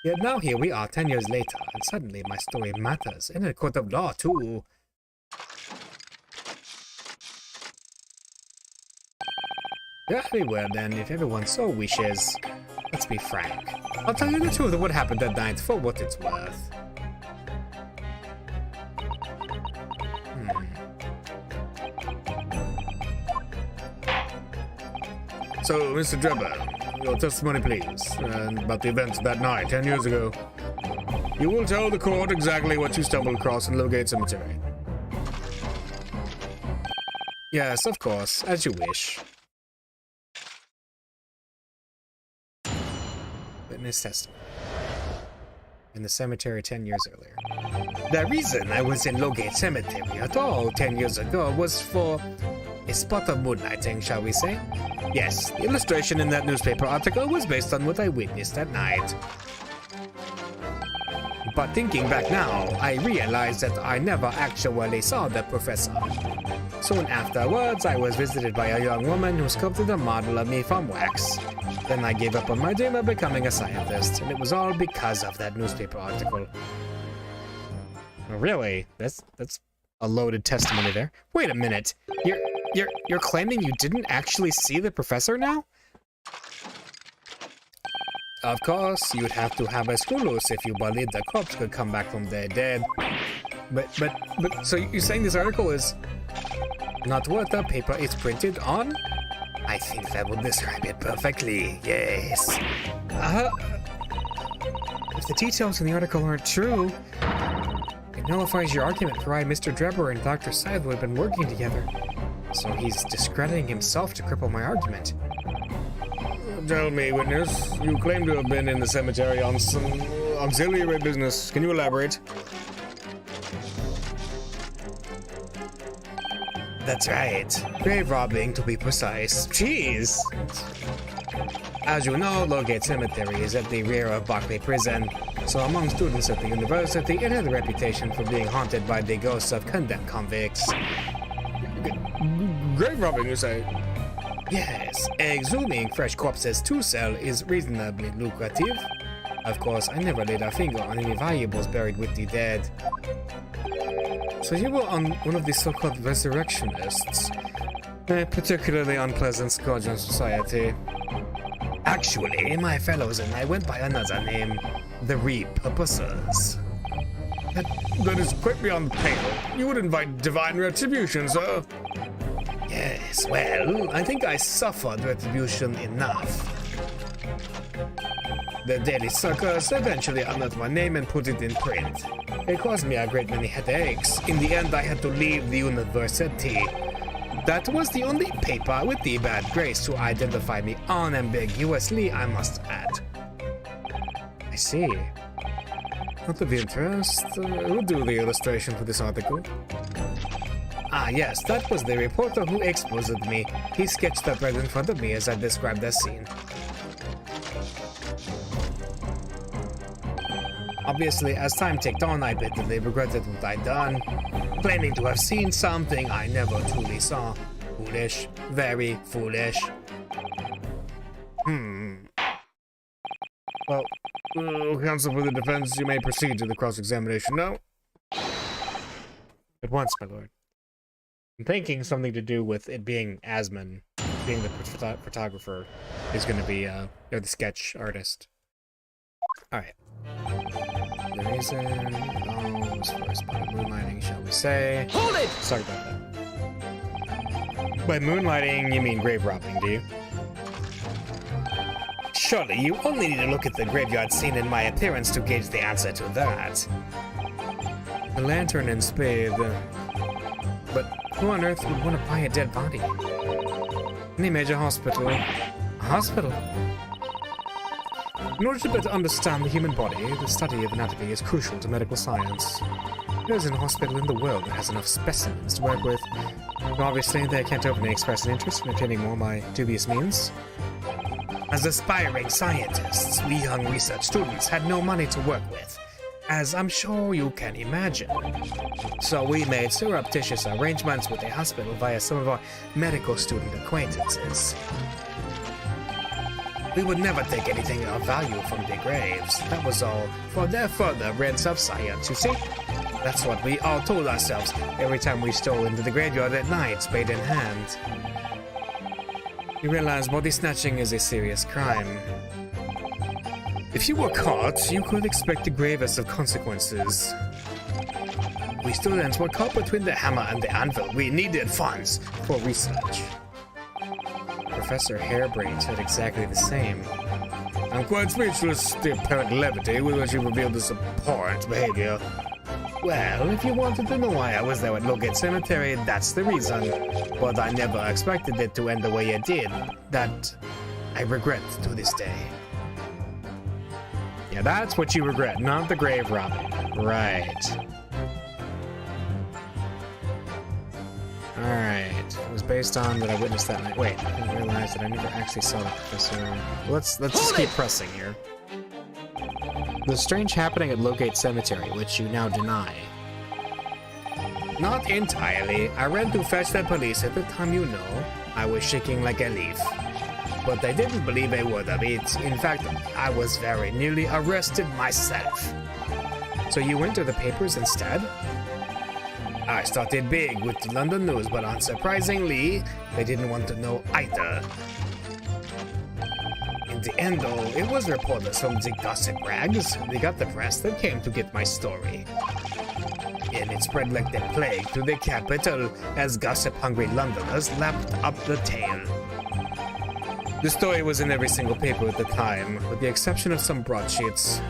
S4: Yet now here we are 10 years later, and suddenly my story matters, in a court of law too. Very well then, if everyone so wishes. Let's be frank. I'll tell you the truth of what happened that night for what it's worth.
S2: So, Mr. Drebber, your testimony, please, and about the events of that night 10 years ago. You will tell the court exactly what you stumbled across in Lowgate Cemetery.
S4: Yes, of course, as you wish. Witness testimony. In the cemetery 10 years earlier.
S5: The reason I was in Lowgate Cemetery at all 10 years ago was for a spot of moonlighting, shall we say? Yes, the illustration in that newspaper article was based on what I witnessed that night. But thinking back now, I realized that I never actually saw the professor. Soon afterwards, I was visited by a young woman who sculpted a model of me from wax. Then I gave up on my dream of becoming a scientist, and it was all because of that newspaper article.
S4: Really? That's a loaded testimony there. Wait a minute. You're claiming you didn't actually see the professor now?
S5: Of course, you'd have to have a screw loose if you believed the corpse could come back from the dead.
S4: But, so you're saying this article is
S5: not what the paper it's printed on? I think that would describe it perfectly, yes.
S4: If the details in the article aren't true, it nullifies your argument for why Mr. Drebber and Dr. Scythe would have been working together. So he's discrediting himself to cripple my argument.
S2: Tell me, witness, you claim to have been in the cemetery on some auxiliary business. Can you elaborate?
S5: That's right. Grave robbing, to be precise. Jeez! As you know, Lowgate Cemetery is at the rear of Barclay Prison, so among students at the university, it had a reputation for being haunted by the ghosts of condemned convicts.
S2: Grave robbing, you say?
S5: Yes, exhuming fresh corpses to sell is reasonably lucrative. Of course, I never laid a finger on any valuables buried with the dead.
S4: So you were on one of the so-called resurrectionists.
S1: A particularly unpleasant scourge on society.
S5: Actually, my fellows and I went by another name, the Repurposers.
S2: That is quite beyond the pale. You would invite divine retribution, sir.
S5: Yes, well, I think I suffered retribution enough. The Daily Circus eventually honored my name and put it in print. It caused me a great many headaches. In the end, I had to leave the university. That was the only paper with the bad grace to identify me unambiguously, I must add.
S1: I see. Not of interest. Who drew the illustration for this article?
S5: Ah, yes, that was the reporter who exposed me. He sketched up right in front of me as I described the scene. Obviously, as time ticked on, I bitterly regretted what I'd done, claiming to have seen something I never truly saw. Foolish. Very foolish.
S2: Well, counsel for the defense, you may proceed to the cross-examination now.
S1: At once, my lord. I'm thinking something to do with it being Asman, being the photographer, is going to be, or the sketch artist. Alright. The reason was for spotted moonlighting, shall we say.
S3: Hold it!
S1: Sorry about that. By moonlighting, you mean grave robbing, do you?
S5: Surely, you only need to look at the graveyard scene and my appearance to gauge the answer to that.
S1: A lantern and spade. But who on earth would want to buy a dead body? Any major hospital? A hospital? In order to better understand the human body, the study of anatomy is crucial to medical science. There isn't a hospital in the world that has enough specimens to work with. Obviously, they can't openly express an interest in obtaining more by dubious means.
S5: As aspiring scientists, we young research students had no money to work with, as I'm sure you can imagine. So we made surreptitious arrangements with a hospital via some of our medical student acquaintances. We would never take anything of value from the graves. That was all for their furtherance of science, you see? That's what we all told ourselves every time we stole into the graveyard at night, spade in hand.
S1: You realize body snatching is a serious crime.
S5: If you were caught, you could expect the gravest of consequences. We students were caught between the hammer and the anvil. We needed funds for research.
S1: Professor Harebrain said exactly the same.
S2: I'm quite speechless at the apparent levity with which you revealed this abhorrent behavior.
S5: Well, if you wanted to know why I was there at Logate Cemetery, that's the reason. But I never expected it to end the way it did. That I regret to this day.
S1: Yeah, that's what you regret, not the grave robbing. Right. Alright. It was based on that I witnessed that night. Wait, I didn't realize that I never actually saw the professor. Let's just keep pressing here. The strange happening at Logate Cemetery, which you now deny.
S5: Not entirely. I ran to fetch the police at the time, you know. I was shaking like a leaf. But they didn't believe a word of it. In fact, I was very nearly arrested myself.
S1: So you went to the papers instead?
S5: I started big with the London News, but unsurprisingly, they didn't want to know either. In the end, though, it was reporters from the gossip rags. They got the press that came to get my story. And it spread like the plague through the capital as gossip-hungry Londoners lapped up the tale.
S1: The story was in every single paper at the time, with the exception of some broadsheets.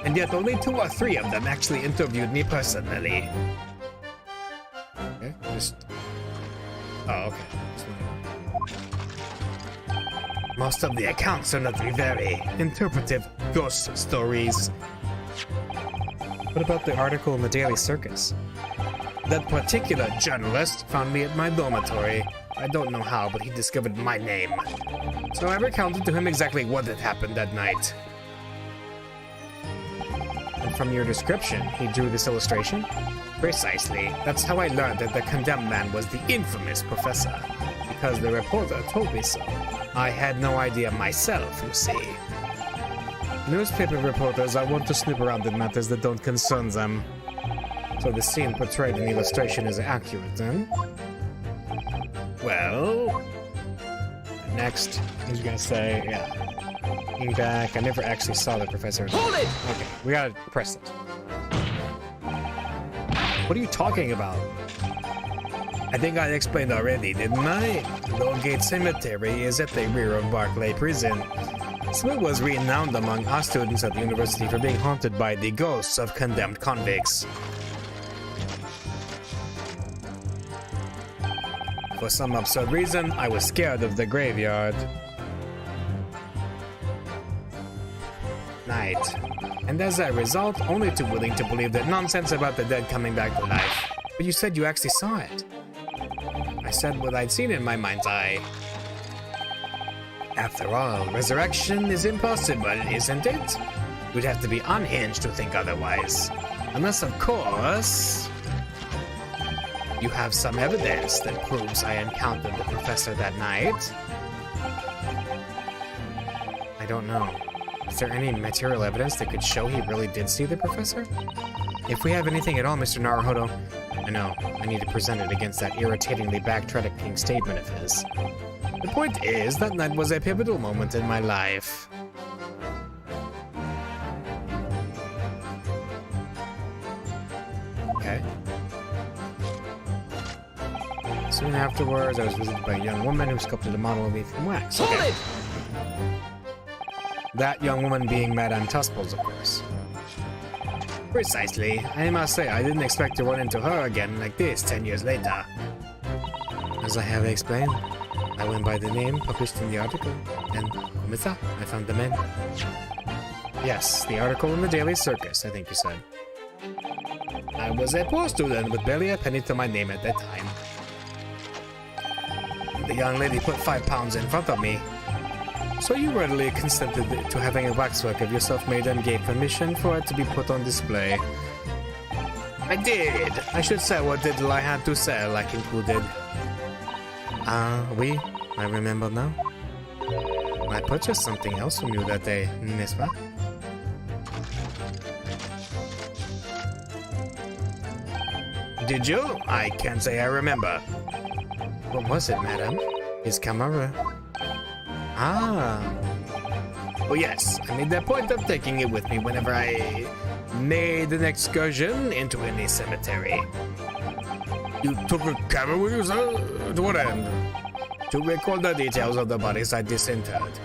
S5: And yet only 2 or 3 of them actually interviewed me personally.
S1: Okay, oh, okay.
S5: Most of the accounts are not very interpretive ghost stories.
S1: What about the article in the Daily Circus?
S5: That particular journalist found me at my dormitory. I don't know how, but he discovered my name. So I recounted to him exactly what had happened that night.
S1: And from your description, he drew this illustration?
S5: Precisely. That's how I learned that the condemned man was the infamous professor. Because the reporter told me so. I had no idea myself, you see.
S1: Newspaper reporters are wont to snoop around in matters that don't concern them. So the scene portrayed in the illustration is accurate, then? Well,
S4: Next, he's gonna say, yeah. Looking back, I never actually saw the professor.
S3: Hold it!
S4: Okay, we gotta press it. What are you talking about?
S1: I think I explained already, didn't I? Lowgate Cemetery is at the rear of Barclay Prison. So it was renowned among our students at the university for being haunted by the ghosts of condemned convicts. For some absurd reason, I was scared of the graveyard. Night. And as a result, only too willing to believe that nonsense about the dead coming back to life.
S4: But you said you actually saw it.
S1: I said what I'd seen in my mind's eye. After all, resurrection is impossible, isn't it? We'd have to be unhinged to think otherwise. Unless, of course, you have some evidence that proves I encountered the professor that night.
S4: I don't know. Is there any material evidence that could show he really did see the professor? If we have anything at all, Mr. Naruhodo, I know, I need to present it against that irritatingly backtracking statement of his.
S1: The point is, that night was a pivotal moment in my life.
S4: Okay. Soon afterwards, I was visited by a young woman who sculpted a model of me from wax.
S3: Hold
S4: Okay.
S3: it!
S4: That young woman being Madame Tusples, of course.
S1: Precisely. I must say, I didn't expect to run into her again like this 10 years later.
S4: As I have explained, I went by the name published in the article, and with that, I found the men. Yes, the article in the Daily Circus, I think you said.
S1: I was a poor student with barely a penny to my name at that time. The young lady put £5 in front of me. So you readily consented to having a waxwork of yourself made and gave permission for it to be put on display. I did. I should say what little I had to sell, I concluded.
S4: Oui, I remember now. I purchased something else from you that day, n'est-ce pas?
S1: Did you? I can't say I remember.
S4: What was it, madam? His camera. Ah,
S1: Oh yes, I made a point of taking it with me whenever I made an excursion into any cemetery.
S2: You took a camera with you, sir? To what end?
S1: To record the details of the bodies I disinterred.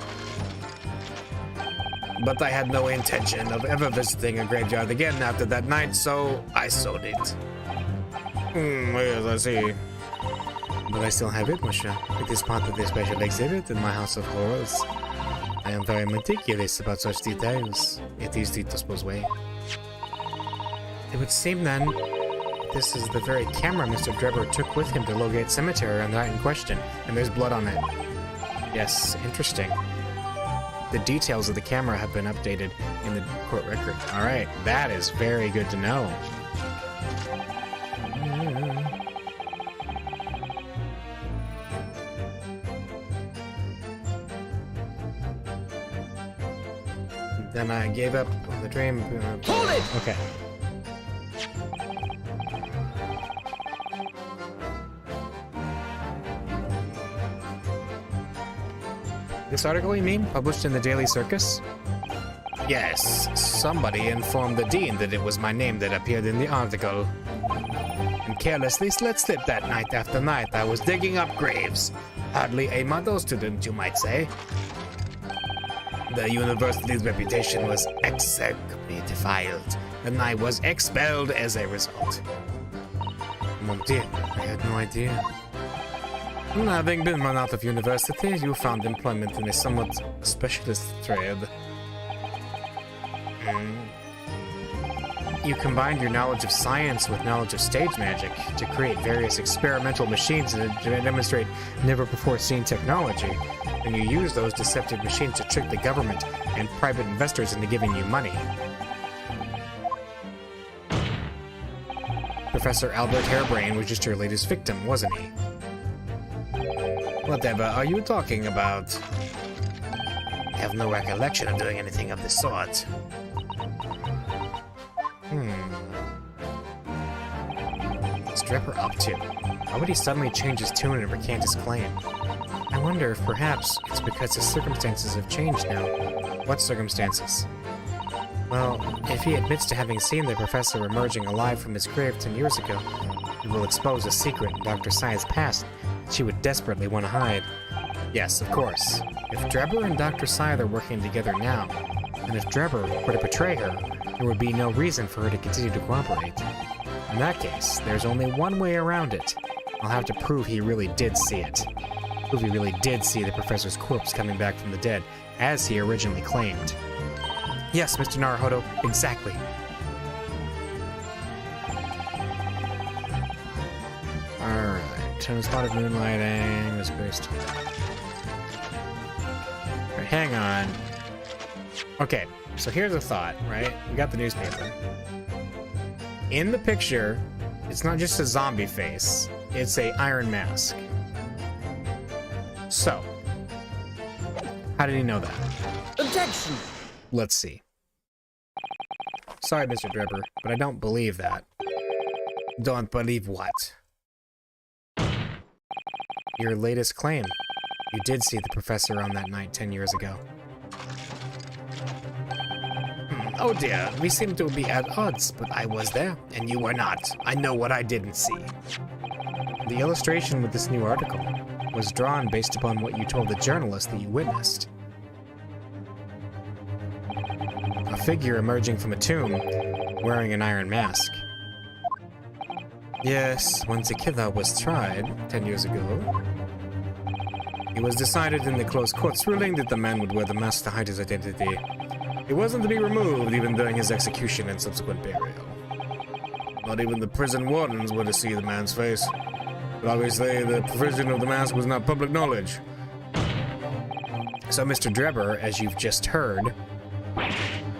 S1: But I had no intention of ever visiting a graveyard again after that night, so I sold it.
S2: Yes, I see.
S4: but I still have it, monsieur. It is part of the special exhibit in my house of horrors. I am very meticulous about such details. It is the Tuspel's way. It would seem then, this is the very camera Mr. Drebber took with him to Lowgate Cemetery on the night in question, and there's blood on it. Yes, interesting. The details of the camera have been updated in the court record. Alright, that is very good to know. Then I gave up on the dream.
S3: Hold it!
S4: Okay. This article, you mean? Published in the Daily Circus?
S1: Yes, somebody informed the dean that it was my name that appeared in the article. And carelessly let slip that night after night I was digging up graves. Hardly a model student, you might say. The university's reputation was execrably defiled, and I was expelled as a result.
S4: Mon Dieu, I had no idea.
S1: Having been run out of university, you found employment in a somewhat specialist trade.
S4: You combined your knowledge of science with knowledge of stage magic to create various experimental machines that demonstrate never-before-seen technology, and you use those deceptive machines to trick the government and private investors into giving you money. Professor Albert Hairbrain was just your latest victim, wasn't he?
S1: Whatever are you talking about? I have no recollection of doing anything of the sort.
S4: was Drebber up to? Why would he suddenly change his tune and recant his claim? I wonder if perhaps it's because his circumstances have changed now. What circumstances? Well, if he admits to having seen the professor emerging alive from his grave 10 years ago, he will expose a secret in Dr. Sai's past that she would desperately want to hide. Yes, of course. If Drebber and Dr. Sai are working together now, and if Drebber were to betray her, there would be no reason for her to continue to cooperate. In that case, there's only one way around it. I'll have to prove he really did see it. Prove he really did see the professor's corpse coming back from the dead, as he originally claimed. Yes, Mr. Naruhodo, exactly. Alright, Tone spotted moonlighting, this priest. Alright, hang on. Okay, so here's a thought, right? We got the newspaper. In the picture, it's not just a zombie face, it's a iron mask. So, how did he know that?
S3: Objection!
S4: Let's see. Sorry, Mr. Drebber, but I don't believe that. Don't believe what? Your latest claim. You did see the professor on that night 10 years ago. Oh dear, we seem to be at odds, but I was there, and you were not. I know what I didn't see. The illustration with this new article was drawn based upon what you told the journalist that you witnessed. A figure emerging from a tomb, wearing an iron mask. Yes, once a killer was tried 10 years ago, it was decided in the closed court's ruling that the man would wear the mask to hide his identity. It wasn't to be removed even during his execution and subsequent burial. Not even the prison wardens were to see the man's face. But obviously, the provision of the mask was not public knowledge. So Mr. Drebber, as you've just heard,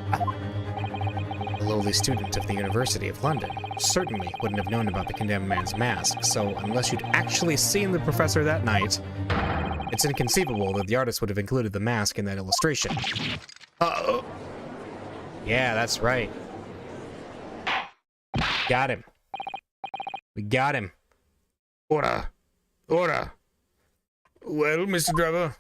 S4: a lowly student of the University of London, certainly wouldn't have known about the condemned man's mask, so unless you'd actually seen the professor that night, it's inconceivable that the artist would have included the mask in that illustration. Uh-oh. Yeah, that's right. Got him. We got him.
S2: Order. Order. Well, Mr. Drebber.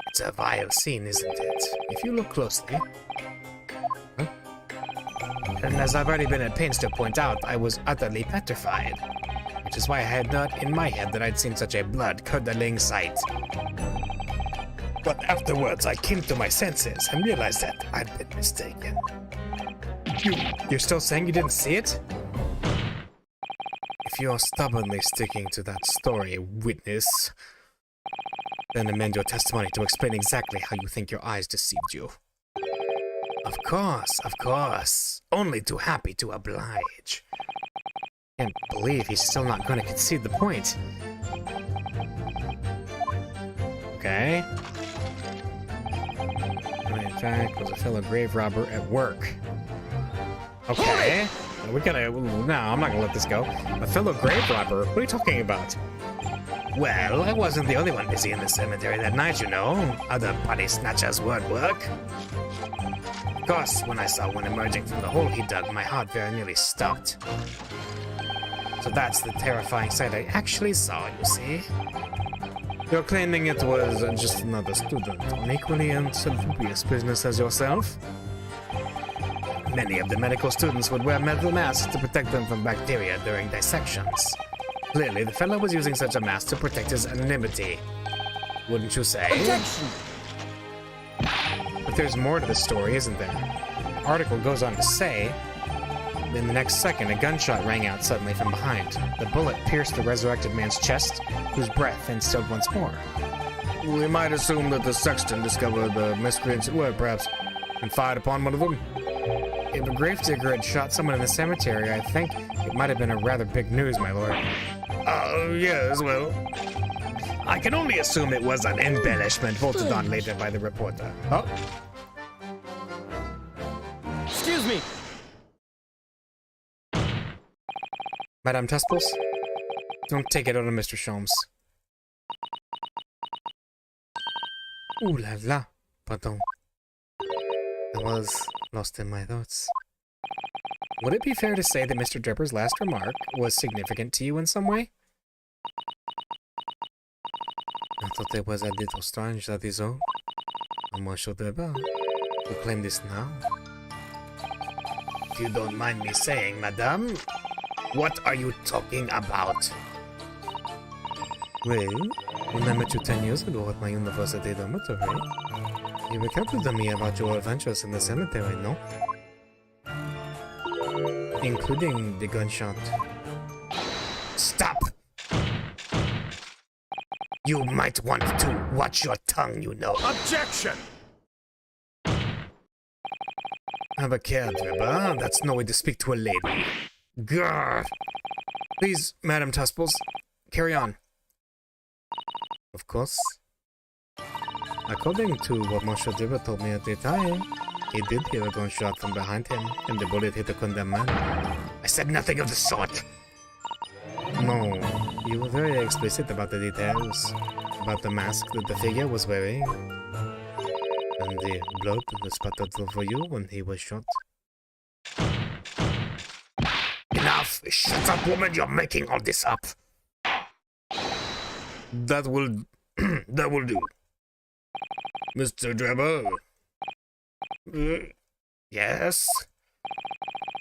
S4: It's a vile scene, isn't it? If you look closely. Huh? And as I've already been at pains to point out, I was utterly petrified. Which is why I had not in my head that I'd seen such a blood-curdling sight. But afterwards, I came to my senses and realized that I'd been mistaken. You're still saying you didn't see it? If you're stubbornly sticking to that story, witness, then amend your testimony to explain exactly how you think your eyes deceived you. Of course. Only too happy to oblige. Can't believe he's still not going to concede the point. Okay. In fact, was a fellow grave robber at work. Okay. We gotta... No, I'm not gonna let this go. A fellow grave robber? What are you talking about? Well, I wasn't the only one busy in the cemetery that night, you know. Other body snatchers were at work. Of course, when I saw one emerging from the hole he dug, my heart very nearly stopped. So that's the terrifying sight I actually saw, you see. You're claiming it was just another student, an equally unselfish business as yourself? Many of the medical students would wear metal masks to protect them from bacteria during dissections. Clearly, the fellow was using such a mask to protect his anonymity. Wouldn't you say?
S3: Objection!
S4: But there's more to the story, isn't there? The article goes on to say, in the next second, a gunshot rang out suddenly from behind. The bullet pierced the resurrected man's chest, whose breath instilled once more.
S2: We might assume that the sexton discovered the miscreants at work, perhaps, and fired upon one of them.
S4: If a gravedigger had shot someone in the cemetery, I think it might have been a rather big news, my lord.
S2: Yes, well,
S4: I can only assume it was an embellishment bolted on later by the reporter. Oh.
S3: Excuse me!
S4: Madame Tesples? Don't take it out on Mr. Sholmes. Ooh la la. Pardon. I was lost in my thoughts. Would it be fair to say that Mr. Drebber's last remark was significant to you in some way? I thought it was a little strange, that is all. Monsieur Drebber, you claim this now?
S5: If you don't mind me saying, madame, what are you talking about?
S4: Well, when I met you 10 years ago at my university dormitory, you recounted to me about your adventures in the cemetery, no? Including the gunshot.
S5: Stop! You might want to watch your tongue, you know.
S3: Objection!
S5: Have a care, Drebber. That's no way to speak to a lady. Grr!
S4: Please, Madame Tusples, carry on. Of course. According to what Monsieur Drebber told me at the time, he did hear a gunshot from behind him, and the bullet hit the condemned man.
S5: I said nothing of the sort.
S4: No, you were very explicit about the details, about the mask that the figure was wearing, and the blood that spattered over you when he was shot.
S5: Enough! Shut up, woman! You're making all this up. That will do. Mr. Drebber? Yes?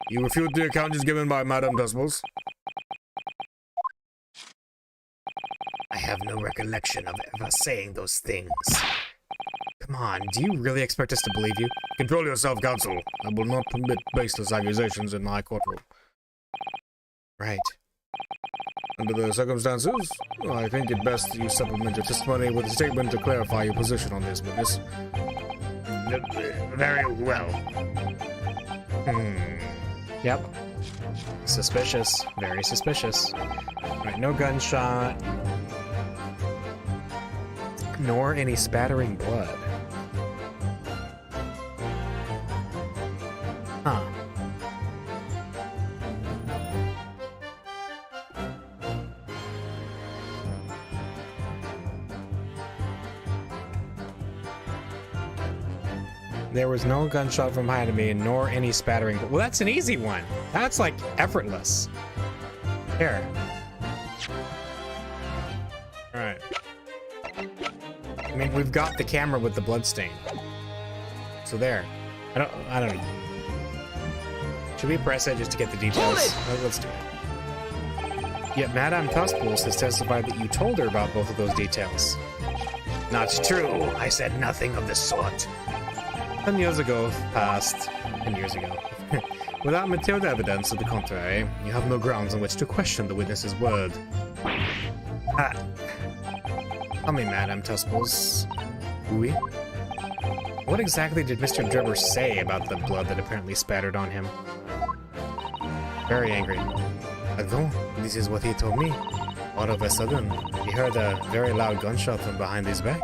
S2: You refute the account just given by Madame Tusples?
S5: I have no recollection of ever saying those things.
S4: Come on, do you really expect us to believe you?
S2: Control yourself, counsel. I will not permit baseless accusations in my courtroom.
S4: Right.
S2: Under the circumstances, I think it best you supplement your testimony with a statement to clarify your position on this witness.
S5: Very well.
S4: Yep. Suspicious. Very suspicious. Right, no gunshot. Nor any spattering blood. Huh. There was no gunshot from behind me, nor any spattering. Well, that's an easy one. That's like effortless. Here. All right. I mean, we've got the camera with the blood stain. So there. I don't know. Should we press it just to get the details? Let's do it. Yet Madame Tusples has testified that you told her about both of those details.
S5: Not true. I said nothing of the sort.
S4: 10 years ago passed. 10 years ago. Without material evidence to the contrary, you have no grounds on which to question the witness's word. Tell me, Madame Tusples. Oui? What exactly did Mr. Drebber say about the blood that apparently spattered on him? Very angry. Although, this is what he told me. All of a sudden, he heard a very loud gunshot from behind his back.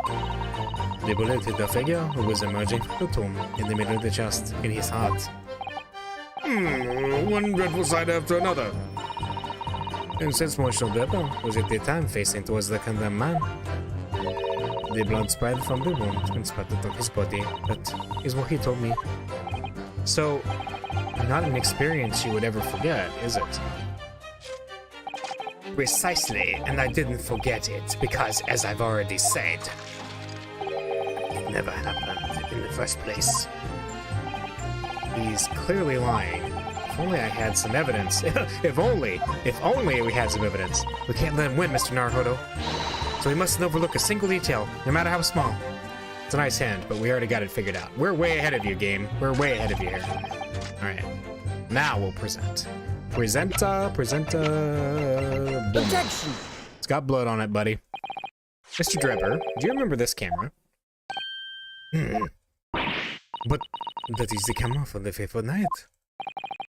S4: The bullet hit the figure who was emerging from the tomb in the middle of the chest, in his heart.
S2: One dreadful sight after another.
S4: And since Monsieur Drebber was at the time facing towards the condemned man, the blood spread from the wound and spattered on his body. That is what he told me. So, not an experience you would ever forget, is it?
S5: Precisely, and I didn't forget it, because as I've already said, it never happened in the first place.
S4: He's clearly lying. If only I had some evidence. If only we had some evidence. We can't let him win, Mr. Naruhodo. So we mustn't overlook a single detail, no matter how small. It's a nice hint, but we already got it figured out. We're way ahead of you, game. We're way ahead of you here. Alright. Now we'll present. Presenta.
S3: Objection!
S4: It's got blood on it, buddy. Mr. Drebber, do you remember this camera? But that is the camera for the Fateful Night.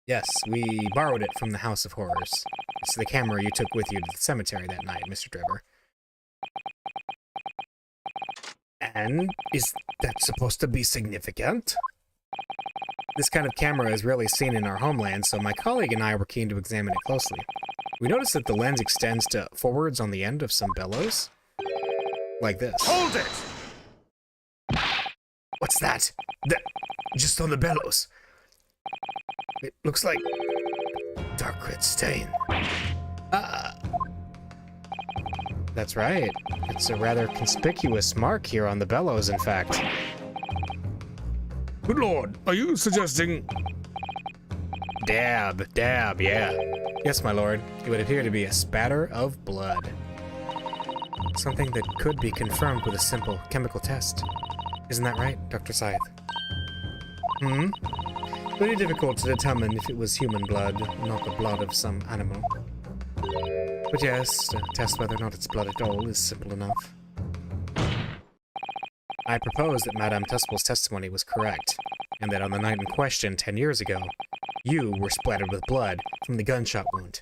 S4: Yes, we borrowed it from the House of Horrors. It's the camera you took with you to the cemetery that night, Mr. Drebber.
S5: And is that supposed to be significant?
S4: This kind of camera is rarely seen in our homeland, so my colleague and I were keen to examine it closely. We noticed that the lens extends to forwards on the end of some bellows.
S1: Like this.
S5: Hold it! What's that? Just on the bellows. It looks like dark red stain.
S1: That's right. It's a rather conspicuous mark here on the bellows, in fact.
S2: Good lord, are you suggesting...
S1: Dab, yeah. Yes, my lord. It would appear to be a spatter of blood. Something that could be confirmed with a simple chemical test. Isn't that right, Dr. Scythe? Very difficult to determine if it was human blood, not the blood of some animal. But yes, to test whether or not it's blood at all is simple enough. I propose that Madame Tuspel's testimony was correct, and that on the night in question 10 years ago, you were splattered with blood from the gunshot wound.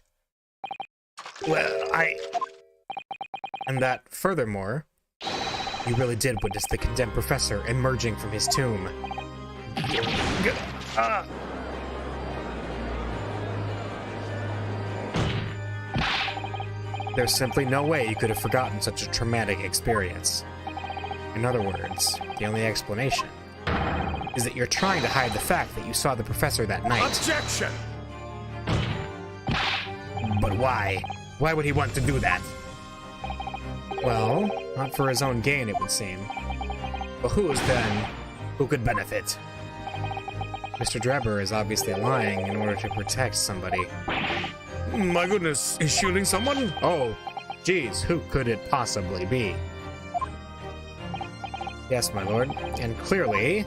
S5: Well,
S1: And that, furthermore, you really did witness the condemned professor emerging from his tomb. There's simply no way you could have forgotten such a traumatic experience. In other words, the only explanation is that you're trying to hide the fact that you saw the professor that night.
S5: objection! But why? Why would he want to do that?
S1: Well, not for his own gain, it would seem.
S5: But who's then? Who could benefit?
S1: Mr. Drebber is obviously lying in order to protect somebody.
S2: My goodness, he's shielding someone?
S1: Oh, geez, who could it possibly be? Yes, my lord, and clearly,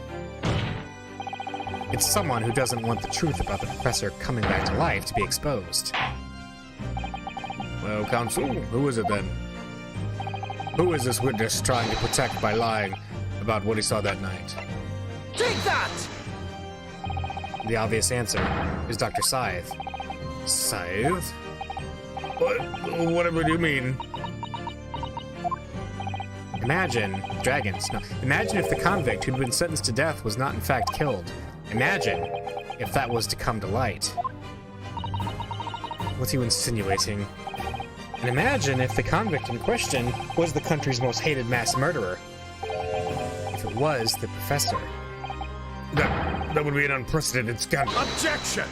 S1: it's someone who doesn't want the truth about the professor coming back to life to be exposed.
S2: Well, counsel, who is it then? Who is this witness trying to protect by lying about what he saw that night?
S3: Take that!
S1: The obvious answer is Dr. Scythe.
S2: Scythe? Whatever do you mean?
S1: Imagine if the convict who'd been sentenced to death was not in fact killed. Imagine if that was to come to light. What's he insinuating? And imagine if the convict in question was the country's most hated mass murderer. If it was the professor.
S2: That would be an unprecedented scandal.
S5: Objection!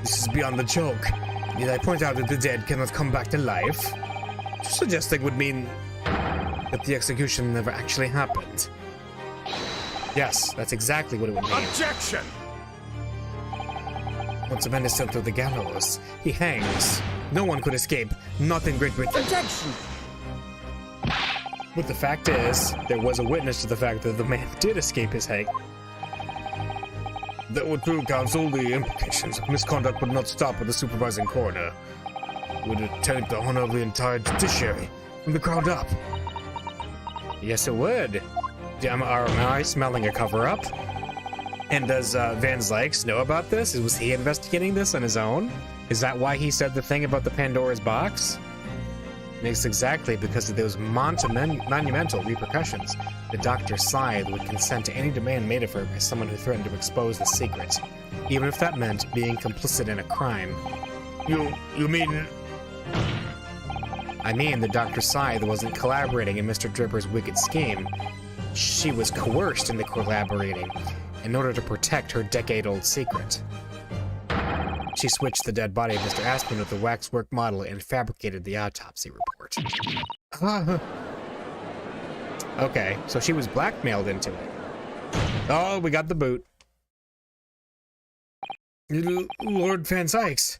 S2: This is beyond the joke. Did I point out that the dead cannot come back to life? Suggesting would mean that the execution never actually happened.
S1: Yes, that's exactly what it would mean.
S5: Objection!
S1: Once a man is sent to the gallows, he hangs. No one could escape, not in Great Britain.
S3: Objection!
S1: But the fact is, there was a witness to the fact that the man did escape his hang.
S2: That would prove, counsel, the implications of misconduct would not stop with the supervising coroner. It would taint the honor of the entire judiciary from the ground up.
S1: Yes, it would. Am I smelling a cover-up? And does Van Zykes know about this? Was he investigating this on his own? Is that why he said the thing about the Pandora's box? It's exactly because of those monumental repercussions that Dr. Scythe would consent to any demand made of her by someone who threatened to expose the secret, even if that meant being complicit in a crime.
S2: You mean...
S1: I mean that Dr. Scythe wasn't collaborating in Mr. Drebber's wicked scheme. She was coerced into collaborating in order to protect her decade-old secret. She switched the dead body of Mr. Aspen with the waxwork model and fabricated the autopsy report. Okay, so she was blackmailed into it. Oh, we got the boot.
S2: Lord Van Zykes.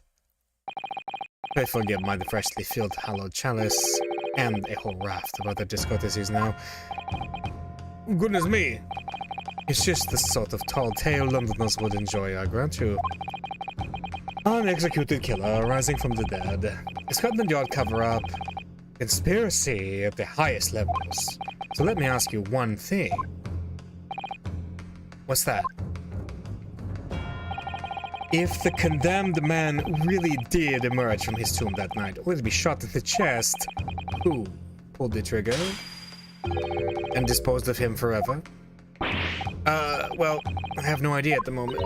S1: Pray forgive my the freshly filled hallowed chalice, and a whole raft of other discourtesies now.
S2: Goodness me.
S1: It's just the sort of tall tale Londoners would enjoy, I grant you. An executed killer rising from the dead. A Scotland Yard cover-up. Conspiracy at the highest levels. So let me ask you one thing. What's that? If the condemned man really did emerge from his tomb that night, only to be shot in the chest, who pulled the trigger and disposed of him forever? Well, I have no idea at the moment.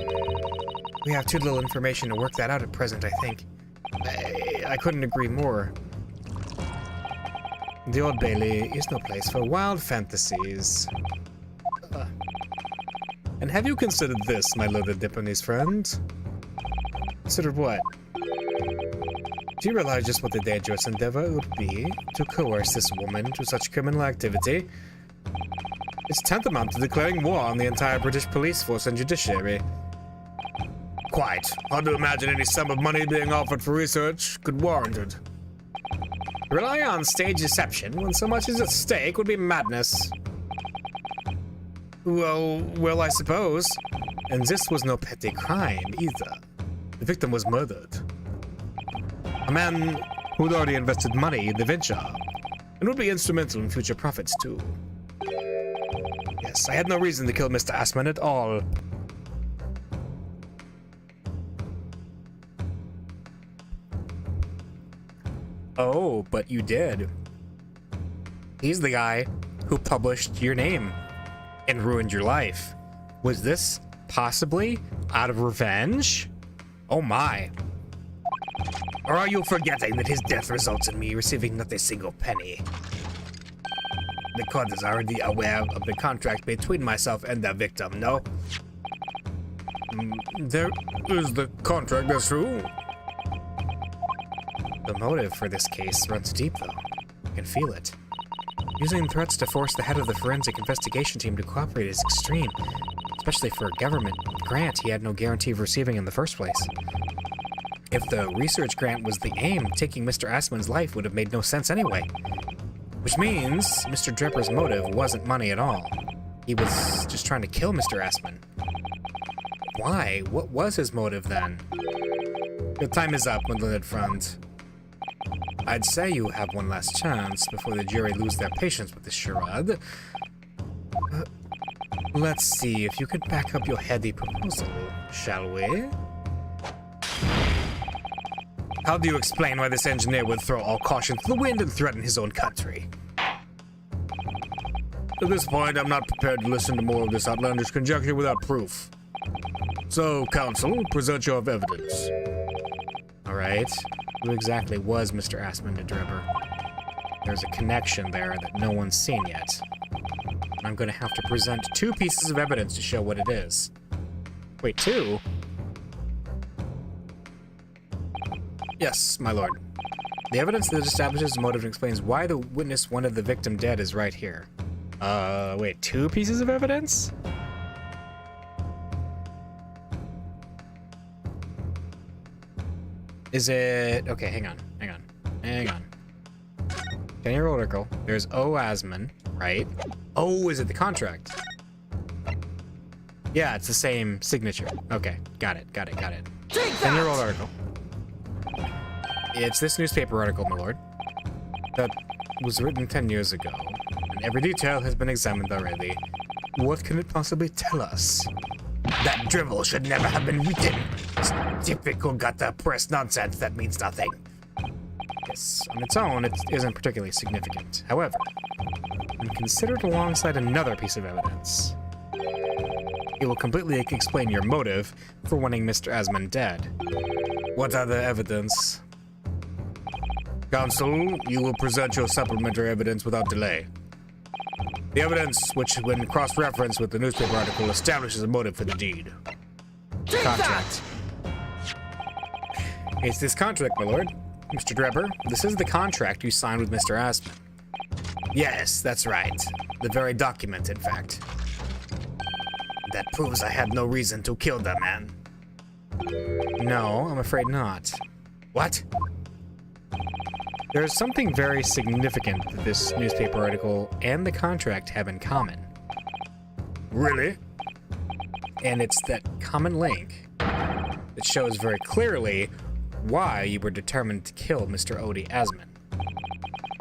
S1: We have too little information to work that out at present, I think. I couldn't agree more.
S4: The Old Bailey is no place for wild fantasies. And have you considered this, my loaded Nipponese friend? Considered what? Do you realize just what a dangerous endeavor it would be to coerce this woman to such criminal activity? It's tantamount to declaring war on the entire British police force and judiciary.
S2: Quite. Hard to imagine any sum of money being offered for research could warrant it.
S4: Relying on stage deception when so much is at stake would be madness. Well, I suppose. And this was no petty crime, either. The victim was murdered. A man who'd already invested money in the venture, and would be instrumental in future profits, too. Yes, I had no reason to kill Mr. Assman at all. Oh, but you did. He's the guy who published your name and ruined your life. Was this possibly out of revenge? Oh my. Or are you forgetting that his death results in me receiving not a single penny? The court is already aware of the contract between myself and the victim, no?
S2: There is the contract, that's true.
S4: The motive for this case runs deep, though. I can feel it. Using threats to force the head of the forensic investigation team to cooperate is extreme, especially for a government grant he had no guarantee of receiving in the first place. If the research grant was the aim, taking Mr. Assman's life would have made no sense anyway. Which means Mr. Drebber's motive wasn't money at all. He was just trying to kill Mr. Assman. Why? What was his motive then? Your time is up, my learned friend. I'd say you have one last chance before the jury lose their patience with this charade. Let's see if you could back up your heady proposal, shall we? How do you explain why this engineer would throw all caution to the wind and threaten his own country?
S2: At this point, I'm not prepared to listen to more of this outlandish conjecture without proof. So, counsel, present your evidence.
S4: All right. Who exactly was Mr. Assman to Drebber? There's a connection there that no one's seen yet. And I'm going to have to present 2 pieces of evidence to show what it is. Wait, 2? Yes, my lord. The evidence that establishes the motive and explains why the witness wanted the victim dead is right here. Wait, 2 pieces of evidence? Is it... Okay, hang on. 10-year-old article. There's O. Assman, right? Oh, is it the contract? Yeah, it's the same signature. Okay, got it. 10-year-old article. It's this newspaper article, my lord. That was written 10 years ago, and every detail has been examined already. What can it possibly tell us? That drivel should never have been written. It's typical gutter press nonsense that means nothing. Yes, on its own, it isn't particularly significant. However, when considered alongside another piece of evidence, it will completely explain your motive for wanting Mr. Assman dead.
S2: What other evidence? Counsel, you will present your supplementary evidence without delay. The evidence, which when cross-referenced with the newspaper article, establishes a motive for the deed.
S4: Contract. It's this contract, my lord. Mr. Drebber, this is the contract you signed with Mr. Assman. Yes, that's right. The very document, in fact. That proves I had no reason to kill that man. No, I'm afraid not. What? There's something very significant that this newspaper article and the contract have in common.
S2: Really?
S4: And it's that common link that shows very clearly why you were determined to kill Mr. Odie Assman.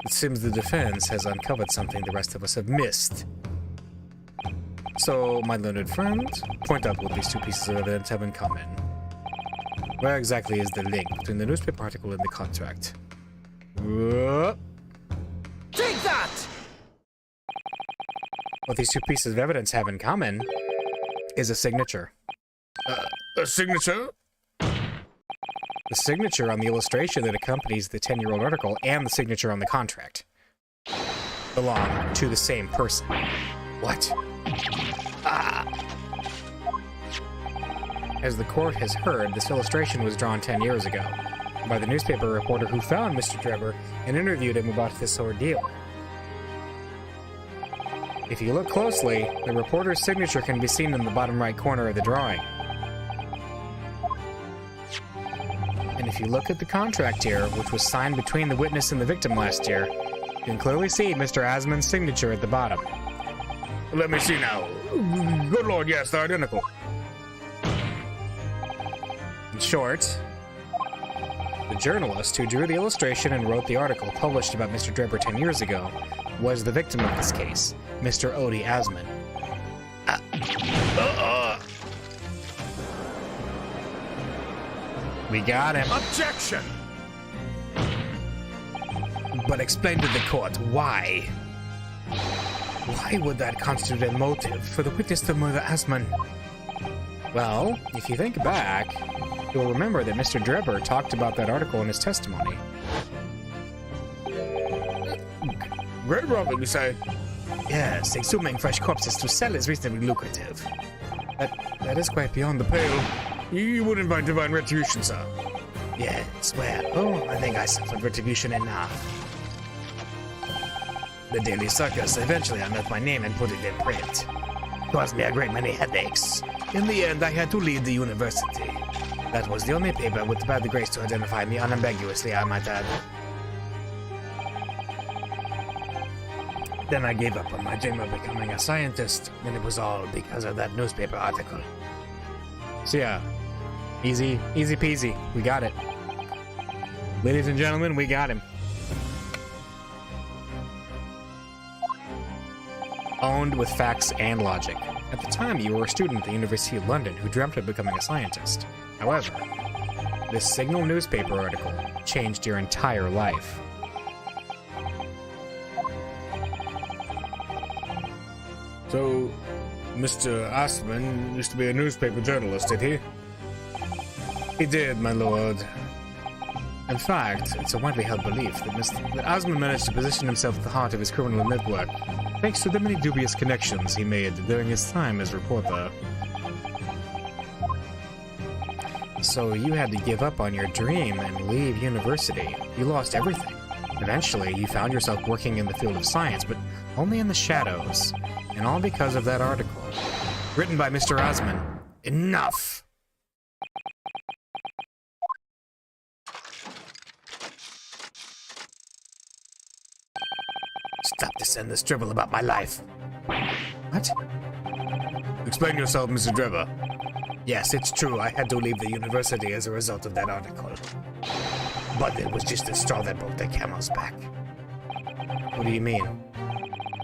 S4: It seems the defense has uncovered something the rest of us have missed. So, my learned friend, point out what these 2 pieces of evidence have in common. Where exactly is the link between the newspaper article and the contract?
S3: Take that!
S4: What these 2 pieces of evidence have in common is a signature.
S2: A signature?
S4: The signature on the illustration that accompanies the 10-year-old article and the signature on the contract. belong to the same person.
S5: What?
S4: As the court has heard, this illustration was drawn 10 years ago by the newspaper reporter who found Mr. Drebber and interviewed him about this ordeal. If you look closely, the reporter's signature can be seen in the bottom right corner of the drawing. And if you look at the contract here, which was signed between the witness and the victim last year, you can clearly see Mr. Asman's signature at the bottom.
S2: Let me see now. Good lord, yes, they're identical.
S4: In short, the journalist who drew the illustration and wrote the article published about Mr. Drebber 10 years ago was the victim of this case, Mr. Odie Asman. We got him.
S2: Objection!
S5: But explain to the court why.
S4: Why would that constitute a motive for the witness to murder Asman? Well, if you think back, you'll remember that Mr. Drebber talked about that article in his testimony.
S2: Great robbery, you say?
S5: Yes, exhuming fresh corpses to sell is reasonably lucrative.
S4: That is quite beyond the pale.
S2: You wouldn't find divine retribution, sir.
S5: Yes, well, I think I suffered retribution enough. The Daily Circus eventually unearthed my name and put it in print. Caused me a great many headaches. In the end, I had to leave the university. That was the only paper which had the grace to identify me unambiguously, I might add. Then I gave up on my dream of becoming a scientist, and it was all because of that newspaper article.
S4: So yeah, easy peasy. We got it. Ladies and gentlemen, we got him. Owned with facts and logic. At the time, you were a student at the University of London who dreamt of becoming a scientist. However, this Signal newspaper article changed your entire life.
S2: So, Mr. Asman used to be a newspaper journalist, did he?
S4: He did, my lord. In fact, it's a widely held belief that Asman managed to position himself at the heart of his criminal network, thanks to the many dubious connections he made during his time as reporter. So you had to give up on your dream and leave university. You lost everything. Eventually, you found yourself working in the field of science, but only in the shadows. And all because of that article. Written by Mr. Asman. Enough!
S5: Stop this endless dribble about my life.
S4: What?
S2: Explain yourself, Mr. Drebber.
S5: Yes, it's true, I had to leave the university as a result of that article. But it was just the straw that broke the camel's back.
S4: What do you mean?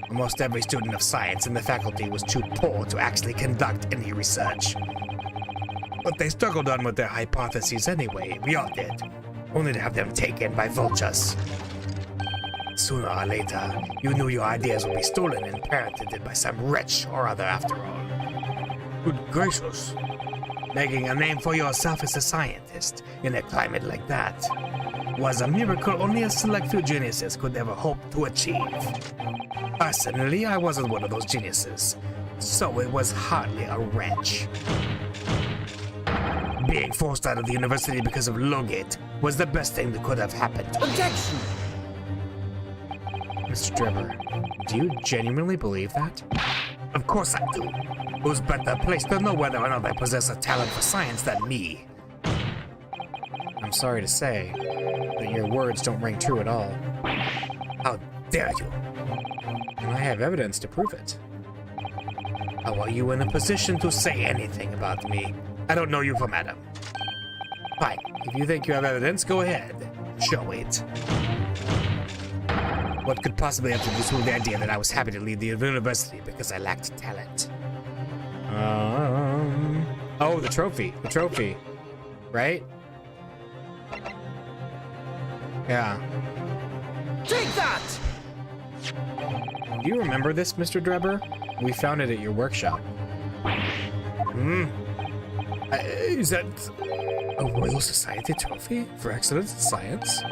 S5: Almost every student of science in the faculty was too poor to actually conduct any research. But they struggled on with their hypotheses anyway, we all did, only to have them taken by vultures. Sooner or later, you knew your ideas would be stolen and patented by some wretch or other after all.
S2: Good gracious.
S5: Making a name for yourself as a scientist in a climate like that was a miracle only a select few geniuses could ever hope to achieve. Personally, I wasn't one of those geniuses, so it was hardly a wrench. Being forced out of the university because of Logate was the best thing that could have happened.
S3: Objection!
S4: Mr. Drebber, do you genuinely believe that?
S5: Of course I do. Who's better placed to know whether or not I possess a talent for science than me?
S4: I'm sorry to say that your words don't ring true at all.
S5: How dare you?
S4: And I have evidence to prove it.
S5: How are you in a position to say anything about me? I don't know you from Adam. Fine, if you think you have evidence, go ahead. Show it. What could possibly have to do with the idea that I was happy to leave the university because I lacked talent?
S4: Oh, the trophy. The trophy. Right? Yeah.
S3: Take that!
S4: Do you remember this, Mr. Drebber? We found it at your workshop.
S5: Is that a Royal Society trophy for excellence in science?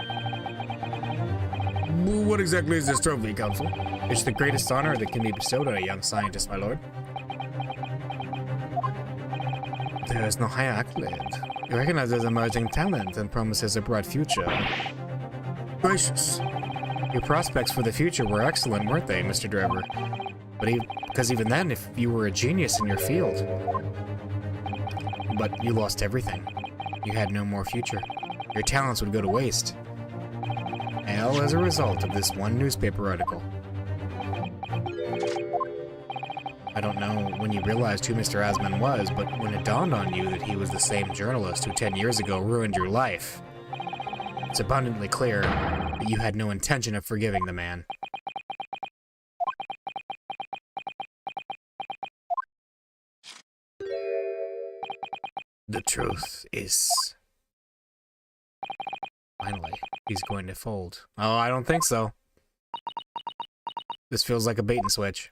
S2: what exactly is this trophy, Council?
S4: It's the greatest honor that can be bestowed on a young scientist, my lord. There is no higher accolade. It recognizes emerging talent and promises a bright future.
S2: Gracious.
S4: Your prospects for the future were excellent, weren't they, Mr. Drebber? Because even then, if you were a genius in your field. But you lost everything. You had no more future. Your talents would go to waste. All as a result of this one newspaper article. I don't know when you realized who Mr. Asman was, but when it dawned on you that he was the same journalist who 10 years ago ruined your life, it's abundantly clear that you had no intention of forgiving the man. The truth is... Finally, he's going to fold. Oh, I don't think so. This feels like a bait and switch.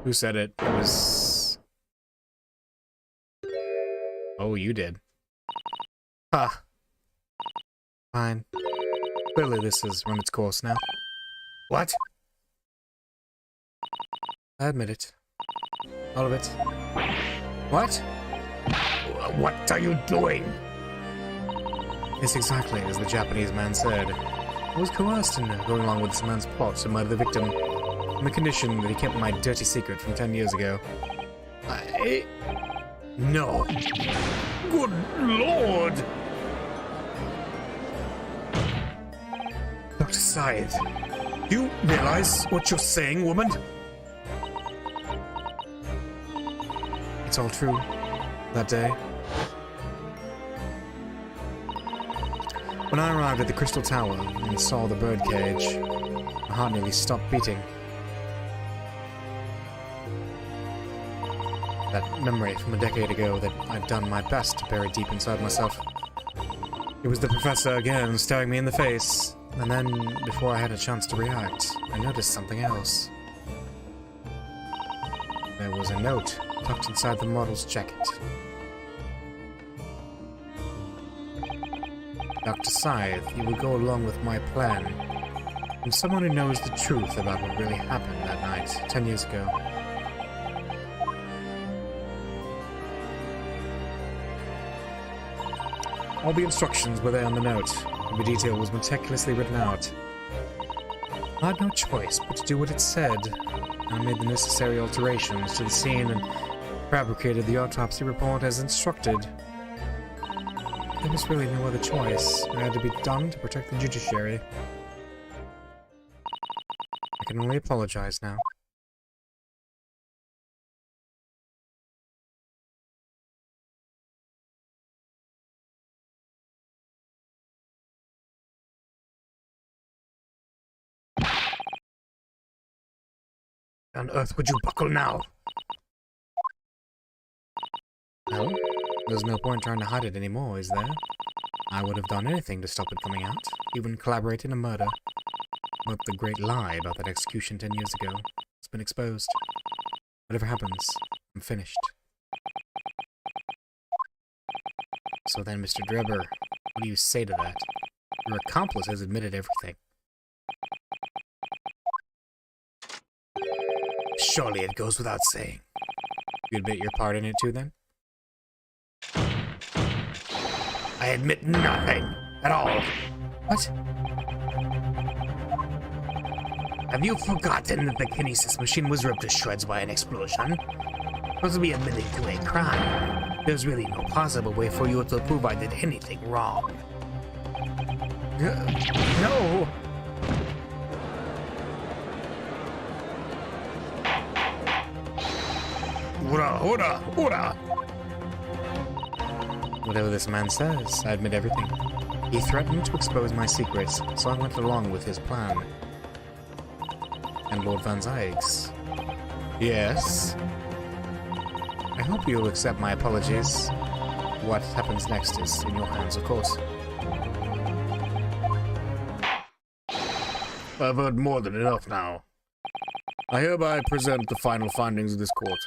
S4: Who said it? It was... Oh, you did. Huh. Fine. Clearly this has run its course now. What? I admit it. All of it. What?
S5: What are you doing?
S4: It's exactly as the Japanese man said. I was coerced into going along with this man's plot to murder the victim, on the condition that he kept my dirty secret from 10 years ago. No.
S5: Good Lord!
S4: Dr. Syed, you realize what you're saying, woman? It's all true. That day, when I arrived at the Crystal Tower and saw the birdcage, my heart nearly stopped beating. That memory from a decade ago that I'd done my best to bury deep inside myself. It was the professor again, staring me in the face, and then, before I had a chance to react, I noticed something else. There was a note tucked inside the model's jacket. Dr. Scythe, you will go along with my plan. I'm someone who knows the truth about what really happened that night, 10 years ago. All the instructions were there on the note. Every detail was meticulously written out. I had no choice but to do what it said. I made the necessary alterations to the scene and fabricated the autopsy report as instructed. There was really no other choice. It had to be done to protect the judiciary. I can only apologize now. On earth would you buckle now? No, there's no point trying to hide it anymore, is there? I would have done anything to stop it coming out, even collaborate in a murder. But the great lie about that execution 10 years ago has been exposed. Whatever happens, I'm finished. So then, Mr. Drebber, what do you say to that? Your accomplice has admitted everything. Surely it goes without saying. You admit your part in it too, then?
S5: I admit nothing at all.
S4: What?
S5: Have you forgotten that the kinesis machine was ripped to shreds by an explosion? Supposed to be admitting to a crime. There's really no possible way for you to prove I did anything wrong.
S4: No!
S5: Hurrah, hurrah, hurrah!
S4: Whatever this man says, I admit everything. He threatened to expose my secrets, so I went along with his plan. And Lord Van Zyg's. Yes? I hope you'll accept my apologies. What happens next is in your hands, of course.
S2: I've heard more than enough now. I hereby present the final findings of this court.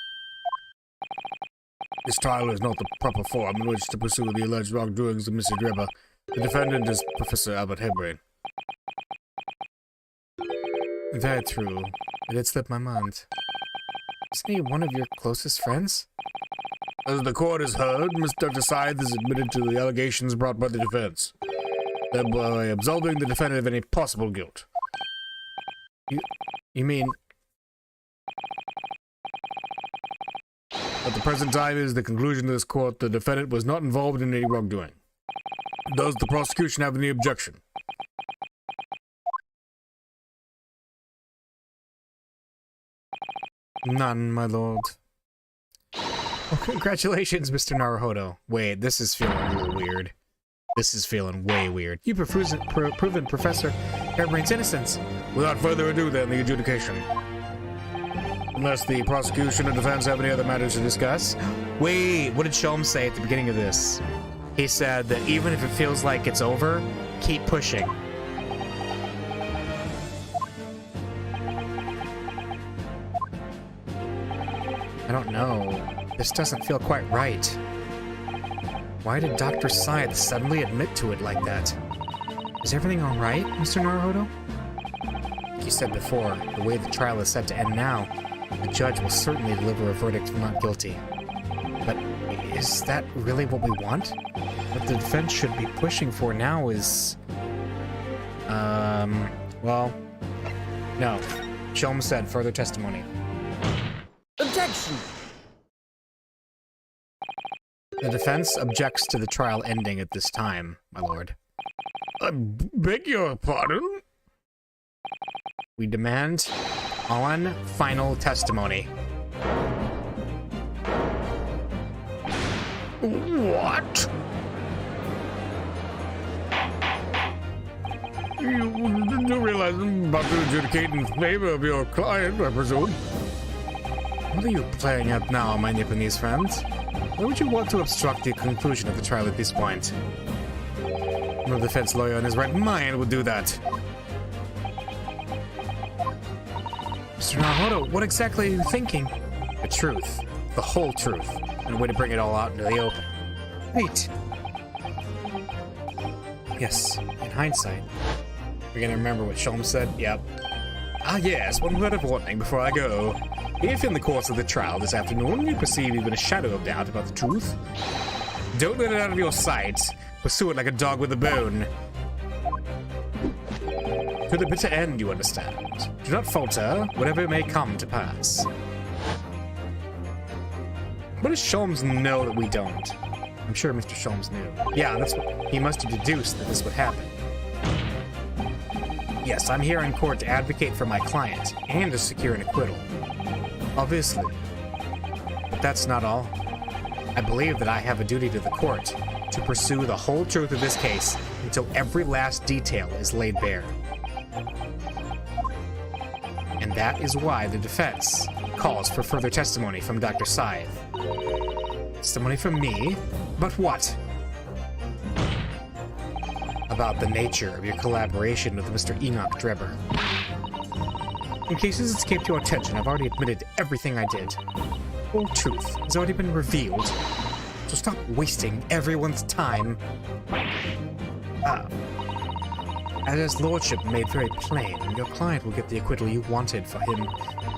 S2: This trial is not the proper forum in which to pursue the alleged wrongdoings of Mr. Drebber. The defendant is Professor Albert Harebrain.
S4: Very true. It had slipped my mind. Isn't he one of your closest friends?
S2: As the court has heard, Mr. Scythe has admitted to the allegations brought by the defense, thereby absolving the defendant of any possible guilt.
S4: You mean...
S2: At the present time is the conclusion of this court, the defendant was not involved in any wrongdoing. Does the prosecution have any objection?
S4: None, my lord. Well, congratulations, Mr. Naruhodo. Wait, this is feeling a little weird. This is feeling way weird. You've proven Professor Harebrain's innocence.
S2: Without further ado, then, the adjudication. Unless the prosecution and defense have any other matters to discuss.
S4: Wait, what did Sholmes say at the beginning of this? He said that even if it feels like it's over, keep pushing. I don't know. This doesn't feel quite right. Why did Dr. Scythe suddenly admit to it like that? Is everything alright, Mr. Naruhodo? Like you said before, the way the trial is set to end now, the judge will certainly deliver a verdict of not guilty. But is that really what we want? What the defense should be pushing for now is... well... No. Sholmes said further testimony.
S3: Objection!
S4: The defense objects to the trial ending at this time, my lord.
S2: I beg your pardon?
S4: We demand on final testimony.
S2: What? You do realize I'm about to adjudicate in favor of your client, I presume?
S4: What are you playing at now, my Nipponese friend? Why would you want to obstruct the conclusion of the trial at this point? No defense lawyer in his right mind would do that. Mr. Naruhodo, what exactly are you thinking? The truth. The whole truth. And a way to bring it all out into the open. Wait. Yes, in hindsight. We're gonna remember what Sholmes said? Yep. Ah yes, one word of warning before I go. If in the course of the trial this afternoon you perceive even a shadow of doubt about the truth, don't let it out of your sight. Pursue it like a dog with a bone. To the bitter end, you understand. Do not falter, whatever may come to pass. What does Sholmes know that we don't? I'm sure Mr. Sholmes knew. Yeah, that's what he must have deduced that this would happen. Yes, I'm here in court to advocate for my client and to secure an acquittal. Obviously. But that's not all. I believe that I have a duty to the court to pursue the whole truth of this case until every last detail is laid bare. And that is why the defense calls for further testimony from Dr. Scythe. Testimony from me? But what? About the nature of your collaboration with Mr. Enoch Drebber. In case this escaped your attention, I've already admitted to everything I did. Full truth has already been revealed, so stop wasting everyone's time. As his lordship made very plain, your client will get the acquittal you wanted for him.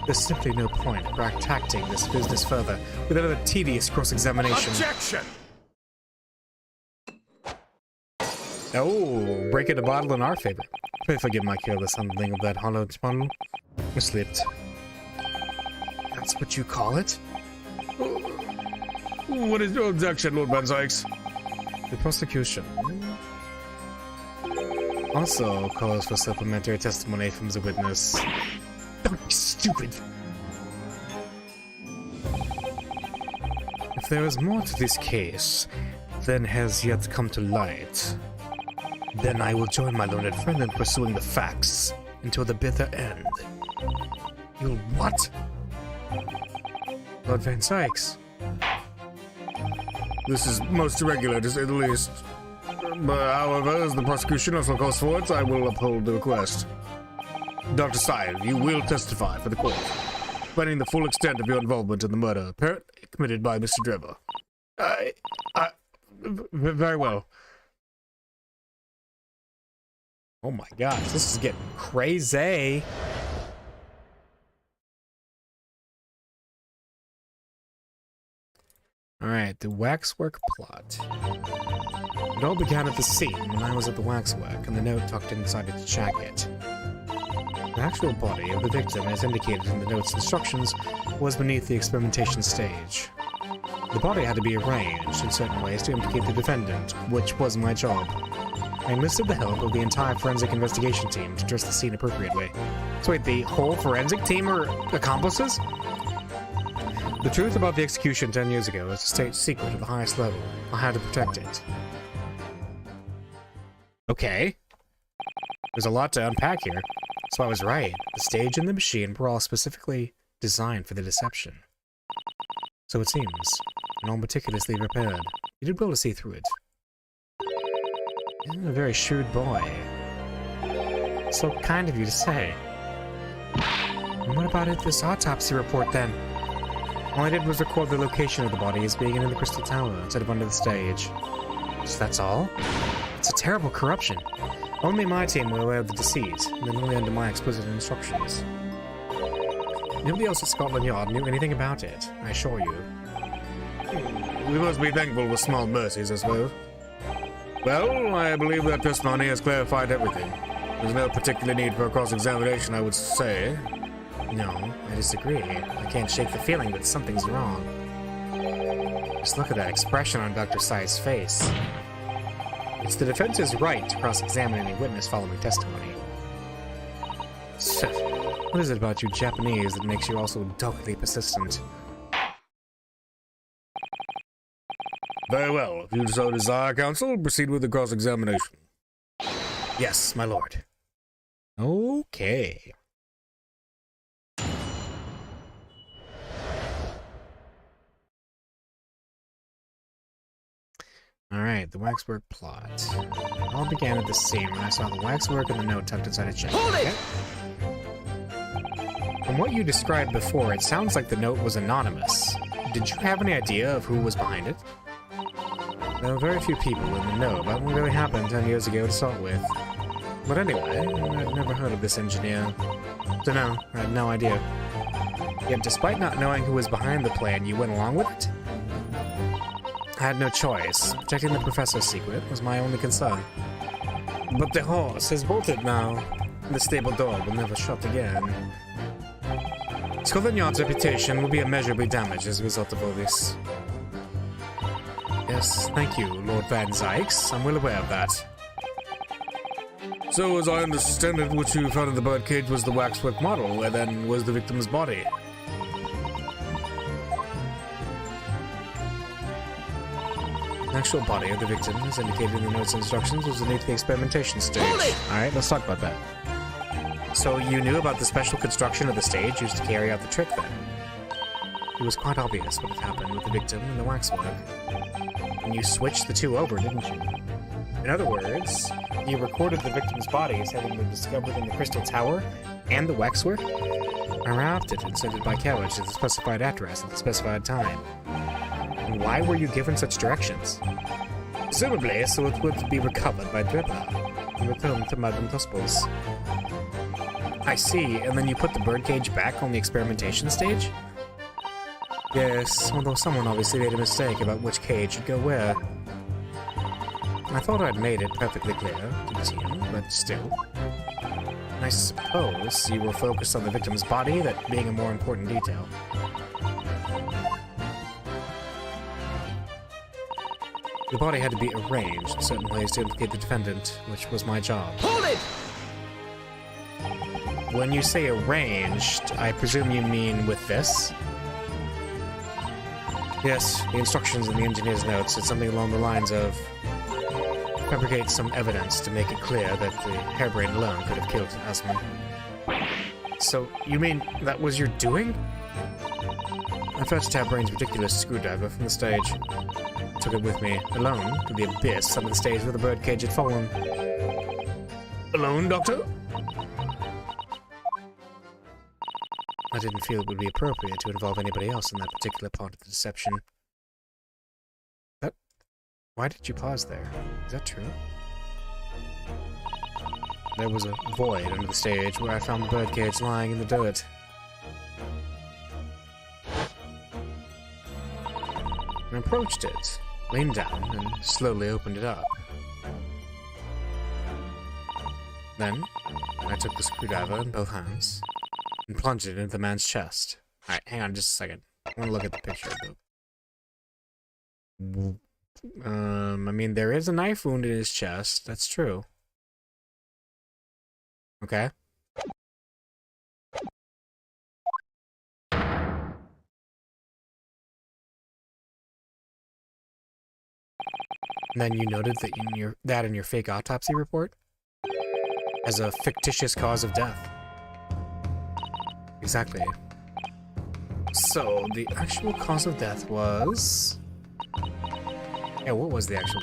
S4: There's simply no point protracting this business further with another tedious cross-examination.
S3: Objection!
S4: Oh, breaking the bottle in our favor. Pray forgive my careless handling of that hollow bottle. I slipped. That's what you call it?
S2: What is your objection, Lord Van Sykes?
S4: The prosecution also calls for supplementary testimony from the witness. Don't be stupid! If there is more to this case than has yet come to light, then I will join my learned friend in pursuing the facts until the bitter end. You'll what? Lord Van Sykes.
S2: This is most irregular, to say the least. But however, as the prosecution also calls for it, I will uphold the request. Dr. Scythe, you will testify for the court, explaining the full extent of your involvement in the murder.
S1: committed by Mr. Drebber. Very well.
S4: Oh my gosh, this is getting crazy. Alright, the waxwork plot. It all began at the scene when I was at the waxwork and the note tucked inside its jacket. The actual body of the victim, as indicated in the note's instructions, was beneath the experimentation stage. The body had to be arranged in certain ways to implicate the defendant, which was my job. I enlisted the help of the entire forensic investigation team to dress the scene appropriately.
S1: So wait, the whole forensic team are accomplices?
S4: The truth about the execution 10 years ago is a state secret at the highest level. I had to protect it.
S1: Okay.
S4: There's a lot to unpack here. So I was right. The stage and the machine were all specifically designed for the deception. So it seems, and all meticulously repaired. You did well to see through it. You're a very shrewd boy. So kind of you to say. And what about this autopsy report then? All I did was record the location of the body as being in the Crystal Tower instead of under the stage. So that's all? It's a terrible corruption. Only my team were aware of the deceit, and then only under my explicit instructions. Nobody else at Scotland Yard knew anything about it, I assure you.
S2: We must be thankful for small mercies, I suppose. Well, I believe that testimony has clarified everything. There's no particular need for a cross-examination, I would say.
S4: No, I disagree. I can't shake the feeling that something's wrong. Just look at that expression on Dr. Sai's face. It's the defense's right to cross-examine any witness following testimony. What is it about you Japanese that makes you also doggedly persistent?
S2: Very well. If you so desire, counsel, proceed with the cross-examination.
S4: Yes, my lord. Okay. Alright, the waxwork plot. It all began at the scene when I saw the waxwork and the note tucked inside a check.
S3: Hold it!
S4: From what you described before, it sounds like the note was anonymous. Did you have any idea of who was behind it? There were very few people in the know about what really happened 10 years ago to start with. But anyway, I've never heard of this engineer. Dunno, I had no idea. Yet despite not knowing who was behind the plan, you went along with it? I had no choice. Protecting the professor's secret was my only concern. But the horse has bolted now. The stable door will never shut again. Scotland Yard's reputation will be immeasurably damaged as a result of all this. Yes, thank you, Lord Van Zykes. I'm well aware of that.
S2: So, as I understand it, what you found in the birdcage was the waxwork model, and then was the victim's body.
S4: The actual body of the victim, as indicated in the notes and instructions, was beneath the experimentation stage. Alright, let's talk about that. So you knew about the special construction of the stage used to carry out the trick then? It was quite obvious what had happened with the victim and the waxwork. And you switched the two over, didn't you? In other words, you recorded the victim's body as having been discovered in the Crystal Tower and the waxwork? I wrapped it and sent it by carriage to the specified address at the specified time. And why were you given such directions? Presumably so it would be recovered by Drebber and returned to Madame Tuspel's. I see, and then you put the birdcage back on the experimentation stage? Yes, although someone obviously made a mistake about which cage should go where. I thought I'd made it perfectly clear to the team, but still. I suppose you were focused on the victim's body, that being a more important detail. The body had to be arranged in certain ways to implicate the defendant, which was my job.
S3: Hold it!
S4: When you say arranged, I presume you mean with this? Yes, the instructions in the engineer's notes said something along the lines of fabricate some evidence to make it clear that the harebrained alone could have killed Asman. So, you mean that was your doing? I fetched Harebrain's ridiculous screwdriver from the stage. Took it with me, alone, to the abyss under the stage where the birdcage had fallen.
S2: Alone, Doctor?
S4: I didn't feel it would be appropriate to involve anybody else in that particular part of the deception. Why did you pause there? Is that true? There was a void under the stage where I found the birdcage lying in the dirt. I approached it, leaned down, and slowly opened it up. Then, I took the screwdriver in both hands and plunged it into the man's chest. Alright, hang on just a second. I want to look at the picture of the... I mean, there is a knife wound in his chest. That's true. Okay. And then you noted that in your fake autopsy report as a fictitious cause of death. Exactly. So the actual cause of death was... Yeah, what was the actual...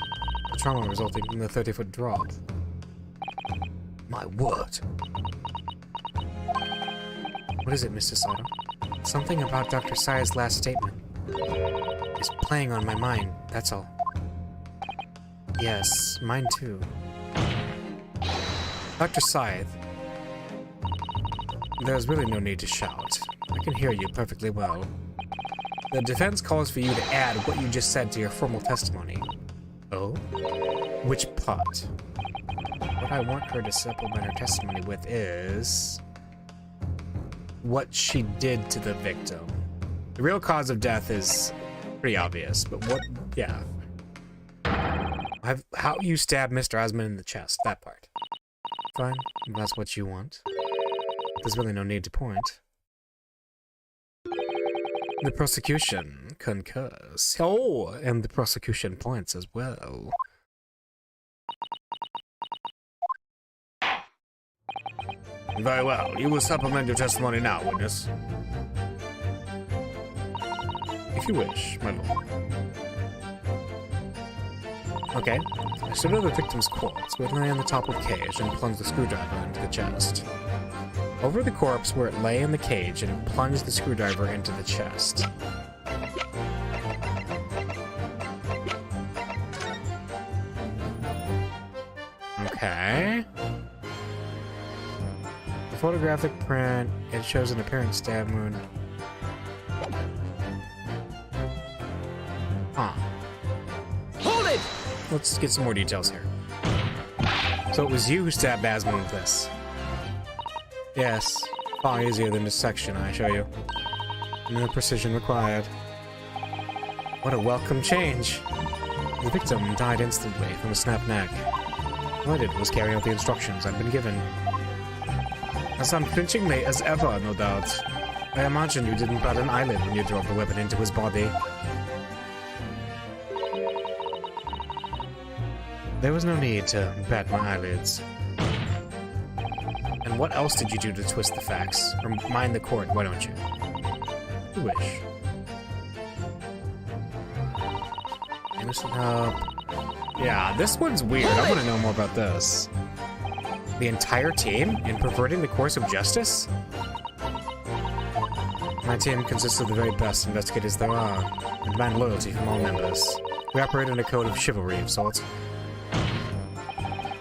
S4: The trauma resulting from the 30-foot drop. My word. What is it, Mr. Sodom? Something about Dr. Sai's last statement is playing on my mind, that's all. Yes, mine too. Dr. Scythe, there's really no need to shout. I can hear you perfectly well. The defense calls for you to add what you just said to your formal testimony. Oh? Which part? What I want her to supplement her testimony with is... what she did to the victim. The real cause of death is pretty obvious, but what... yeah. How you stabbed Mr. Osmond in the chest, that part. Fine, if that's what you want. There's really no need to point. The prosecution concurs. Oh, and the prosecution points as well.
S2: Very well. You will supplement your testimony now, witness.
S1: If you wish, my lord.
S4: Okay. I stood over the victim's corpse, where it lay on the top of the cage, and plunged the screwdriver into the chest. Over the corpse where it lay in the cage, and plunged the screwdriver into the chest. Okay. The photographic print, it shows an apparent stab wound. Huh.
S3: Hold it!
S4: Let's get some more details here. So it was you who stabbed Basman with this? Yes. Far easier than dissection, I assure you. No precision required. What a welcome change. The victim died instantly from a snapped neck. All I did was carry out the instructions I'd been given. As unflinchingly as ever, no doubt. I imagine you didn't bat an eyelid when you drove the weapon into his body. There was no need to bat my eyelids. And what else did you do to twist the facts? Or mind the court, why don't you? You wish. Innocent help. Yeah, this one's weird. I want to know more about this. The entire team in perverting the course of justice? My team consists of the very best investigators there are, and demand loyalty from all members. We operate in a code of chivalry of sorts.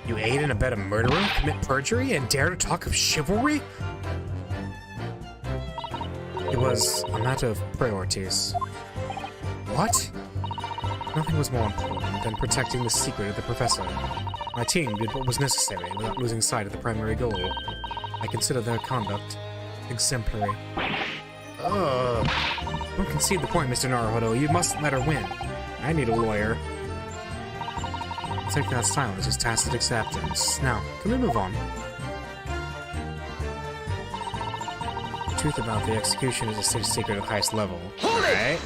S4: You aid and abet a murderer, commit perjury, and dare to talk of chivalry? It was a matter of priorities. What? Nothing was more important than protecting the secret of the professor. My team did what was necessary without losing sight of the primary goal. I consider their conduct exemplary. Ugh. Don't concede the point, Mr. Naruhodo. You must let her win. I need a lawyer. I'll take that silence as tacit acceptance. Now, can we move on? The truth about the execution is a state secret of highest level. Alright.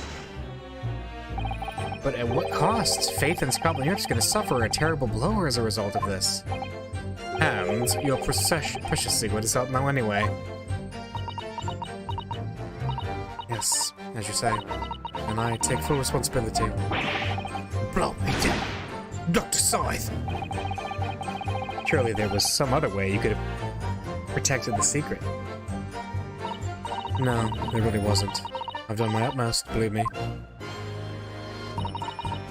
S4: But at what cost? Faith in Scotland Yard's going to suffer a terrible blow as a result of this. And your precious secret is out now anyway. Yes, as you say. And I take full responsibility. Blow me down, Dr. Scythe! Surely there was some other way you could have protected the secret. No, there really wasn't. I've done my utmost, believe me.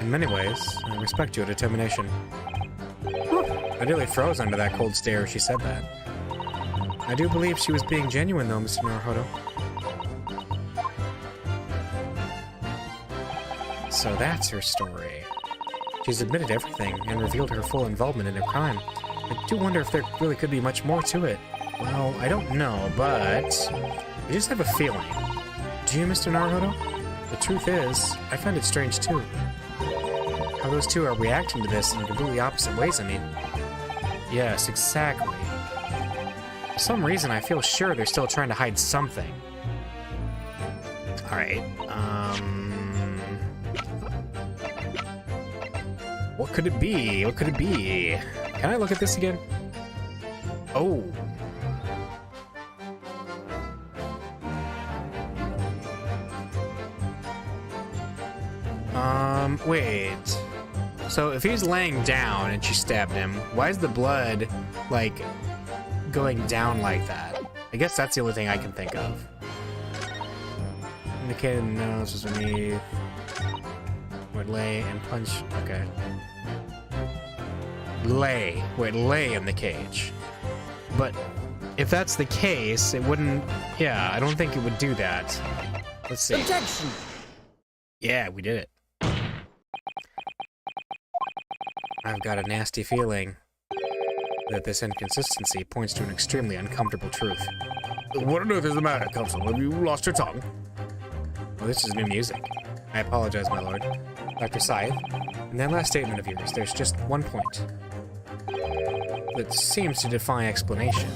S4: In many ways, I respect your determination. I nearly froze under that cold stare as she said that. I do believe she was being genuine, though, Mr. Naruhodo. So that's her story. She's admitted everything and revealed her full involvement in a crime. I do wonder if there really could be much more to it. Well, I don't know, but I just have a feeling. Do you, Mr. Naruhodo? The truth is, I find it strange too. How those two are reacting to this in completely opposite ways, I mean. Yes, exactly. For some reason, I feel sure they're still trying to hide something. Alright, what could it be? What could it be? Can I look at this again? Oh. Wait. So if he's laying down and she stabbed him, why is the blood, like, going down like that? I guess that's the only thing I can think of. Indicated nose was beneath. Would lay and punch. Okay. Lay. Would lay in the cage. But if that's the case, it wouldn't. Yeah, I don't think it would do that. Let's see.
S3: Objection!
S4: Yeah, we did it. I've got a nasty feeling that this inconsistency points to an extremely uncomfortable truth.
S2: What on earth is the matter, Counsel? Have you lost your tongue?
S4: Well, this is new music. I apologize, my lord. Dr. Scythe, in that last statement of yours, there's just one point that seems to defy explanation.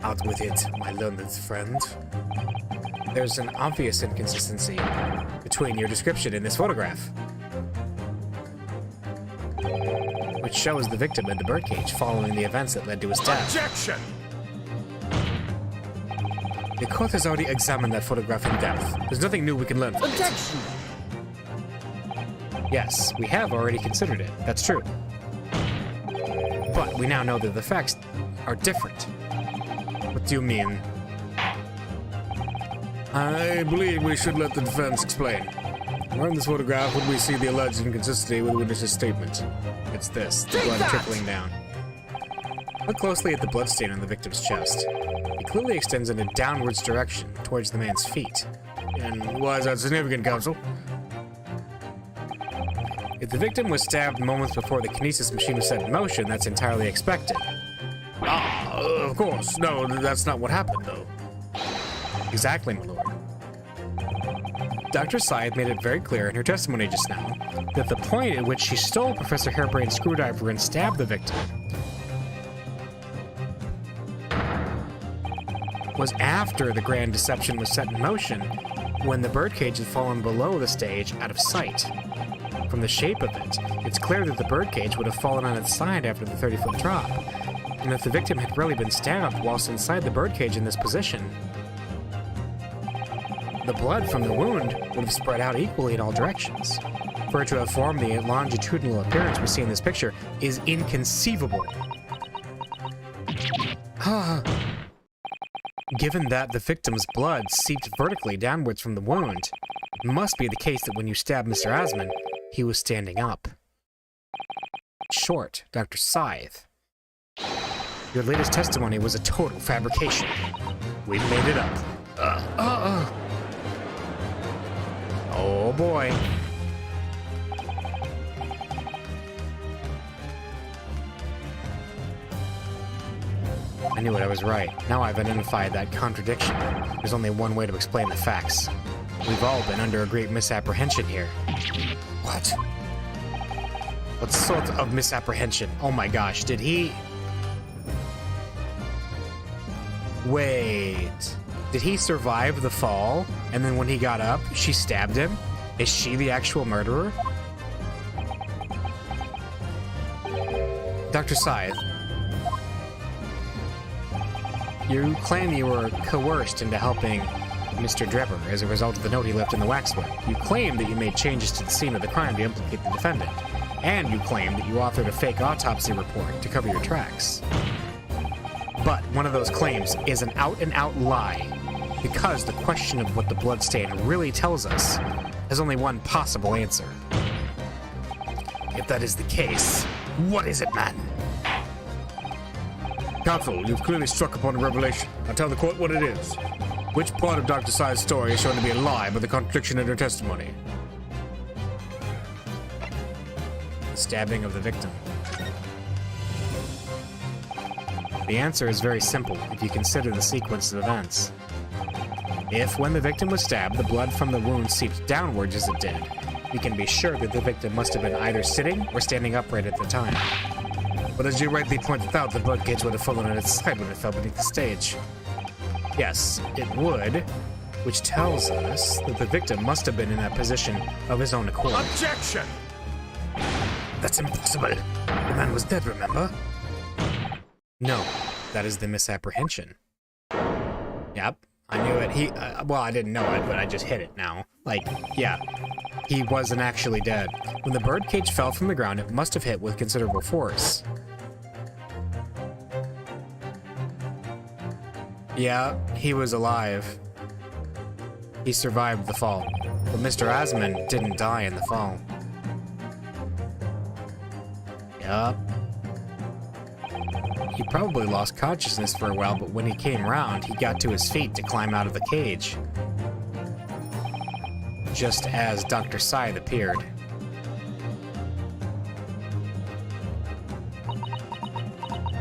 S4: Out with it, my learned friend. There's an obvious inconsistency between your description and this photograph, which shows the victim in the birdcage following the events that led to his death.
S2: Objection!
S4: The court has already examined that photograph in depth. There's nothing new we can learn from it.
S3: Objection!
S4: Yes, we have already considered it. That's true. But we now know that the facts are different. What do you mean?
S2: I believe we should let the defense explain. Where in this photograph would we see the alleged inconsistency with the witness's statement?
S4: It's this, the blood trickling down. Look closely at the bloodstain on the victim's chest. It clearly extends in a downwards direction towards the man's feet.
S2: And why is that significant, Counsel?
S4: If the victim was stabbed moments before the kinesis machine was set in motion, that's entirely expected.
S2: Of course. No, that's not what happened, though.
S4: Exactly, my lord. Dr. Scythe made it very clear in her testimony just now that the point at which she stole Professor Hairbrain's screwdriver and stabbed the victim was after the grand deception was set in motion, when the birdcage had fallen below the stage out of sight. From the shape of it, it's clear that the birdcage would have fallen on its side after the 30-foot drop, and if the victim had really been stabbed whilst inside the birdcage in this position, the blood from the wound would have spread out equally in all directions. For it to have formed the longitudinal appearance we see in this picture is inconceivable. Given that the victim's blood seeped vertically downwards from the wound, it must be the case that when you stabbed Mr. Asman, he was standing up. Short, Dr. Scythe. Your latest testimony was a total fabrication. We made it up. Oh boy. I knew it, I was right. Now I've identified that contradiction. There's only one way to explain the facts. We've all been under a great misapprehension here. What? What sort of misapprehension? Oh my gosh, did he... Wait... Did he survive the fall, and then when he got up, she stabbed him? Is she the actual murderer? Dr. Scythe, you claim you were coerced into helping Mr. Drebber as a result of the note he left in the waxwork. You claim that you made changes to the scene of the crime to implicate the defendant. And you claim that you authored a fake autopsy report to cover your tracks. But one of those claims is an out-and-out lie, because the question of what the bloodstain really tells us has only one possible answer. If that is the case, what is it, man?
S2: Counsel, you've clearly struck upon a revelation. Now tell the court what it is. Which part of Dr. Sai's story is shown to be a lie by the contradiction in her testimony?
S4: The stabbing of the victim. The answer is very simple if you consider the sequence of events. If, when the victim was stabbed, the blood from the wound seeped downwards as it did, we can be sure that the victim must have been either sitting or standing upright at the time.
S5: But as you rightly pointed out, the birdcage would have fallen on its side when it fell beneath the stage.
S4: Yes, it would, which tells us that the victim must have been in that position of his own accord.
S3: Objection!
S5: That's impossible. The man was dead, remember?
S4: No, that is the misapprehension. Yep, I knew it. Well, I didn't know it, but I just hit it now. Like, yeah, he wasn't actually dead. When the birdcage fell from the ground, it must have hit with considerable force. Yeah, he was alive. He survived the fall. But Mr. Asman didn't die in the fall. Yup. He probably lost consciousness for a while, but when he came round, he got to his feet to climb out of the cage. Just as Dr. Scythe appeared.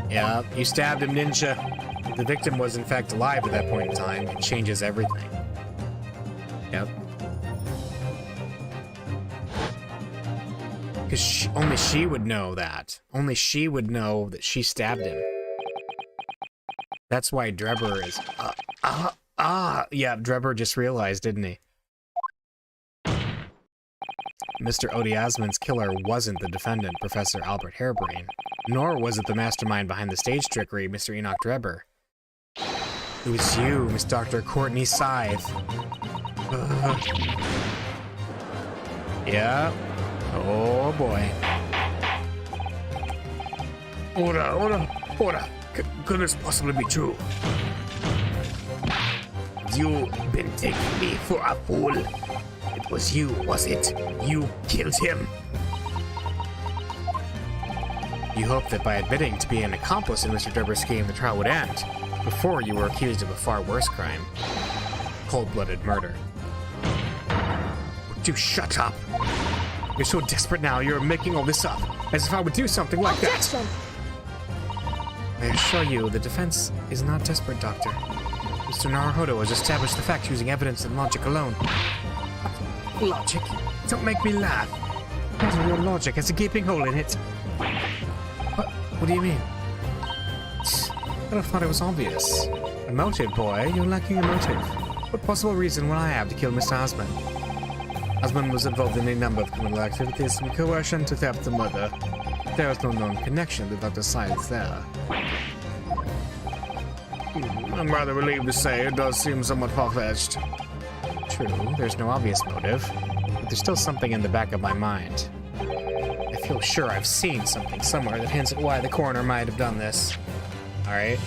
S4: Yup, you stabbed him, Ninja. The victim was in fact alive at that point in time. It changes everything. Yep. Because only she would know that. Only she would know that she stabbed him. That's why Drebber is... Yeah, Drebber just realized, didn't he? Mr. Odiasman's killer wasn't the defendant, Professor Albert Harebrain. Nor was it the mastermind behind the stage trickery, Mr. Enoch Drebber. It was you, Miss Dr. Courtney Scythe. Yeah. Oh boy.
S5: Order. Could this possibly be true? You've been taking me for a fool. It was you, was it? You killed him.
S4: You hoped that by admitting to be an accomplice in Mr. Drebber's scheme, the trial would end, before you were accused of a far worse crime. Cold-blooded murder.
S5: Would you shut up?
S4: You're so desperate now, you're making all this up, as if I would do something like
S6: Objection!
S4: that. I assure you, the defense is not desperate, Doctor. Mr. Naruhodo has established the facts using evidence and logic alone.
S5: Logic? Don't make me laugh.
S4: Your logic has a gaping hole in it. What do you mean? I thought it was obvious. A motive, boy. You're lacking a motive. What possible reason would I have to kill Mr. Asman?
S5: Asman was involved in a number of criminal activities, from coercion to theft to murder. There is no known connection to Dr. Science there. I'm rather relieved to say it does seem somewhat far-fetched.
S4: True, there's no obvious motive, but there's still something in the back of my mind. I feel sure I've seen something somewhere that hints at why the coroner might have done this. Alright,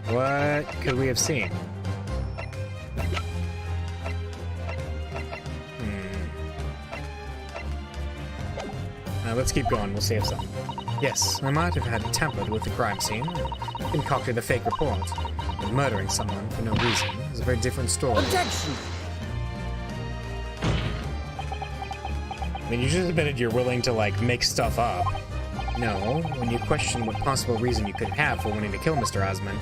S4: what could we have seen? Let's keep going, we'll save some. Yes, I might have had tampered with the crime scene, concocted a fake report, but murdering someone for no reason is a very different story.
S6: Objection!
S4: I mean, you just admitted you're willing to, like, make stuff up. No, when you question what possible reason you could have for wanting to kill Mr. Asman,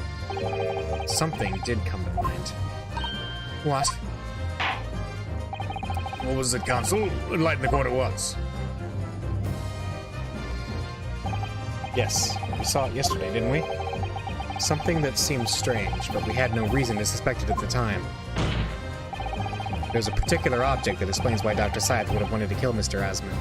S4: something did come to mind. What?
S5: What was it, Counsel? Enlighten the court at once.
S4: Yes, we saw it yesterday, didn't we? Something that seemed strange, but we had no reason to suspect it at the time. There's a particular object that explains why Dr. Scythe would have wanted to kill Mr. Asman.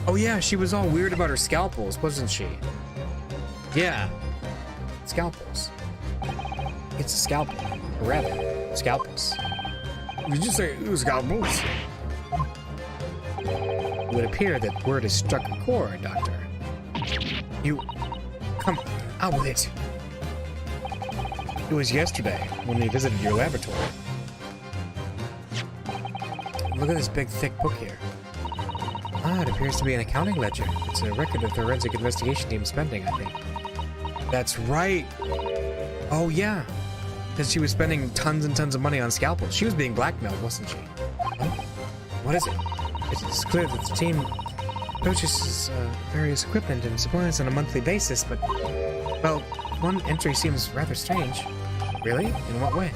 S4: Oh yeah, she was all weird about her scalpels, wasn't she? Yeah. Scalpels. It's a scalpel. Or rather, scalpels.
S2: Did you say scalpels?
S4: It would appear that word has struck a chord, Doctor. You... come out with it. It was yesterday when we visited your laboratory. Look at this big, thick book here. Ah, it appears to be an accounting ledger. It's a record of the forensic investigation team spending, I think. That's right. Oh, yeah. Because she was spending tons and tons of money on scalpels. She was being blackmailed, wasn't she? Huh? What is it? It's clear that the team purchases various equipment and supplies on a monthly basis, but... well, one entry seems rather strange. Really? In what way?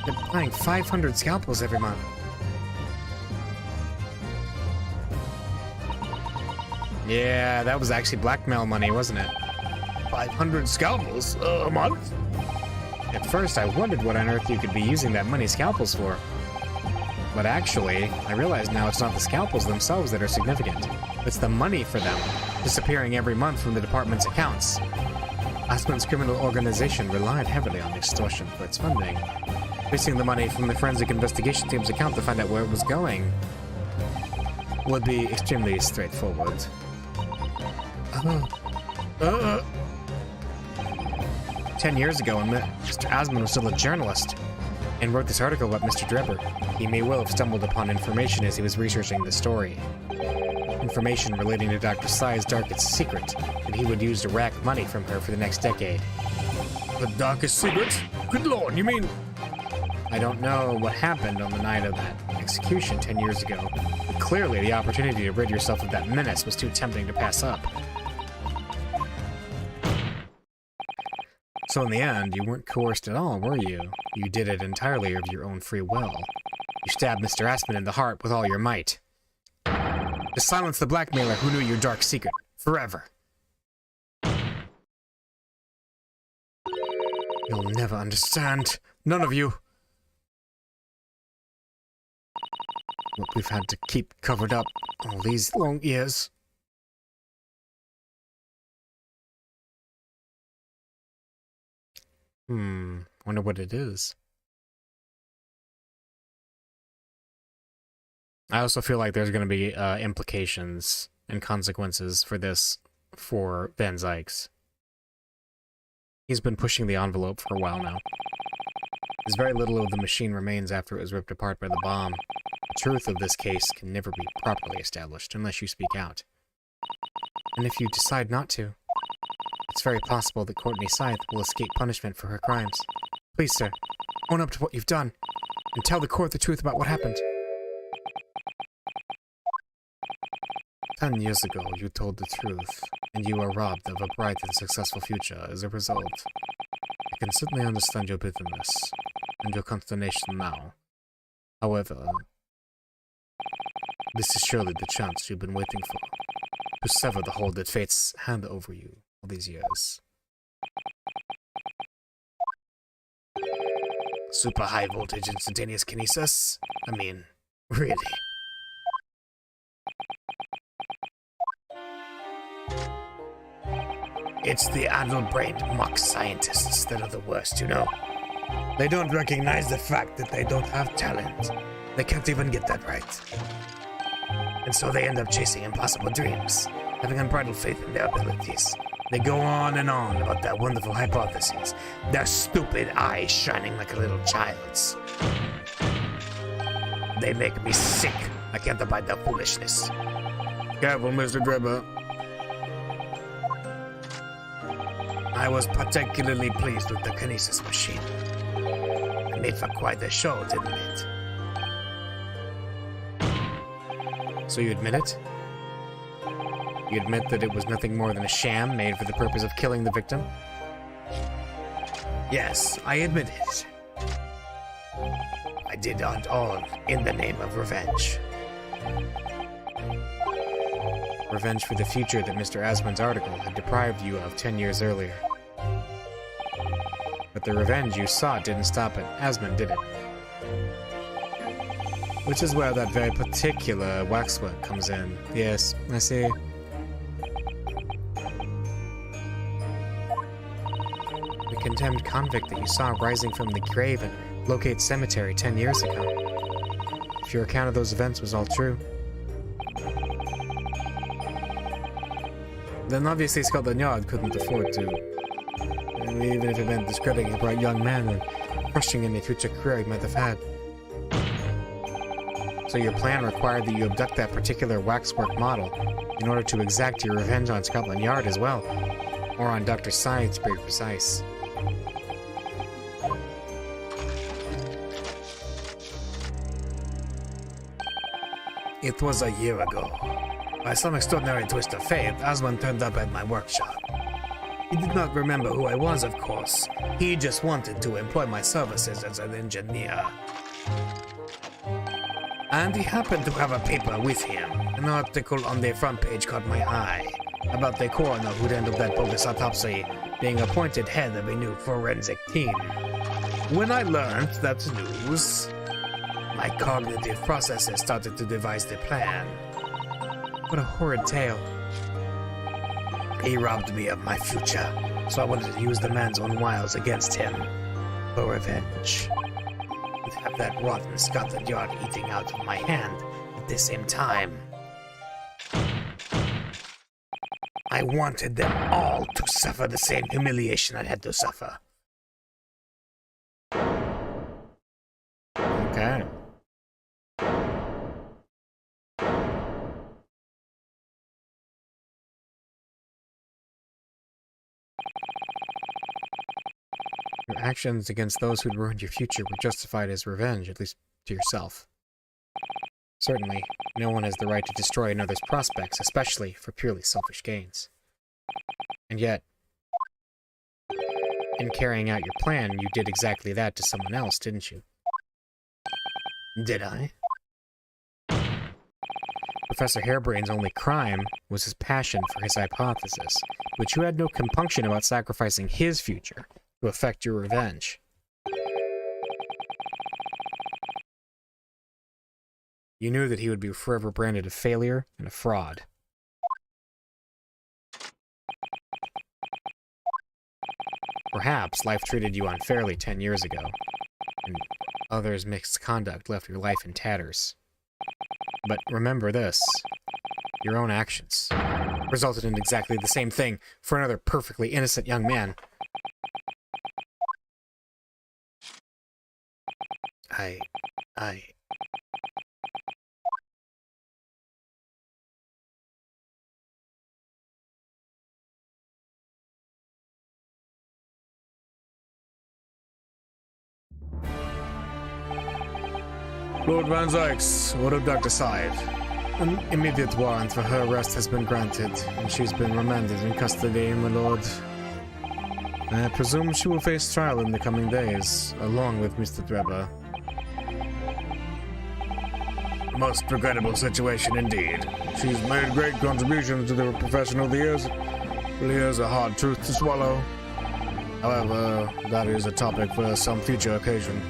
S4: They're buying 500 scalpels every month. Yeah, that was actually blackmail money, wasn't it?
S2: 500 scalpels a month?
S4: At first, I wondered what on earth you could be using that money scalpels for. But actually, I realize now it's not the scalpels themselves that are significant. It's the money for them, disappearing every month from the department's accounts. Aspen's criminal organization relied heavily on extortion for its funding. Tracing the money from the forensic investigation team's account to find out where it was going would be extremely straightforward. 10 years ago, when Mr. Asman was still a journalist and wrote this article about Mr. Drebber, he may well have stumbled upon information as he was researching the story. Information relating to Dr. Sai's darkest secret that he would use to rack money from her for the next decade.
S2: The darkest secret? Good lord, you mean...
S4: I don't know what happened on the night of that execution 10 years ago, but clearly the opportunity to rid yourself of that menace was too tempting to pass up. So in the end, you weren't coerced at all, were you? You did it entirely of your own free will. You stabbed Mr. Aspen in the heart with all your might. To silence the blackmailer who knew your dark secret forever. You'll never understand. None of you. What we've had to keep covered up all these long years. Wonder what it is. I also feel like there's going to be implications and consequences for this for Van Zykes. He's been pushing the envelope for a while now. There's very little of the machine remains after it was ripped apart by the bomb. The truth of this case can never be properly established unless you speak out. And if you decide not to, it's very possible that Courtney Scythe will escape punishment for her crimes. Please, sir, own up to what you've done, and tell the court the truth about what happened. 10 years ago, you told the truth, and you were robbed of a bright and successful future as a result. I can certainly understand your bitterness, and your consternation now. However, this is surely the chance you've been waiting for, to sever the hold that fate's hand over you all these years. Super high voltage instantaneous kinesis? I mean, really? It's the addle-brained mock scientists that are the worst, you know. They don't recognize the fact that they don't have talent. They can't even get that right. And so they end up chasing impossible dreams, having unbridled faith in their abilities. They go on and on about their wonderful hypotheses, their stupid eyes shining like a little child's. They make me sick. I can't abide their foolishness.
S2: Careful, Mr. Drebber.
S4: I was particularly pleased with the kinesis machine. It made for quite a show, didn't it? So you admit it? You admit that it was nothing more than a sham made for the purpose of killing the victim? Yes, I admit it. I did it all in the name of revenge. Revenge for the future that Mr. Asman's article had deprived you of 10 years earlier. But the revenge you sought didn't stop at Asman, did it? Which is where that very particular waxwork comes in. Yes, I see. The condemned convict that you saw rising from the grave and locate cemetery 10 years ago. If your account of those events was all true, then obviously Scotland Yard couldn't afford to. Even if it meant discrediting a bright young man and crushing any future career he might have had. So your plan required that you abduct that particular waxwork model in order to exact your revenge on Scotland Yard as well. Or on Dr. Science, to be precise.
S5: It was a year ago. By some extraordinary twist of fate, Aswan turned up at my workshop. He did not remember who I was, of course. He just wanted to employ my services as an engineer. And he happened to have a paper with him. An article on the front page caught my eye about the coroner who'd handled that bogus autopsy being appointed head of a new forensic team. When I learned that news, my cognitive processes started to devise the plan.
S4: What a horrid tale.
S5: He robbed me of my future, so I wanted to use the man's own wiles against him for revenge. And have that rotten Scotland Yard eating out of my hand at the same time. I wanted them all to suffer the same humiliation I had to suffer.
S4: Okay. Your actions against those who'd ruined your future were justified as revenge, at least to yourself. Certainly, no one has the right to destroy another's prospects, especially for purely selfish gains. And yet, in carrying out your plan, you did exactly that to someone else, didn't you?
S5: Did I?
S4: Professor Harebrain's only crime was his passion for his hypothesis, but you had no compunction about sacrificing his future to effect your revenge. You knew that he would be forever branded a failure and a fraud. Perhaps life treated you unfairly 10 years ago, and others' mixed conduct left your life in tatters. But remember this, your own actions resulted in exactly the same thing for another perfectly innocent young man.
S2: Lord Van Zykes, what of Dr. Syed?
S4: An immediate warrant for her arrest has been granted, and she's been remanded in custody, my lord. I presume she will face trial in the coming days, along with Mr. Drebber.
S2: A most regrettable situation indeed. She's made great contributions to the profession over the years. Really is a hard truth to swallow. However, that is a topic for some future occasion.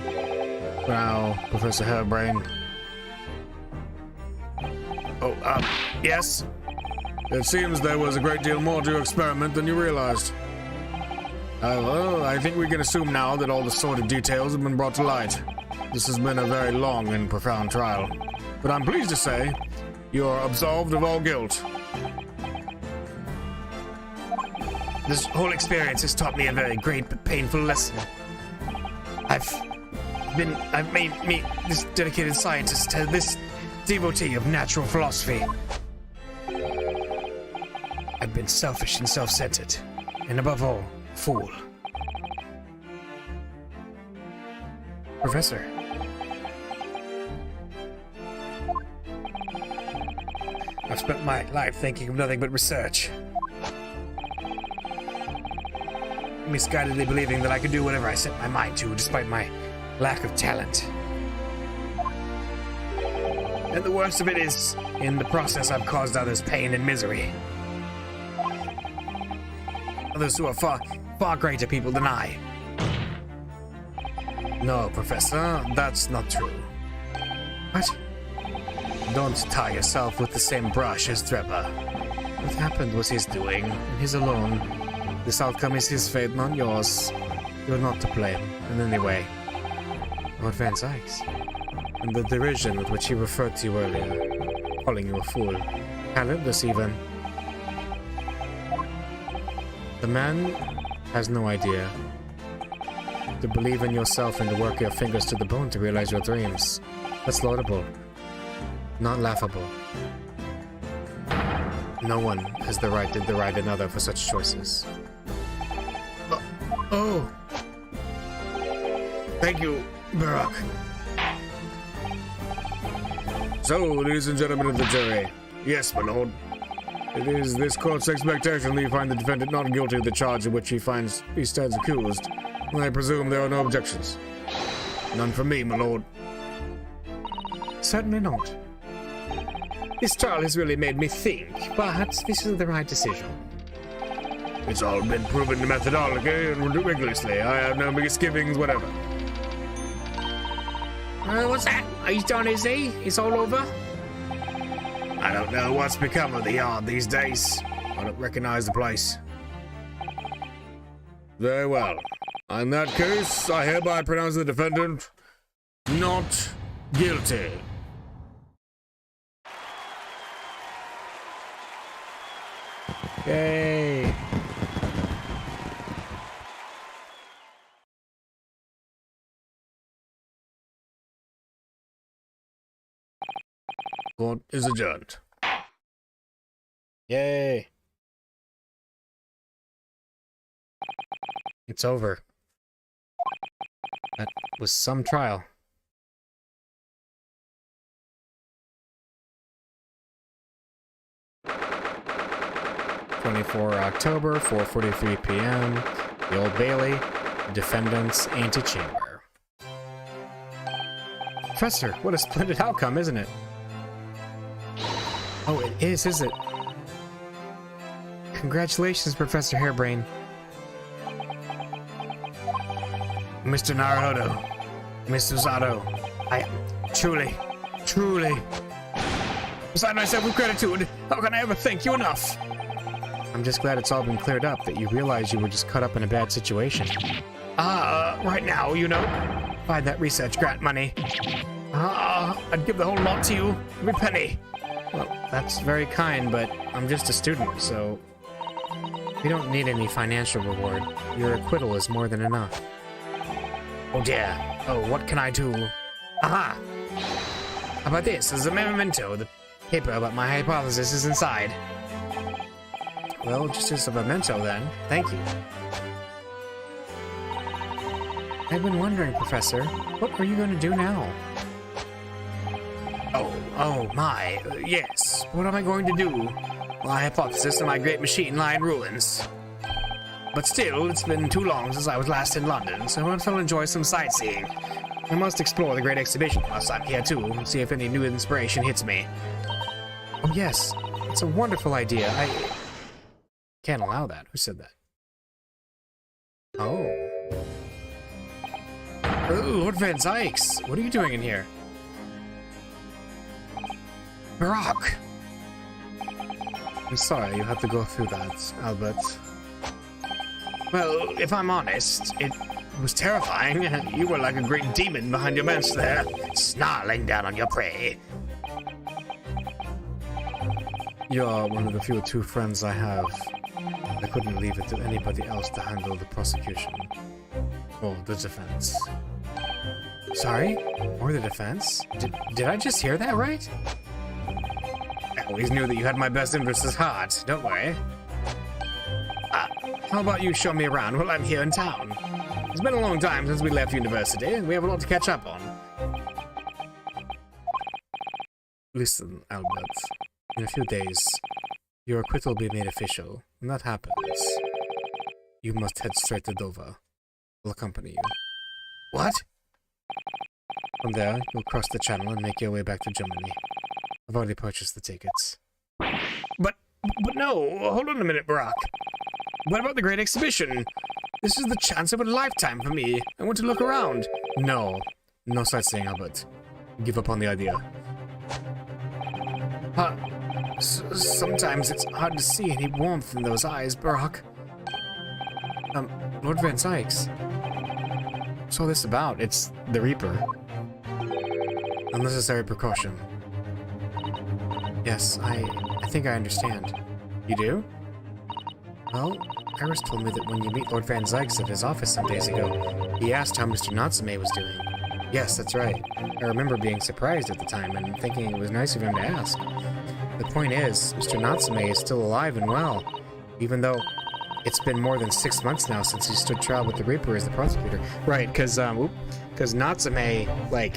S2: For now, Professor Harebrain.
S5: Yes?
S2: It seems there was a great deal more to your experiment than you realized. However, I think we can assume now that all the sordid details have been brought to light. This has been a very long and profound trial. But I'm pleased to say, you're absolved of all guilt.
S5: This whole experience has taught me a very great but painful lesson. I've made me this dedicated scientist, this devotee of natural philosophy. I've been selfish and self-centered, and above all, a fool.
S4: Professor.
S5: I've spent my life thinking of nothing but research. Misguidedly believing that I could do whatever I set my mind to, despite my lack of talent. And the worst of it is, in the process I've caused others pain and misery. Others who are far greater people than I. No, Professor, that's not true.
S4: What?
S5: Don't tie yourself with the same brush as Drebber.
S4: What happened was his doing, and his alone. This outcome is his fate, not yours. You're not to blame, in any way. Lord Van Sykes. And the derision with which he referred to you earlier, calling you a fool. Talentless even. The man has no idea. To believe in yourself and to work your fingers to the bone to realize your dreams. That's laudable. Not laughable. No one has the right to deride another for such choices.
S5: Oh. Thank you, Barack.
S2: So, ladies and gentlemen of the jury,
S5: Yes, my lord.
S2: it is this court's expectation that you find the defendant not guilty of the charge of which he stands accused. I presume there are no objections.
S5: None from me, my lord.
S4: Certainly not. This trial has really made me think, but this is the right decision.
S5: It's all been proven methodically and rigorously. I have no misgivings, whatever.
S4: What's that? He's done, is he? It's all over?
S5: I don't know what's become of the yard these days. I don't recognize the place.
S2: Very well. In that case, I hereby pronounce the defendant not guilty.
S4: Yay!
S2: Court is adjourned.
S4: Yay! It's over. That was some trial. October, 4:43 p.m. The Old Bailey, defendant's antechamber. Professor, what a splendid outcome, isn't it? Oh, it is it? Congratulations, Professor Hairbrain.
S5: Mr. Naruto, Mr. Zato, I truly, beside myself with gratitude. How can I ever thank you enough?
S4: I'm just glad it's all been cleared up, that you realize you were just caught up in a bad situation.
S5: Right now, you know, if I had that research grant money, I'd give the whole lot to you, every penny.
S4: Well, that's very kind, but I'm just a student, so we don't need any financial reward. Your acquittal is more than enough.
S5: Oh dear. Oh, what can I do? Aha! How about this as a memento? The paper about my hypothesis is inside.
S4: Well, just as a memento then. Thank you. I've been wondering, Professor, what are you going to do now?
S5: Oh my, yes. What am I going to do? My hypothesis of my great machine lie in ruins. But still, it's been too long since I was last in London, so I want to enjoy some sightseeing. I must explore the Great Exhibition whilst I'm here too, and see if any new inspiration hits me.
S4: Oh yes, it's a wonderful idea. I can't allow that. Who said that? Oh. Lord Van Sykes, what are you doing in here?
S5: Barack!
S4: I'm sorry you had to go through that, Albert.
S5: Well, if I'm honest, it was terrifying. You were like a great demon behind your bench there, snarling down on your prey.
S4: You're one of the few true friends I have. I couldn't leave it to anybody else to handle the prosecution. Or the defense. Sorry? Or the defense? Did I just hear that right?
S5: I always knew that you had my best interests at heart. Don't worry. How about you show me around while I'm here in town? It's been a long time since we left university, and we have a lot to catch up on.
S4: Listen, Albert. In a few days, your acquittal will be made official. When that happens, you must head straight to Dover. I'll accompany you.
S5: What?
S4: From there, you'll cross the channel and make your way back to Germany. I've already purchased the tickets.
S5: But no, hold on a minute, Barack. What about the Great Exhibition? This is the chance of a lifetime for me. I want to look around.
S4: No sightseeing, Albert. Give up on the idea.
S5: Sometimes it's hard to see any warmth in those eyes, Barack.
S4: Lord Van Sykes. What's all this about? It's the Reaper. Unnecessary precaution. Yes, I think I understand. You do? Well, Iris told me that when you meet Lord Van Zykes at his office some days ago, he asked how Mr. Natsume was doing. Yes, that's right. I remember being surprised at the time and thinking it was nice of him to ask. The point is, Mr. Natsume is still alive and well, even though it's been more than 6 months now since he stood trial with the Reaper as the prosecutor. Right, because Natsume, like...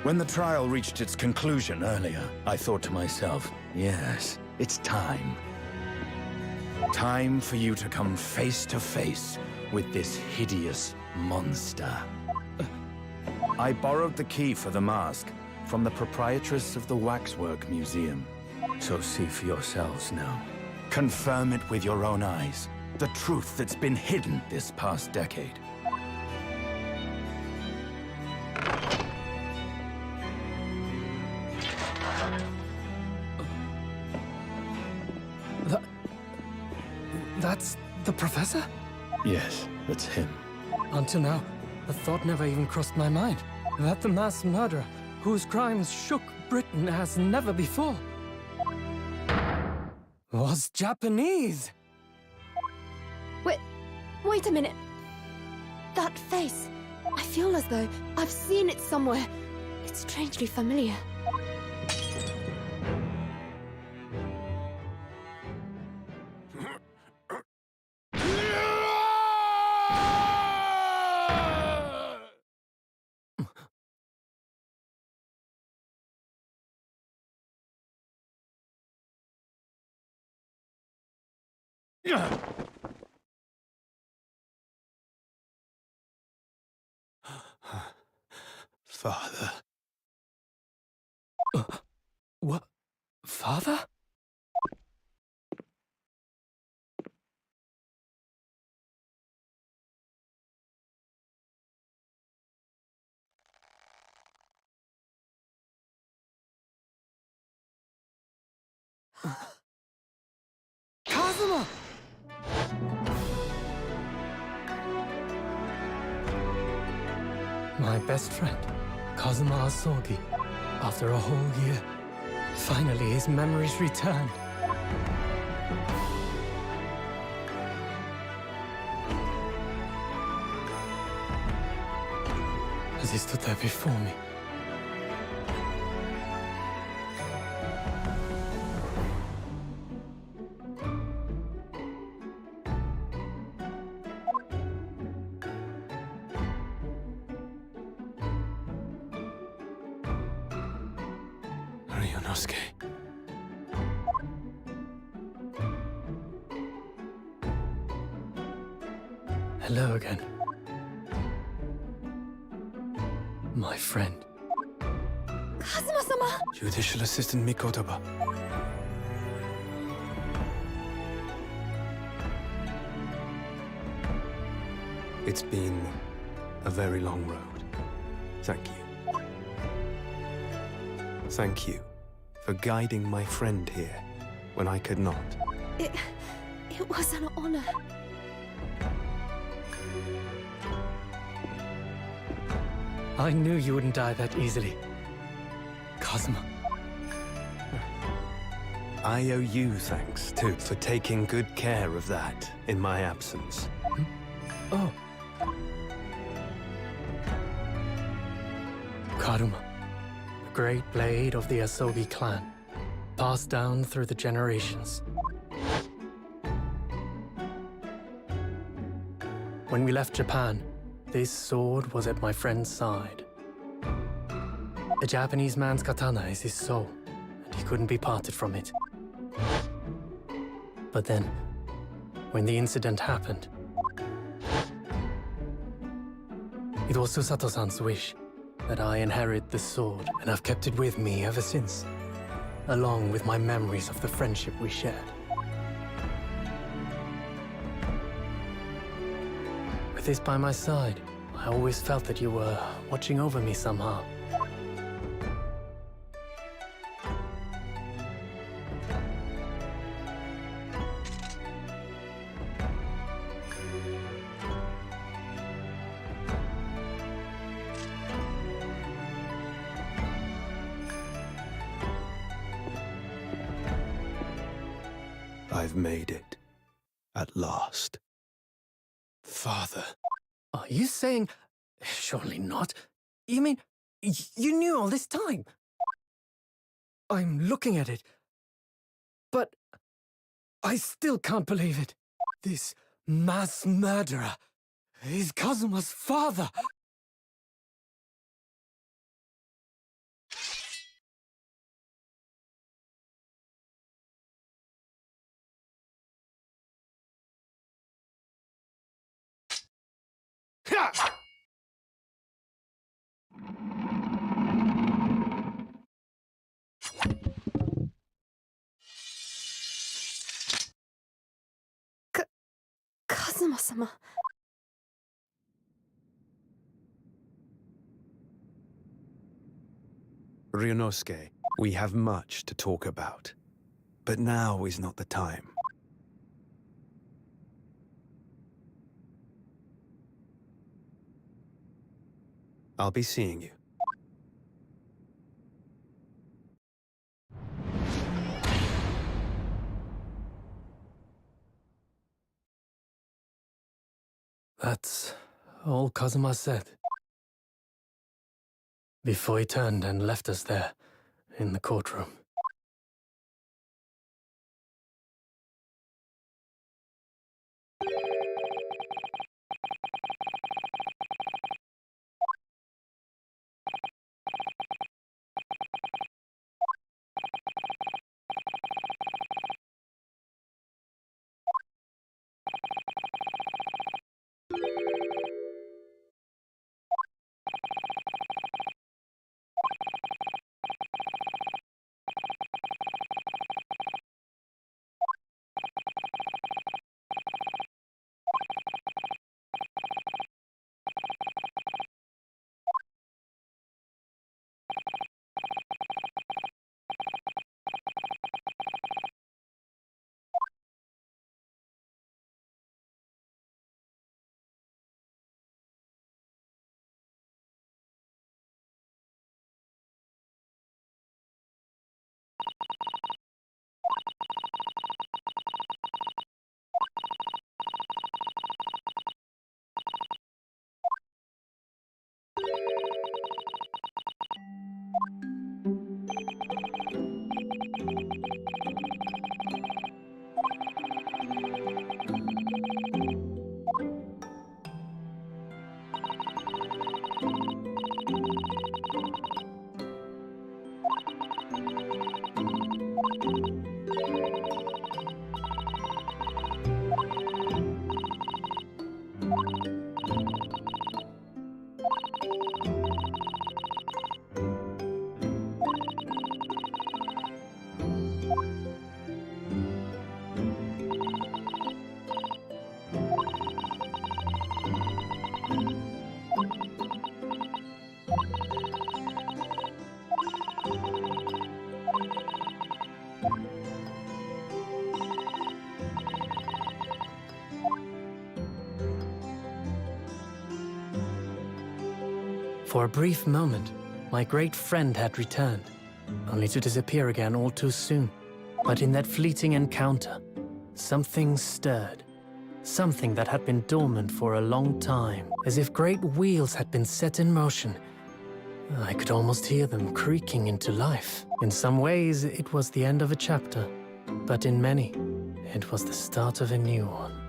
S6: When the trial reached its conclusion earlier, I thought to myself, yes, it's time. Time for you to come face to face with this hideous monster. I borrowed the key for the mask from the proprietress of the Waxwork Museum. So see for yourselves now. Confirm it with your own eyes. The truth that's been hidden this past decade.
S3: That's the professor?
S6: Yes, that's him.
S3: Until now, the thought never even crossed my mind that the mass murderer, whose crimes shook Britain as never before, was Japanese.
S7: Wait a minute. That face. I feel as though I've seen it somewhere. It's strangely familiar.
S3: Father. What? Father? Kazuma! My best friend, Kazuma Asogi. After a whole year, finally his memories returned. As he stood there before me, Ryunosuke. Hello again. My friend.
S7: Kazuma-sama!
S3: Judicial Assistant Mikotoba. It's been a very long road. Thank you. Thank you for guiding my friend here when I could not.
S7: It was an honor.
S3: I knew you wouldn't die that easily, Kazuma. I owe you thanks, too, for taking good care of that in my absence. Oh. Karuma, the great blade of the Asogi clan, passed down through the generations. When we left Japan, this sword was at my friend's side. A Japanese man's katana is his soul, and he couldn't be parted from it. But then, when the incident happened, It was Susato-san's wish that I inherit the sword, and I've kept it with me ever since, along with my memories of the friendship we shared. With this by my side, I always felt that you were watching over me somehow.
S8: I've made it. At last.
S3: Father. Are you saying... Surely not. You mean, you knew all this time? I'm looking at it. But... I still can't believe it. This mass murderer is Kazuma's father.
S7: Kazuma-sama.
S8: Ryunosuke, we have much to talk about. But now is not the time. I'll be seeing you.
S3: That's all Kazuma said. Before he turned and left us there, in the courtroom. For a brief moment, my great friend had returned, only to disappear again all too soon. But in that fleeting encounter, something stirred. Something that had been dormant for a long time, as if great wheels had been set in motion. I could almost hear them creaking into life. In some ways, it was the end of a chapter, but in many, it was the start of a new one.